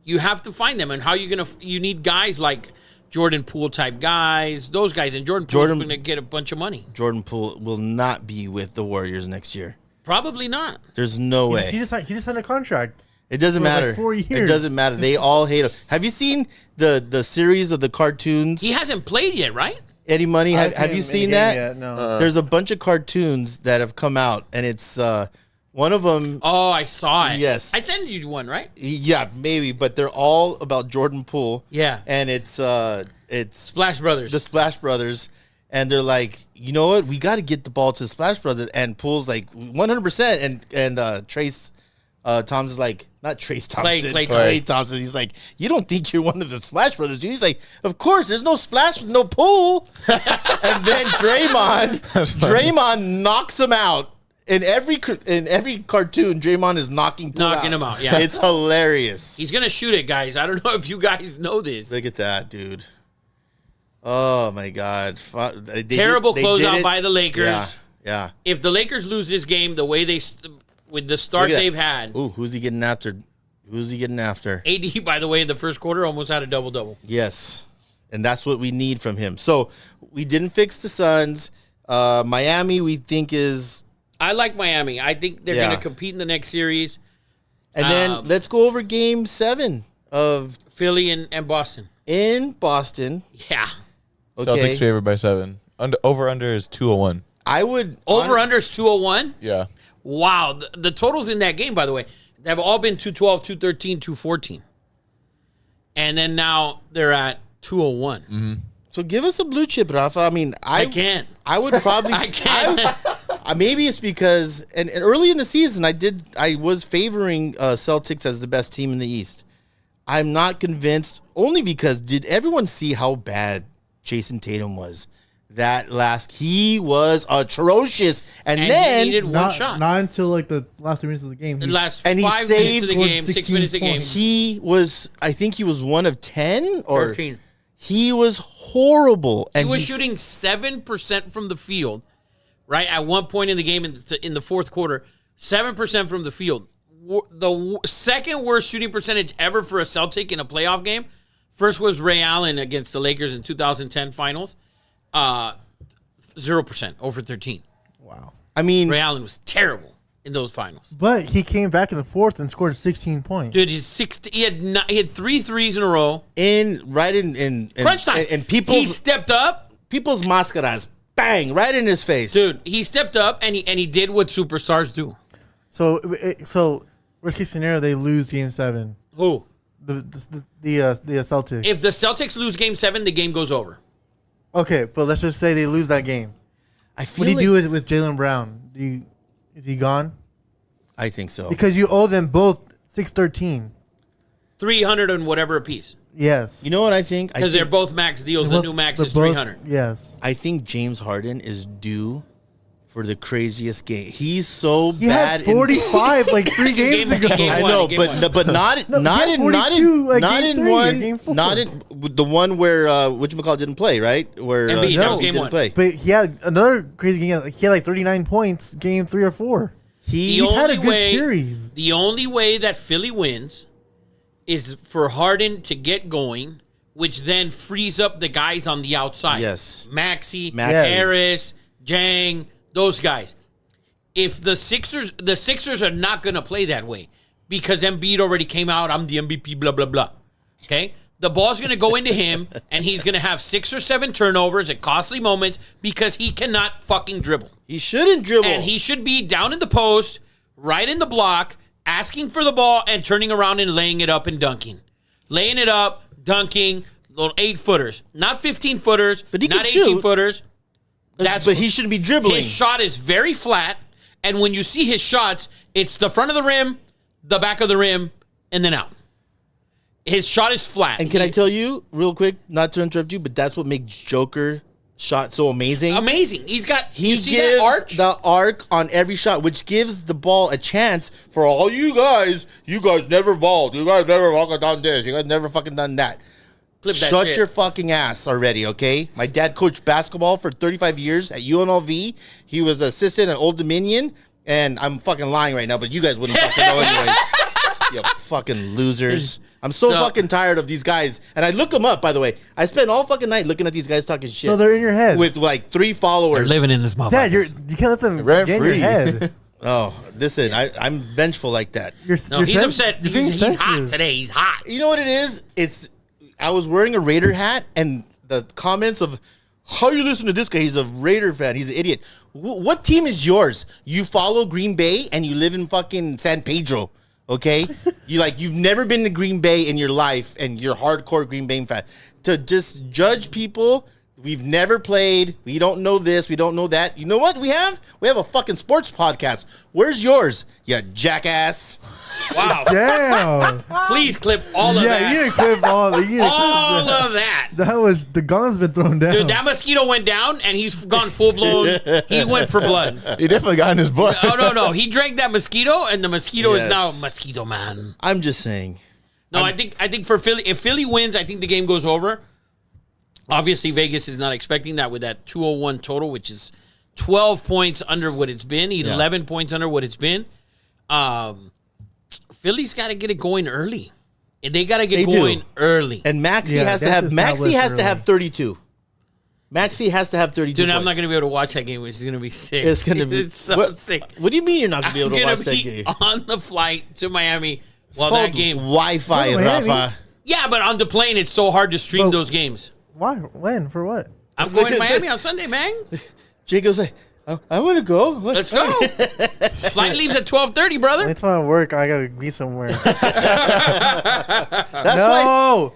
You have to find them. And how you need guys like Jordan Poole type guys, those guys. And Jordan Poole's going to get a bunch of money. Jordan Poole will not be with the Warriors next year. Probably not. There's no way. He just signed a contract. It doesn't for like matter. 4 It years. doesn't matter. They all hate him. Have you seen the series of the cartoons? He hasn't played yet, right? Eddie Money, I haven't have you seen seen him in the that? game yet, no. There's a bunch of cartoons that have come out, and it's one of them. Oh, I saw it. Yes. I sent you one, right? Yeah, maybe, but they're all about Jordan Poole. Yeah. and it's Splash Brothers. the Splash Brothers, and they're like, you know what? We got to get the ball to the Splash Brothers, and Poole's like 100%, and Trace Thompson is like, not Trace Thompson, Clay Thompson. He's like, you don't think you're one of the Splash Brothers, dude? He's like, of course, there's no Splash with no Poole. And then Draymond knocks him out. In every cartoon, Draymond is knocking him out, yeah. It's hilarious. He's going to shoot it, guys. I don't know if you guys know this. Look at that, dude. Oh, my God. Terrible They closeout did it. by the Lakers. Yeah. If the Lakers lose this game the way with the start Look at that. they've had, Ooh, who's he getting after? AD, by the way, in the first quarter almost had a double-double. Yes. and that's what we need from him. So we didn't fix the Suns. Miami, we think is. I like Miami. I think they're going to compete in the next series. And then let's go over Game 7 of Philly and Boston. In Boston. Yeah. Okay. Celtics favored by 7. Over under is 201. I would over under is 201. Yeah. Wow. The totals in that game, by the way, they have all been 212, 213, 214. And then now they're at 201. Mm-hmm. So give us a blue chip, Rafa. I mean, I can't. I would probably. I can't. Maybe it's because and early in the season I was favoring Celtics as the best team in the East. I'm not convinced, only because did everyone see how bad Jason Tatum was? He was atrocious, and then he needed one Not, shot. not until like the last 3 minutes of the game. The last and he 5 saved minutes of the game, 6 16 minutes of the game. points. he was. I think he was 1 of 10 or 13. he was horrible. And He was shooting 7% from the field, right? At one point in the game in the fourth quarter, 7% from the field. The second worst shooting percentage ever for a Celtic in a playoff game. First was Ray Allen against the Lakers in 2010 finals. 0%, over 13. Wow. I mean, Ray Allen was terrible in those finals. But he came back in the fourth and scored 16 points. Dude, he had 3 threes in a row. in Crunch time. and He people's stepped up. mascaras, bang, right in his face. Dude, he stepped up and he did what superstars do. So worst case scenario, they lose Game 7. Who? The Celtics. If the Celtics lose Game 7, the game goes over. Okay, but let's just say they lose that game. I feel What do you like, do with Jaylen Brown? Is he gone? I think so. Because you owe them both 613. 300 and whatever a piece. Yes. You know what I think? Because they're both max deals. The new max is 300. Yes. I think James Harden is due for the craziest game. He's so He bad. had 45 like 3 games Game- ago. game I one, know, game but one. but not No, not he had in not 42, in like, not game in 3 or one game 4. not in the one where whatchamacallit didn't play, right? Where Embiid, that was he game didn't one. play. But he had another crazy game. He had like 39 points, game 3 or 4. He's had a only good series. The only way that Philly wins is for Harden to get going, which then frees up the guys on the outside. Yes. Maxey, Maxey. Harris, Jang, those guys. If the Sixers are not going to play that way because Embiid already came out, I'm the MVP, blah, blah, blah. Okay? The ball's going to go into him, and he's going to have 6 or 7 turnovers at costly moments because he cannot fucking dribble. He shouldn't dribble. And he should be down in the post, right in the block, asking for the ball and turning around and laying it up and dunking. Laying it up, dunking, little 8-footers. Not 15-footers, But he not can shoot. 18-footers. but he shouldn't be dribbling. His shot is very flat, and when you see his shots, it's the front of the rim, the back of the rim, and then out. His shot is flat. And can I tell you real quick, not to interrupt you, but that's what makes Joker shot so amazing. Amazing. He's got, He you see gives that arch? the arc on every shot, which gives the ball a chance for all you guys. You guys never balled. You guys never fucking done this. You guys never fucking done that. Clip that Shut shit. your fucking ass already, okay? My dad coached basketball for 35 years at UNLV. He was assistant at Old Dominion, and I'm fucking lying right now, but you guys wouldn't fucking know anyways. You fucking losers. I'm so fucking tired of these guys. And I look them up, by the way. I spent all fucking night looking at these guys talking shit. So they're in your head. With like 3 followers. Living in this motherfucker. Dad, you can't let them Rent get in your free. head. Oh, listen, I'm vengeful like that. No, he's upset. You're being He's hot sensitive. today. He's hot. You know what it is? I was wearing a Raider hat, and the comments of, how you listen to this guy? He's a Raider fan. He's an idiot. What team is yours? You follow Green Bay, and you live in fucking San Pedro, okay? You've never been to Green Bay in your life, and you're hardcore Green Bay fan. To just judge people, we've never played. We don't know this. We don't know that. You know what we have? We have a fucking sports podcast. Where's yours, you jackass? Wow. Damn. Please clip all of Yeah, that. you didn't clip all. You didn't all clip that. of that. That was the gun's been thrown down. Dude, that mosquito went down, and he's gone full-blown. He went for blood. He definitely got in his butt. Oh, no. He drank that mosquito, and the mosquito is now Yes. Mosquito Man. I'm just saying. No, I think for Philly, if Philly wins, I think the game goes over. Obviously, Vegas is not expecting that with that 201 total, which is 12 points under what it's been, 11 points under what it's been. Philly's got to get it going early They got to get They do. going early. And Maxey Yeah, has to they have have to Maxey establish has to early. have 32. Maxey has to have 32. Dude, I'm not points. going to be able to watch that game, which is going to be sick. It's gonna be It's so what, sick. What do you mean you're not gonna be I'm able to going watch to that be game? on the flight to Miami It's while called that game. Wi-Fi, Oh, Miami? Rafa. Yeah, but on the plane, it's so hard to stream Well- those games. Why? When? For what? I'm going to Miami on Sunday, man. Jaco's like, I want to go. What? Let's go. Flight leaves at 12:30, brother. Next time I work, I gotta be somewhere. That's why. No.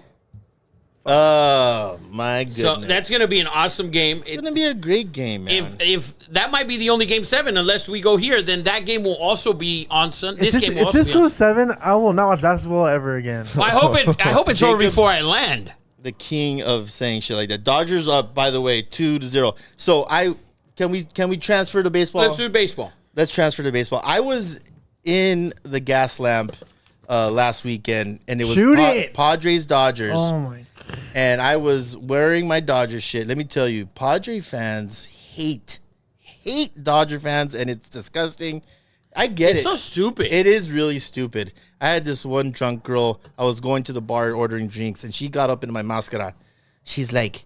Oh my goodness. So that's going to be an awesome game. It's gonna be a great game, man. If that might be the only game 7, unless we go here, then that game will also be on Sunday. If This game will if also this be on. goes 7, I will not watch basketball ever again. I hope it's over Jacob's- before I land. the king of saying shit like that. Dodgers up, by the way, 2-0. So can we transfer to baseball? Let's do baseball. Let's transfer to baseball. I was in the gas lamp last weekend, and it was Shoot it! Padres Dodgers, Oh my. and I was wearing my Dodgers shit. Let me tell you, Padre fans hate Dodger fans, and it's disgusting. I get It's it. so stupid. It is really stupid. I had this one drunk girl. I was going to the bar ordering drinks, and she got up into my mascara. She's like,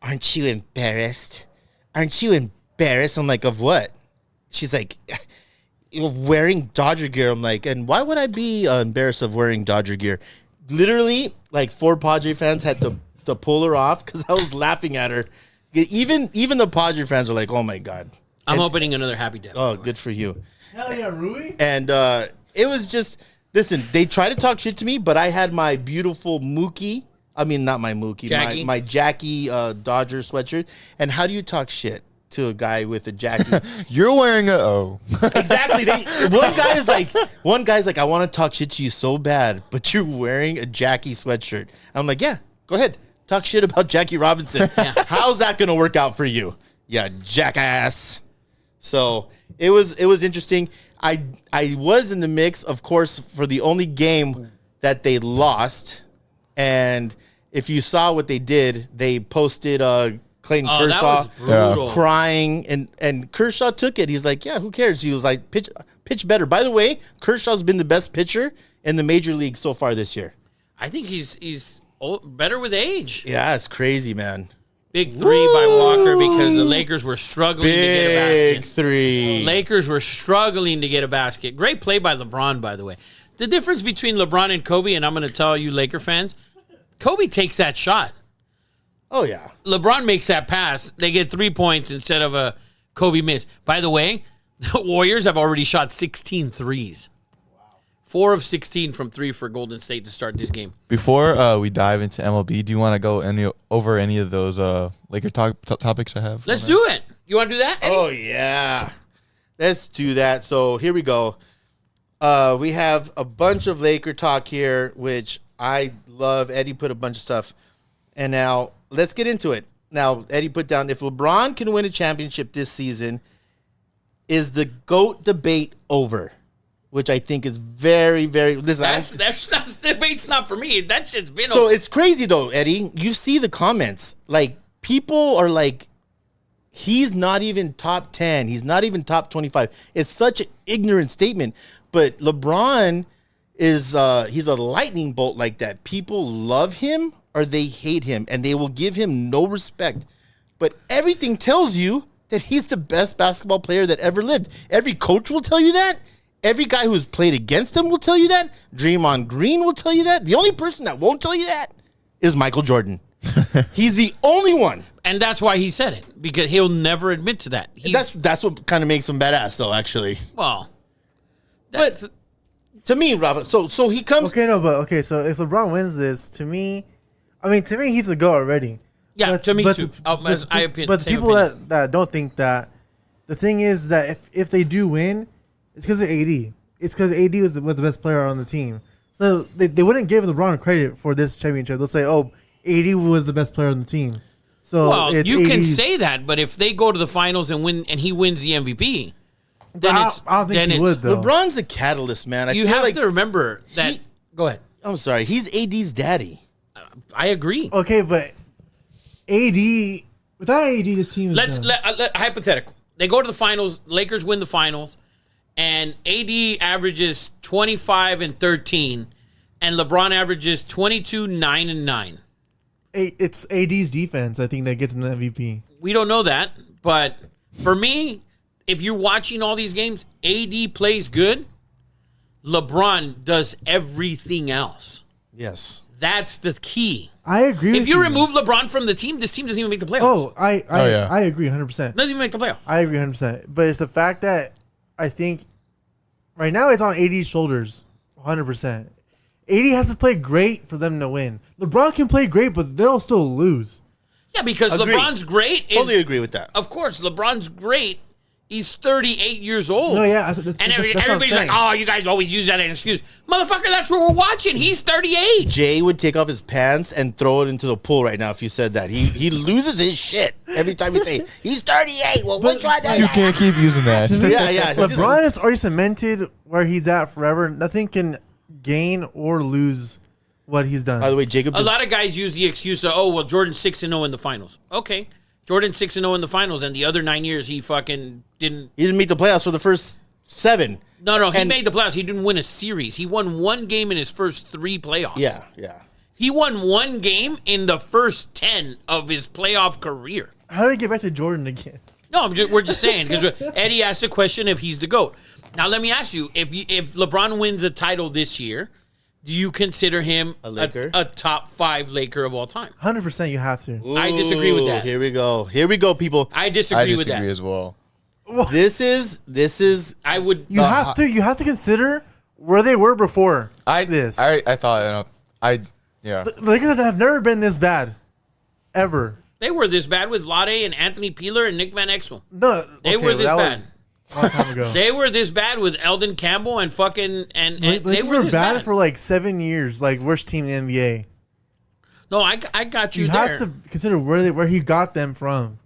"Aren't you embarrassed? Aren't you embarrassed?" I'm like, "Of what?" She's like, "You're wearing Dodger gear." I'm like, "And why would I be embarrassed of wearing Dodger gear?" Literally, like 4 Padre fans had to pull her off because I was laughing at her. Even the Padre fans are like, "Oh my god." I'm opening another Happy Day. Oh, good for you. Hell yeah, Rui. And it was just, listen, they try to talk shit to me, but I had my beautiful Mookie. I mean, not my Mookie, Jackie? my Jackie Dodger sweatshirt. And how do you talk shit to a guy with a Jackie? You're wearing a Exactly. One guy's like, "I want to talk shit to you so bad, but you're wearing a Jackie sweatshirt." I'm like, "Yeah, go ahead. Talk shit about Jackie Robinson. How's that going to work out for you? Yeah, jackass." So it was interesting. I was in the mix, of course, for the only game that they lost. And if you saw what they did, they posted Clayton Oh, that Kershaw was brutal. crying, and Kershaw took it. He's like, "Yeah, who cares?" He was like, pitch better. By the way, Kershaw's been the best pitcher in the major league so far this year. I think he's better with age. Yeah, it's crazy, man. Big 3 by Walker because the Lakers were struggling to get a Big basket. 3. Lakers were struggling to get a basket. Great play by LeBron, by the way. The difference between LeBron and Kobe, and I'm going to tell you Laker fans, Kobe takes that shot. Oh yeah. LeBron makes that pass. They get 3 points instead of a Kobe miss. By the way, the Warriors have already shot 16 threes. 4 of 16 from 3 for Golden State to start this game. Before we dive into MLB, do you want to go over any of those Laker topics I have? Let's do it. You want to do that, Eddie? Oh yeah. Let's do that. So here we go. We have a bunch of Laker talk here, which I love. Eddie put a bunch of stuff. And now let's get into it. Now, Eddie put down, if LeBron can win a championship this season, is the GOAT debate over? Which I think is very, very... Listen, That's not, debate's not for me. That shit's been so over. it's crazy, though, Eddie. You see the comments. Like, people are like, he's not even top 10. He's not even top 25. It's such an ignorant statement. But LeBron is... he's a lightning bolt like that. People love him or they hate him, and they will give him no respect. But everything tells you that he's the best basketball player that ever lived. Every coach will tell you that. Every guy who's played against him will tell you that. Draymond Green will tell you that. The only person that won't tell you that is Michael Jordan. He's the only one. And that's why he said it, because he'll never admit to that. That's what kind of makes him badass, though, actually. Well, But to me, Rafa, so he comes... Okay, no, but okay. So if LeBron wins this, to me, he's the GOAT already. yeah, to me too. But Same people opinion. that don't think that, the thing is that if they do win, it's because of AD. It's because AD was the best player on the team. So they wouldn't give LeBron credit for this championship. They'll say, "Oh, AD was the best player on the team." So Well, it's you can AD's say that, but if they go to the finals and win, and he wins the MVP, But then I it's don't think then he it's- would though. LeBron's the catalyst, man. I You feel have like to remember that. he- Go ahead. I'm sorry. He's AD's daddy. I agree. Okay, but AD without AD, this team is Let's done. hypothetical. They go to the finals. Lakers win the finals, and AD averages 25 and 13. and LeBron averages 22, 9, and 9. It's AD's defense, I think, that gets him the MVP. We don't know that, but for me, if you're watching all these games, AD plays good. LeBron does everything else. Yes. That's the key. I agree with If you remove LeBron from the team, this team doesn't even make the playoffs. I agree 100%. Doesn't even make the playoffs. I agree 100%. But it's the fact that I think right now it's on AD's shoulders 100%. AD has to play great for them to win. LeBron can play great, but they'll still lose. Yeah, because Agreed. LeBron's great. Totally agree with that. Of course, LeBron's great. He's 38 years old. No, yeah. And everybody's like, oh, you guys always use that as an excuse. Motherfucker, that's what we're watching. He's 38. Jay would take off his pants and throw it into the pool right now if you said that. He loses his shit every time you say, he's 38. Well, what's wrong with You can't keep using that. Yeah. LeBron is already cemented where he's at forever. Nothing can gain or lose what he's done. By the way, Jacob A lot of guys use the excuse of, oh, well, Jordan's 6-0 in the finals. Okay. Jordan's 6-0 in the finals, and the other 9 years he fucking didn't. he didn't make the playoffs for the first 7. No, he And- made the playoffs. He didn't win a series. He won one game in his first 3 playoffs. Yeah. He won one game in the first 10 of his playoff career. How do we get back to Jordan again? No, we're just saying, because Eddie asked the question if he's the GOAT. Now, let me ask you, if LeBron wins a title this year, do you consider him A Laker? a top 5 Laker of all time? 100% you have to. I disagree with that. Here we go, people. I I disagree with disagree that. as well. This is I would. You have to consider where they were before this. I thought, yeah. The Lakers have never been this bad. Ever. They were this bad with Lade and Anthony Peeler and Nick Van Exel. No. They were this that bad. was a long time ago. They were this bad with Eldon Campbell and fucking and They they were this bad for like 7 years, like worst team in the NBA. No, I got you You there. have to consider where he got them from.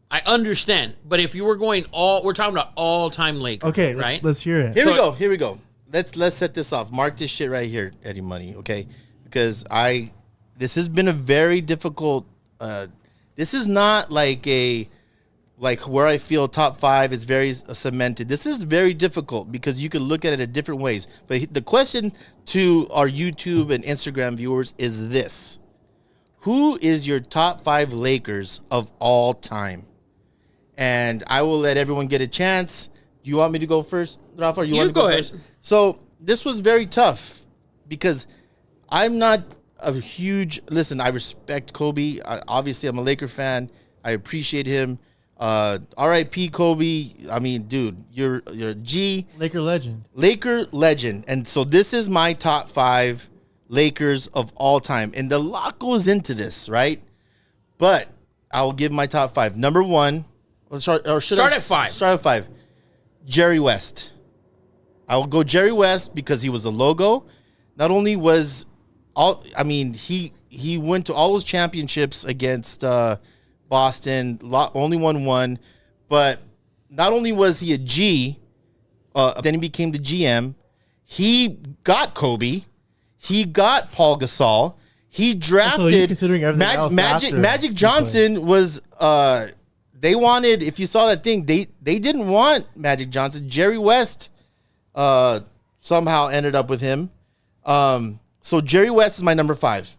I understand, but if you were going we're talking about all-time Lakers. Okay, right? let's hear it. Here we go. Let's set this off. Mark this shit right here, Eddie Money, okay? Because this has been a very difficult this is not like where I feel top 5 is very cemented. This is very difficult because you can look at it in different ways. But the question to our YouTube and Instagram viewers is this. Who is your top 5 Lakers of all time? And I will let everyone get a chance. Do you want me to go first, Rafa? Or you want to go go ahead. first? So this was very tough because I'm not a huge... Listen, I respect Kobe. Obviously, I'm a Laker fan. I appreciate him. R.I.P. Kobe. I mean, dude, you're a G. Laker legend. Laker legend. And so this is my top 5 Lakers of all time. And a lot goes into this, right? But I will give my top 5. Number 1. Start at 5. Start at 5. Jerry West. I will go Jerry West because he was the logo. Not only was he went to all those championships against Boston, only won one, but not only was he a G, then he became the GM. He got Kobe. He got Paul Gasol. He drafted considering everything else after Magic Johnson was they wanted, if you saw that thing, they didn't want Magic Johnson. Jerry West somehow ended up with him. So Jerry West is my number 5.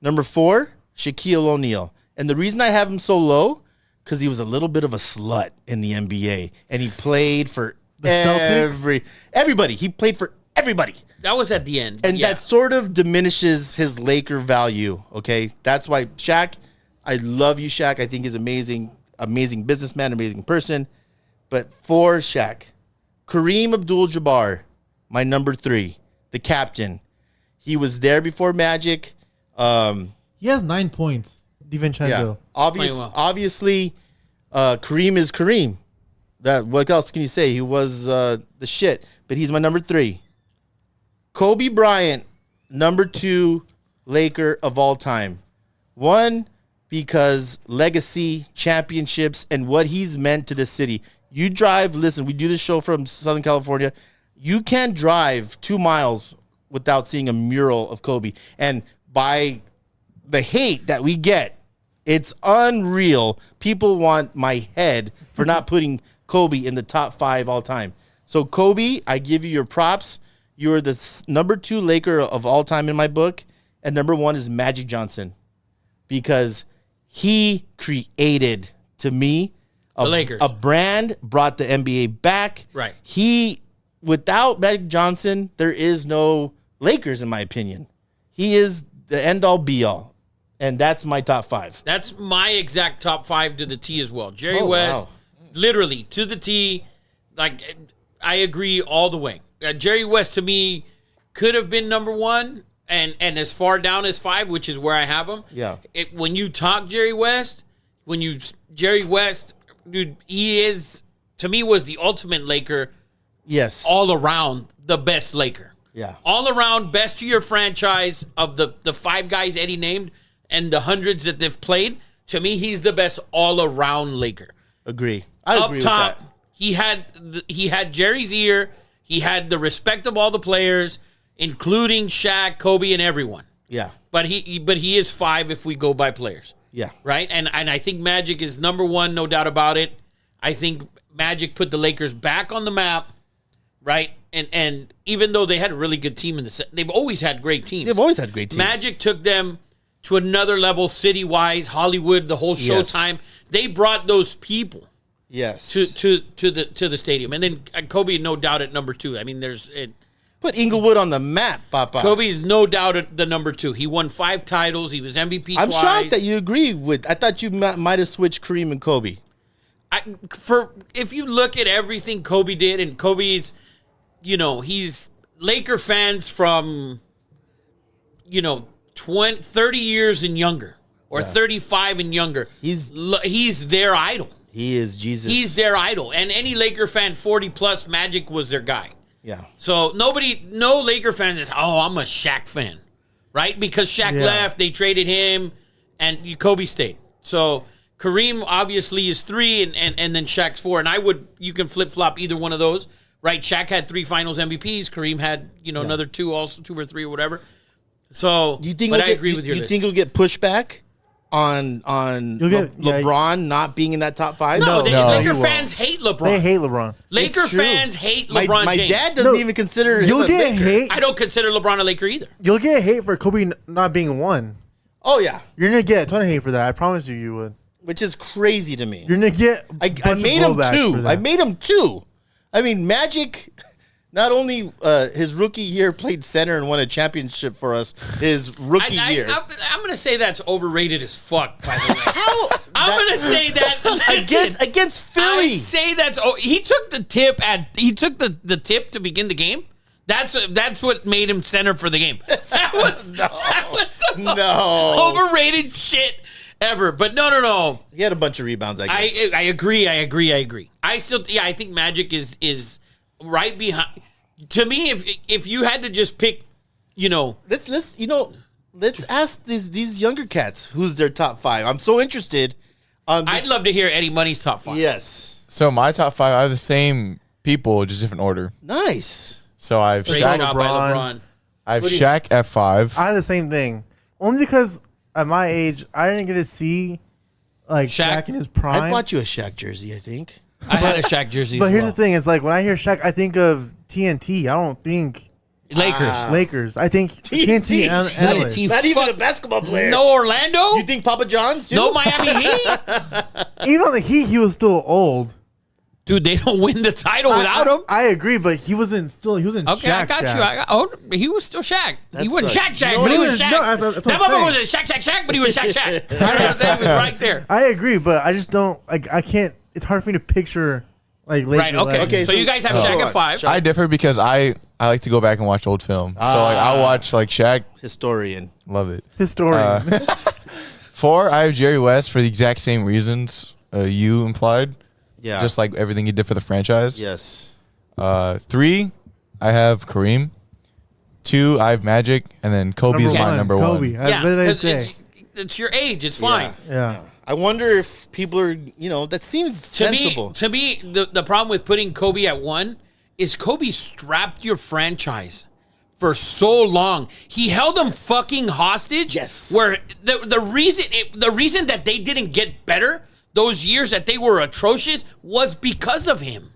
Number 4, Shaquille O'Neal. And the reason I have him so low, because he was a little bit of a slut in the NBA. And he played for everybody. He played for everybody. That was at the end. And that sort of diminishes his Laker value, okay? That's why Shaq, I love you, Shaq. I think he's amazing businessman, amazing person. But for Shaq, Kareem Abdul-Jabbar, my number 3, the captain. He was there before Magic. He has 9 points. DiVincenzo. Yeah. Obviously, Kareem is Kareem. What else can you say? He was the shit. But he's my number 3. Kobe Bryant, number 2 Laker of all time. 1, because legacy, championships, and what he's meant to the city. You drive, listen, we do this show from Southern California. You can't drive 2 miles without seeing a mural of Kobe. And by the hate that we get, it's unreal. People want my head for not putting Kobe in the top 5 all time. So Kobe, I give you your props. you're the number 2 Laker of all time in my book, and number 1 is Magic Johnson, because he created, to me, The Lakers. a brand, brought the NBA back. Right. Without Magic Johnson, there is no Lakers, in my opinion. He is the end-all, be-all, and that's my top 5. That's my exact top 5 to the T as well. Jerry Oh, West, wow. literally to the T. Like, I agree all the way. Jerry West, to me, could have been number 1 and as far down as 5, which is where I have him. Yeah. When you talk Jerry West, Jerry West, dude, he is, to me, was the ultimate Laker, Yes. all around the best Laker. Yeah. All around best to your franchise of the 5 guys Eddie named and the hundreds that they've played. To me, he's the best all around Laker. Agree. I Up agree top, with that. he had Jerry's ear. He had the respect of all the players, including Shaq, Kobe, and everyone. Yeah. But he is 5 if we go by players, Yeah. right? And I think Magic is number 1, no doubt about it. I think Magic put the Lakers back on the map, right? And even though they had a really good team they've always had great teams. They've always had great teams. Magic took them to another level, city-wise, Hollywood, the whole Yes. Showtime. They brought those people Yes. to the stadium, and then Kobe, no doubt, at number 2. I mean, Put Inglewood on the map, Papa. Kobe is no doubt at the number 2. He won 5 titles. He was MVP I'm twice. shocked that you agree with. I thought you might have switched Kareem and Kobe. If you look at everything Kobe did, and Kobe's, he's Laker fans from, 30 years and younger, or 35 and younger. He's their idol. He is Jesus. He's their idol. And any Laker fan 40 plus, Magic was their guy. Yeah. So no Laker fans is, I'm a Shaq fan, right? Because Shaq left, they traded him, and Kobe stayed. So Kareem obviously is 3, and then Shaq's 4. And you can flip flop either one of those, right? Shaq had 3 Finals MVPs. Kareem had another 2, also 2 or 3 or whatever. So, Do you think? but I agree with your You list. think he'll get pushback on LeBron not being in that top 5? No, No, Laker he won't. fans hate LeBron. They hate LeBron. Laker It's true. fans hate LeBron My James. dad doesn't No, even consider him You'll a get Laker. hate. I don't consider LeBron a Laker either. You'll get hate for Kobe not being 1. Oh yeah, You're gonna get a ton of hate for that. I promise you would. which is crazy to me. You're gonna get. I made him 2. I made him 2. I mean, Magic. Not only his rookie year played center and won a championship for us, his rookie year. I'm going to say that's overrated as fuck, by the way. How? I'm going to say that. Listen, against Philly. I say that's. He took the tip the tip to begin the game. That's what made him center for the game. That was the most overrated shit ever. But no. He had a bunch of rebounds. I agree. I think Magic is right behind. To me, if you had to just pick, let's ask these younger cats who's their top 5. I'm so interested. I'd love to hear Eddie Money's top 5. Yes. So my top 5, I have the same people, just different order. Nice. So I have Great Shaq. job by LeBron. I have Shaq at 5. I had the same thing. Only because at my age, I didn't get to see Shaq in his prime. I bought you a Shaq jersey, I think. I had a Shaq jersey. But as here's well. the thing: it's like when I hear Shaq, I think of TNT. I don't think Lakers. I think TNT. Anyways. TNT. Not even a basketball player. No Orlando. You think Papa John's too? No Miami Heat. Even on the Heat, he was still old. Dude, they don't win the title without him. I agree, but he wasn't. He wasn't. Okay, Shaq, I got Shaq. you. He was still Shaq. That He wasn't sucks. Shaq, You know but what? he was Shaq. No, that's what That I'm motherfucker saying. was Shaq, but he was Shaq. That was right there. I agree, but I just don't. I can't. It's hard for me to picture Laker Right. Okay. legends. Okay, So you guys have Shaq at 5. I differ because I like to go back and watch old film. So I watch Shaq. Historian. Love it. Historian. 4, I have Jerry West for the exact same reasons you implied. Yeah. Just like everything he did for the franchise. Yes. 3, I have Kareem. 2, I have Magic, and then Kobe is my number 1. Kobe. Yeah, What did I 'cause say? it's your age. It's fine. Yeah. I wonder if people are, that seems sensible. To me, the problem with putting Kobe at 1 is Kobe strapped your franchise for so long. He held them fucking hostage. Yes. Where the reason that they didn't get better those years that they were atrocious was because of him.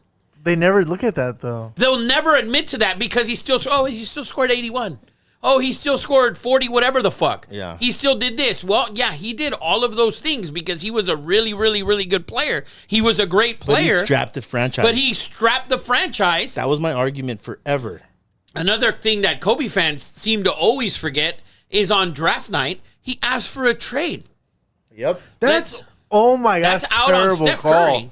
They never look at that though. They'll never admit to that because he still scored 81. Oh, he still scored 40, whatever the fuck. Yeah. He still did this. Well, yeah, he did all of those things because he was a really, really, really good player. He was a great player. But he strapped the franchise. That was my argument forever. Another thing that Kobe fans seem to always forget is on draft night, he asked for a trade. Yep. That's oh my god, that's out on Steph Curry.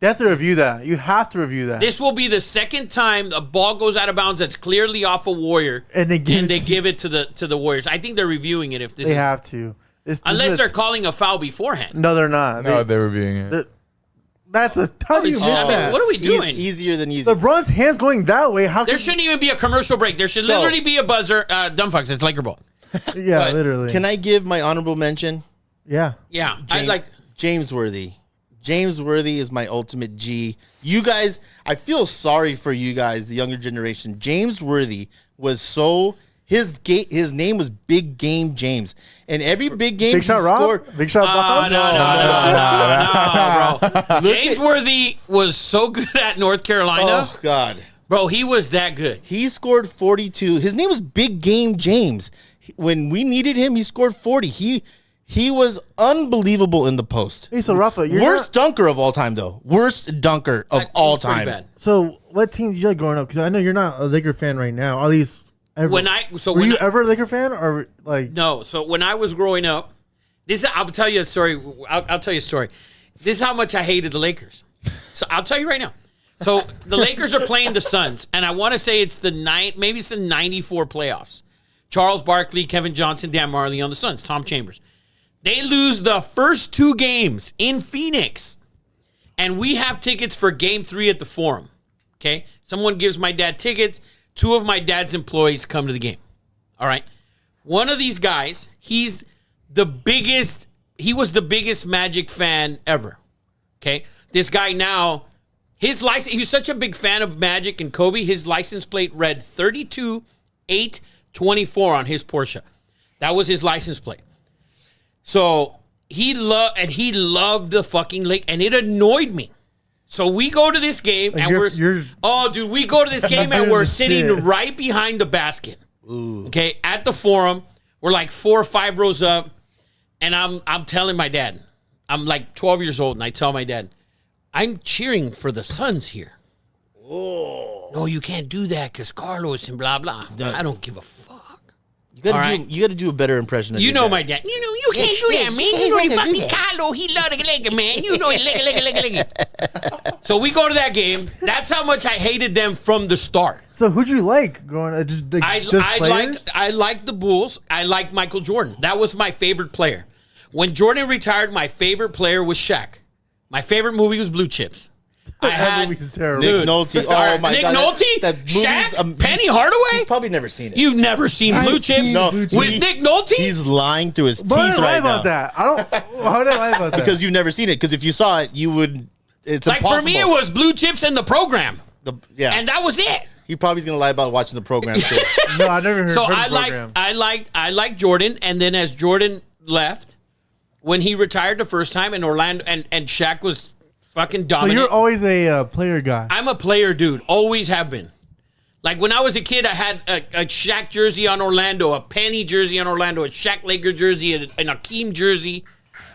You have to review that. You have to review that. This will be the second time a ball goes out of bounds that's clearly off a Warrior, and they give it to the Warriors. I think they're reviewing it if this. They have to, unless they're calling a foul beforehand. No, they're not. No, they're reviewing it. That's a how do you miss that? What are we doing? Easier than easy. LeBron's hands going that way. There shouldn't even be a commercial break. There should literally be a buzzer. Dumb fucks. It's Laker ball. Yeah, But literally. Can I give my honorable mention? Yeah. Yeah, I like James Worthy. James Worthy is my ultimate G. You guys, I feel sorry for you guys, the younger generation. James Worthy was his name was Big Game James, and every big game Big Shot Rob? Big Shot Bob? No, bro. James Worthy was so good at North Carolina. Oh God, bro, he was that good. He scored 42. His name was Big Game James. When we needed him, he scored 40. He was unbelievable in the post. Hey, so Rafa, you're worst dunker of all time, though. Worst dunker of all time. Bad. So, what team did you like growing up? Because I know you're not a Laker fan right now. At least ever. Were you ever a Laker fan or like? No. So when I was growing up, I'll tell you a story. I'll tell you a story. This is how much I hated the Lakers. So I'll tell you right now. So the Lakers are playing the Suns, and I want to say it's the 94 playoffs. Charles Barkley, Kevin Johnson, Dan Marley on the Suns. Tom Chambers. They lose the first two games in Phoenix, and we have tickets for Game 3 at the Forum. Okay? Someone gives my dad tickets. Two of my dad's employees come to the game. All right? One of these guys, he was the biggest Magic fan ever. Okay? This guy now, he was such a big fan of Magic and Kobe, his license plate read 32-8-24 on his Porsche. That was his license plate. So he loved the fucking Lake, and it annoyed me. So we go to this game, and we go to this game, and we're sitting right behind the basket. Ooh. Okay, at the Forum, we're like 4 or 5 rows up, and I'm telling my dad, I'm like 12 years old, and I tell my dad, I'm cheering for the Suns here. Oh, no, you can't do that because Carlos and blah blah. I don't give a fuck. You got to do a better impression of your dad. My dad. You can't do that, man. You know he fucking Carlo. He love the Laker, man. You know he Laker. So we go to that game. That's how much I hated them from the start. So who'd you like growing up? I liked the Bulls. I liked Michael Jordan. That was my favorite player. When Jordan retired, my favorite player was Shaq. My favorite movie was Blue Chips. That movie's terrible. Nick Nolte. Oh my Nick God. Nolte? That Shaq? Penny Hardaway? He's probably never seen it. You've never seen Blue Chips? No. With Nick Nolte? He's lying through his teeth Why did I lie right about now. that? How did I lie about that? Because you've never seen it. Because if you saw it, you would. It's like impossible. for me, it was Blue Chips and the program. Yeah. And that was it. He probably's gonna lie about watching the program too. No, I never heard. So I liked Jordan, and then as Jordan left, when he retired the first time, and Orlando and Shaq was fucking dominant. So you're always a player guy. I'm a player dude. Always have been. Like when I was a kid, I had a Shaq jersey on Orlando, a Penny jersey on Orlando, a Shaq Laker jersey, an Akeem jersey.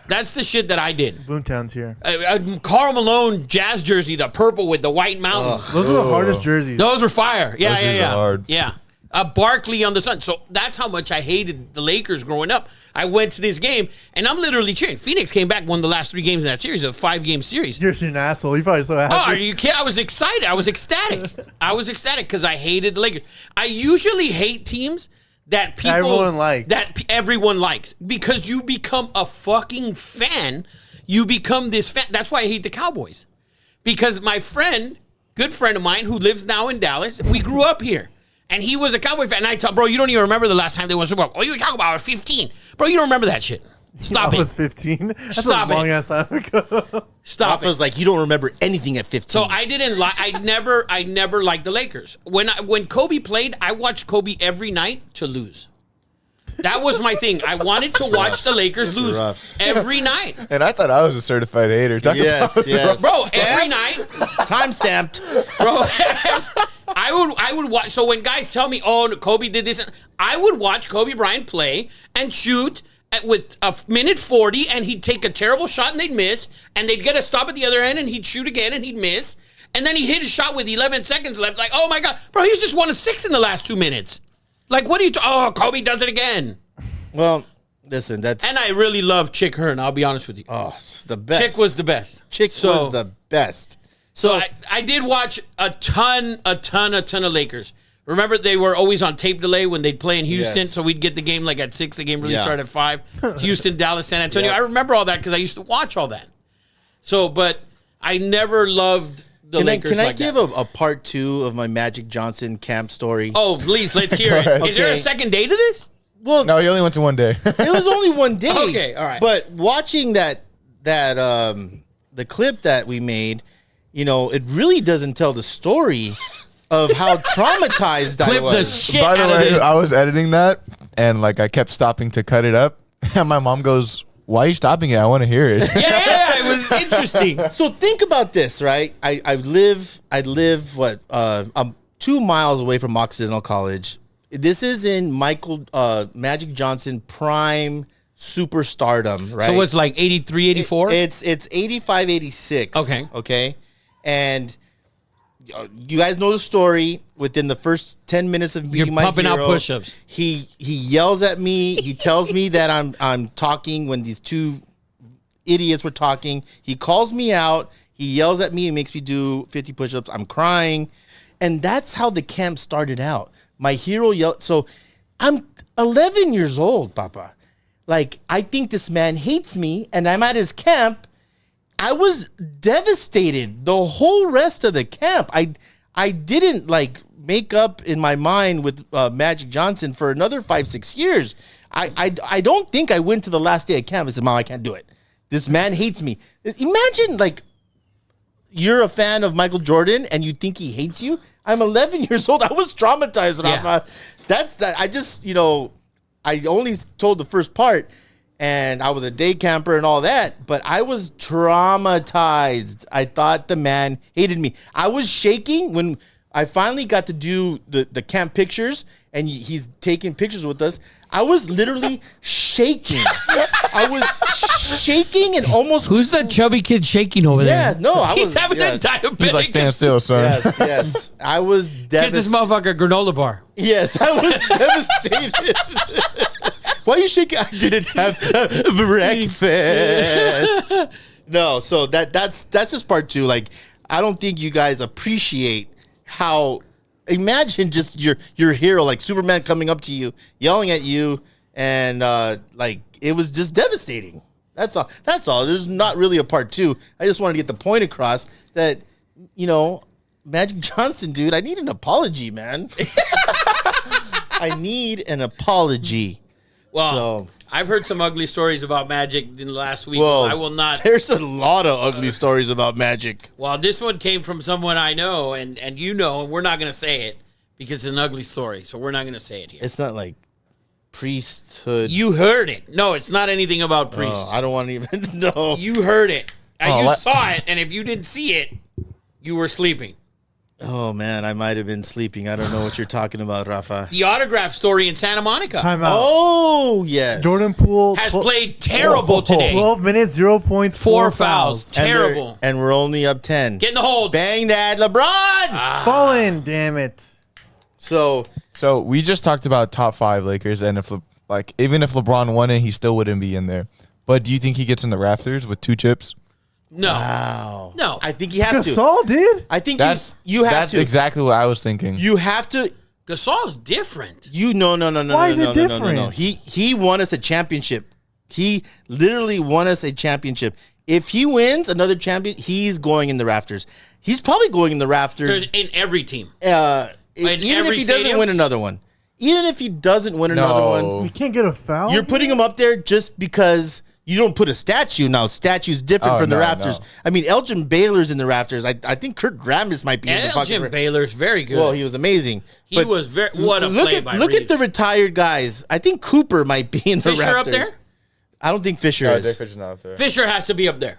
That's the shit that I did. Boomtown's here. A Karl Malone Jazz jersey, the purple with the white mountains. Those are the hardest jerseys. Those were fire. Yeah, Those are hard. Yeah. Barkley on the Suns. So that's how much I hated the Lakers growing up. I went to this game, and I'm literally cheering. Phoenix came back, won the last 3 games in that series, a 5-game series. You're an asshole. You're probably so happy. Oh, are you kidding? I was excited. I was ecstatic. Because I hated the Lakers. I usually hate teams that everyone likes. Because you become a fucking fan. You become this fan. That's why I hate the Cowboys. Because my good friend of mine who lives now in Dallas, we grew up here. And he was a Cowboy fan. And I tell, bro, you don't even remember the last time they won Super Bowl. Oh, you talking about 15. Bro, you don't remember that shit. Stop it. I was 15. That's Stop a long ass time ago. Stop Rafa's like, you don't remember anything at 15. So I didn't like. I never liked the Lakers. When Kobe played, I watched Kobe every night to lose. That was my thing. I wanted to watch the Lakers lose every night. And I thought I was a certified hater. Yes, yes. Bro, every night. Time stamped. Bro, I would watch. So when guys tell me, oh, Kobe did this, I would watch Kobe Bryant play and shoot with a minute 40, and he'd take a terrible shot and they'd miss, and they'd get a stop at the other end and he'd shoot again and he'd miss, and then he'd hit a shot with 11 seconds left. Like, oh my God, bro, he's just 1 of 6 in the last 2 minutes. Like, what are you? Oh, Kobe does it again. Well, listen, that's... And I really love Chick Hearn, I'll be honest with you. Oh, it's the best. Chick was the best. Chick was the best. So I did watch a ton of Lakers. Remember, they were always on tape delay when they'd play in Houston, Yes. so we'd get the game like at 6. The game really Yeah. started at 5. Houston, Dallas, San Antonio. Yeah. I remember all that because I used to watch all that. So, but I never loved the Lakers Can I like give that. a part 2 of my Magic Johnson camp story? Oh, please, let's hear it. Is there a Okay. second day to this? Well, No, he only went to one day. it was only one day. Okay, all right. But watching the clip that we made, you know, it really doesn't tell the story of how traumatized I Clip the was. shit By the out of way, this. I was editing that, and like I kept stopping to cut it up, and my mom goes, "Why are you stopping it? I want to hear it." Yeah, it was interesting. So think about this, right? I live I'm 2 miles away from Occidental College. This is in Magic Johnson prime superstardom, right? So it's like 83, 84? It's 85, 86. Okay. And you guys know the story. Within the first 10 minutes of being You're my pumping out hero, push-ups. He yells at me. He tells me that I'm talking when these two idiots were talking. He calls me out. He yells at me and makes me do 50 push-ups. I'm crying. And that's how the camp started out. My hero yelled. So I'm 11 years old, Papa. Like, I think this man hates me, and I'm at his camp. I was devastated the whole rest of the camp. I didn't like make up in my mind with Magic Johnson for another 5-6 years. I don't think I went to the last day of camp and said, "Mom, I can't do it. This man hates me." Imagine like you're a fan of Michael Jordan and you think he hates you. I'm 11 years old. I was traumatized, Rafa. That's that. I just, I only told the first part. And I was a day camper and all that, but I was traumatized. I thought the man hated me. I was shaking when I finally got to do the camp pictures, and he's taking pictures with us. I was literally shaking. I was shaking and almost... Who's the chubby kid shaking over there? Yeah, no, I was... He's having a diabetic. He's like, "Stand still, son." Yes. I was Get this devastated. motherfucker a granola bar. Yes, I was devastated. Why are you shaking? I didn't have breakfast. No, so that's just part 2. Like, I don't think you guys appreciate how. Imagine just your hero, like Superman, coming up to you, yelling at you, and like it was just devastating. That's all. That's all. There's not really a part 2. I just wanted to get the point across that Magic Johnson, dude, I need an apology, man. I need an apology. Well, So- I've heard some ugly stories about Magic in the last week. Well, I will not. There's a lot of ugly stories about Magic. Well, this one came from someone I know, and we're not going to say it because it's an ugly story, so we're not going to say it here. It's not like priesthood. You heard it. No, it's not anything about priests. Oh, I don't want to even know. You heard it. And Oh, you what? saw it, and if you didn't see it, you were sleeping. Oh man, I might have been sleeping. I don't know what you're talking about, Rafa. The autograph story in Santa Monica Timeout. Oh yes, Jordan Poole has 12 played terrible today. 12 minutes, 0 points, 4 fouls. And they're- Terrible. and we're only up 10. Get in the hold. Bang that, LeBron. Fallen, damn it. So So we just talked about top 5 Lakers, and if even if LeBron won it, he still wouldn't be in there. But do you think he gets in the rafters with 2 chips? No. wow, No. I think he has to. Gasol did? I think That's you have that's to. exactly what I was thinking. You have to. Gasol's different. No. Why is it different? He won us a championship. He literally won us a championship. If he wins another champion, he's going in the rafters. He's probably going in the rafters. There's in every team. Even every if he doesn't stadium? win another one. Even if he doesn't win another one, We can't get a foul? you're putting him up there just because You don't put a statue now. Statue's different from the no, rafters. no. I mean, Elgin Baylor's in the rafters. I think Kurt Gramis might be in the fucking. Elgin Baylor's very good. Well, he was amazing. He was very. What a play by Look Reeves. at the retired guys. I think Cooper might be in the Fisher rafters. up there? I don't think Fisher No, is. Derek Fisher's not up there. Fisher has to be up there.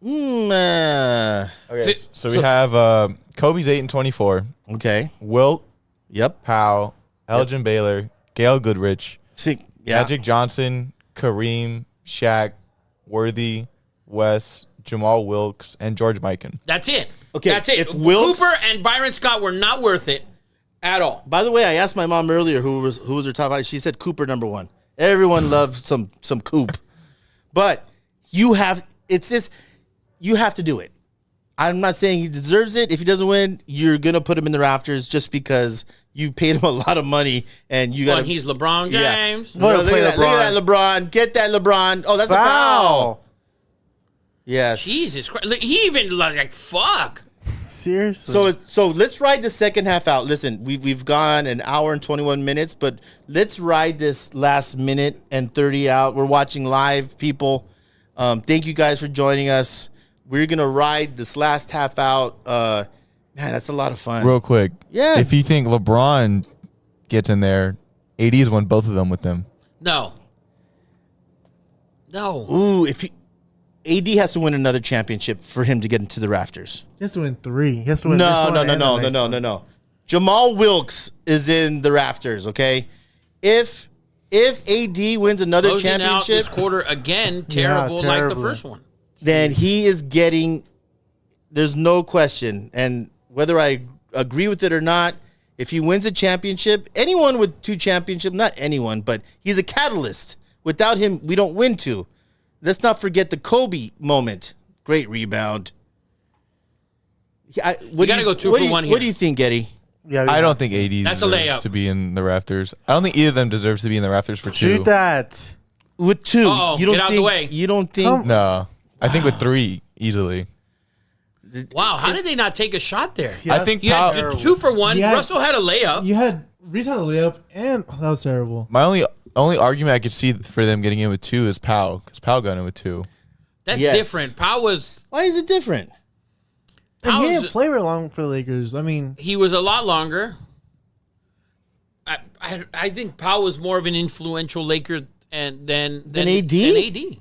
Okay, Fi- so we have Kobe's 8 and 24. Okay. Wilt, Yep. Powell, Elgin Baylor, Gail Goodrich, See, yeah. Magic Johnson, Kareem, Shaq, Worthy, Wes, Jamal Wilkes, and George Mikan. That's it. Okay, That's it. if Wilkes- Cooper and Byron Scott were not worth it at all. By the way, I asked my mom earlier who was her top 5. She said Cooper number 1. Everyone loves some Coop, but you have to do it. I'm not saying he deserves it. If he doesn't win, you're gonna put him in the rafters just because you paid him a lot of money and you got. When he's LeBron James. No, look, play at that, look at that LeBron. Get that LeBron. Oh, that's a foul. Yes. Jesus Christ. Look, he even like fuck. Seriously. So let's ride the second half out. Listen, we've gone an hour and 21 minutes, but let's ride this last minute and 30 out. We're watching live, people. Thank you guys for joining us. We're gonna ride this last half out. Man, that's a lot of fun. Real quick. Yeah. If you think LeBron gets in there, AD's won both of them with them. No. Ooh, AD has to win another championship for him to get into the rafters. He has to win 3. He has to win this No. one and the next one. No. Jamal Wilkes is in the rafters. Okay, if AD wins another Closing out championship, this quarter again, terrible like the terribly. first one. then he is getting. There's no question, and whether I agree with it or not, if he wins a championship, anyone with 2 championships, not anyone, but he's a catalyst. Without him, we don't win 2. Let's not forget the Kobe moment. Great rebound. You gotta go 2 for 1 here. What do you think, Eddie? Yeah, I don't think AD That's a deserves layup. to be in the rafters. I don't think either of them deserves to be in the rafters for 2. Shoot that. With 2, Uh-oh, you don't get out think, the way. You don't think? Come- No. I think with 3, easily. Wow, how did they not take a shot there? Yeah, I think You had Powell, 2 for 1. You had- Russell had a layup. You had Reese had a layup, and that was terrible. my only argument I could see for them getting in with 2 is Powell, because Powell got in with 2. That's Yes. different. Powell was Why is it different? And he Powell's- didn't play very long for the Lakers. I mean, he was a lot longer. I think Powell was more of an influential Laker and than AD? Than AD.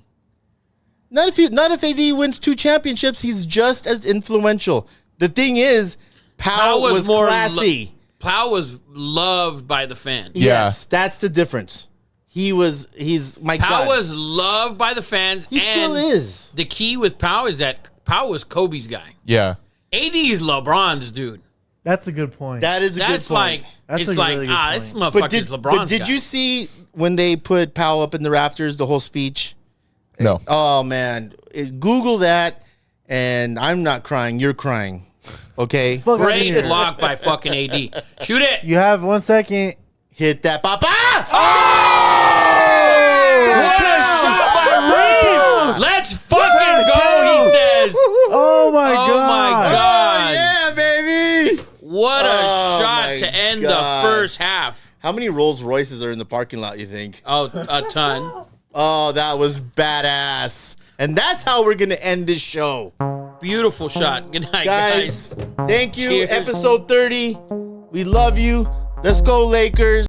Not if AD wins 2 championships, he's just as influential. The thing is, Powell was more classy. Powell was loved by the fans. Yeah. Yes, that's the difference. He's my Powell God. was loved by the fans. He still is. The key with Powell is that Powell was Kobe's guy. Yeah. AD's LeBron's dude. that's a good point. That is a That's good point. like That's it's a like really good this point. motherfucker's LeBron's but did guy. you see when they put Powell up in the rafters, the whole speech? No. Oh man, Google that, and I'm not crying. You're crying. Okay, Fuck outta Great here. block by fucking AD. Shoot it. You have 1 second. hit that papa. What a shot by Reeves. Let's fucking go, he says. Oh my Oh god! my God. Yeah, baby. What a Oh, shot my to end God. the first half. How many Rolls Royces are in the parking lot, you think? Oh, a ton. Oh, that was badass. And that's how we're going to end this show. Beautiful shot. Good night, Guys, guys. thank you. Cheers. Episode 30. We love you. Let's go, Lakers.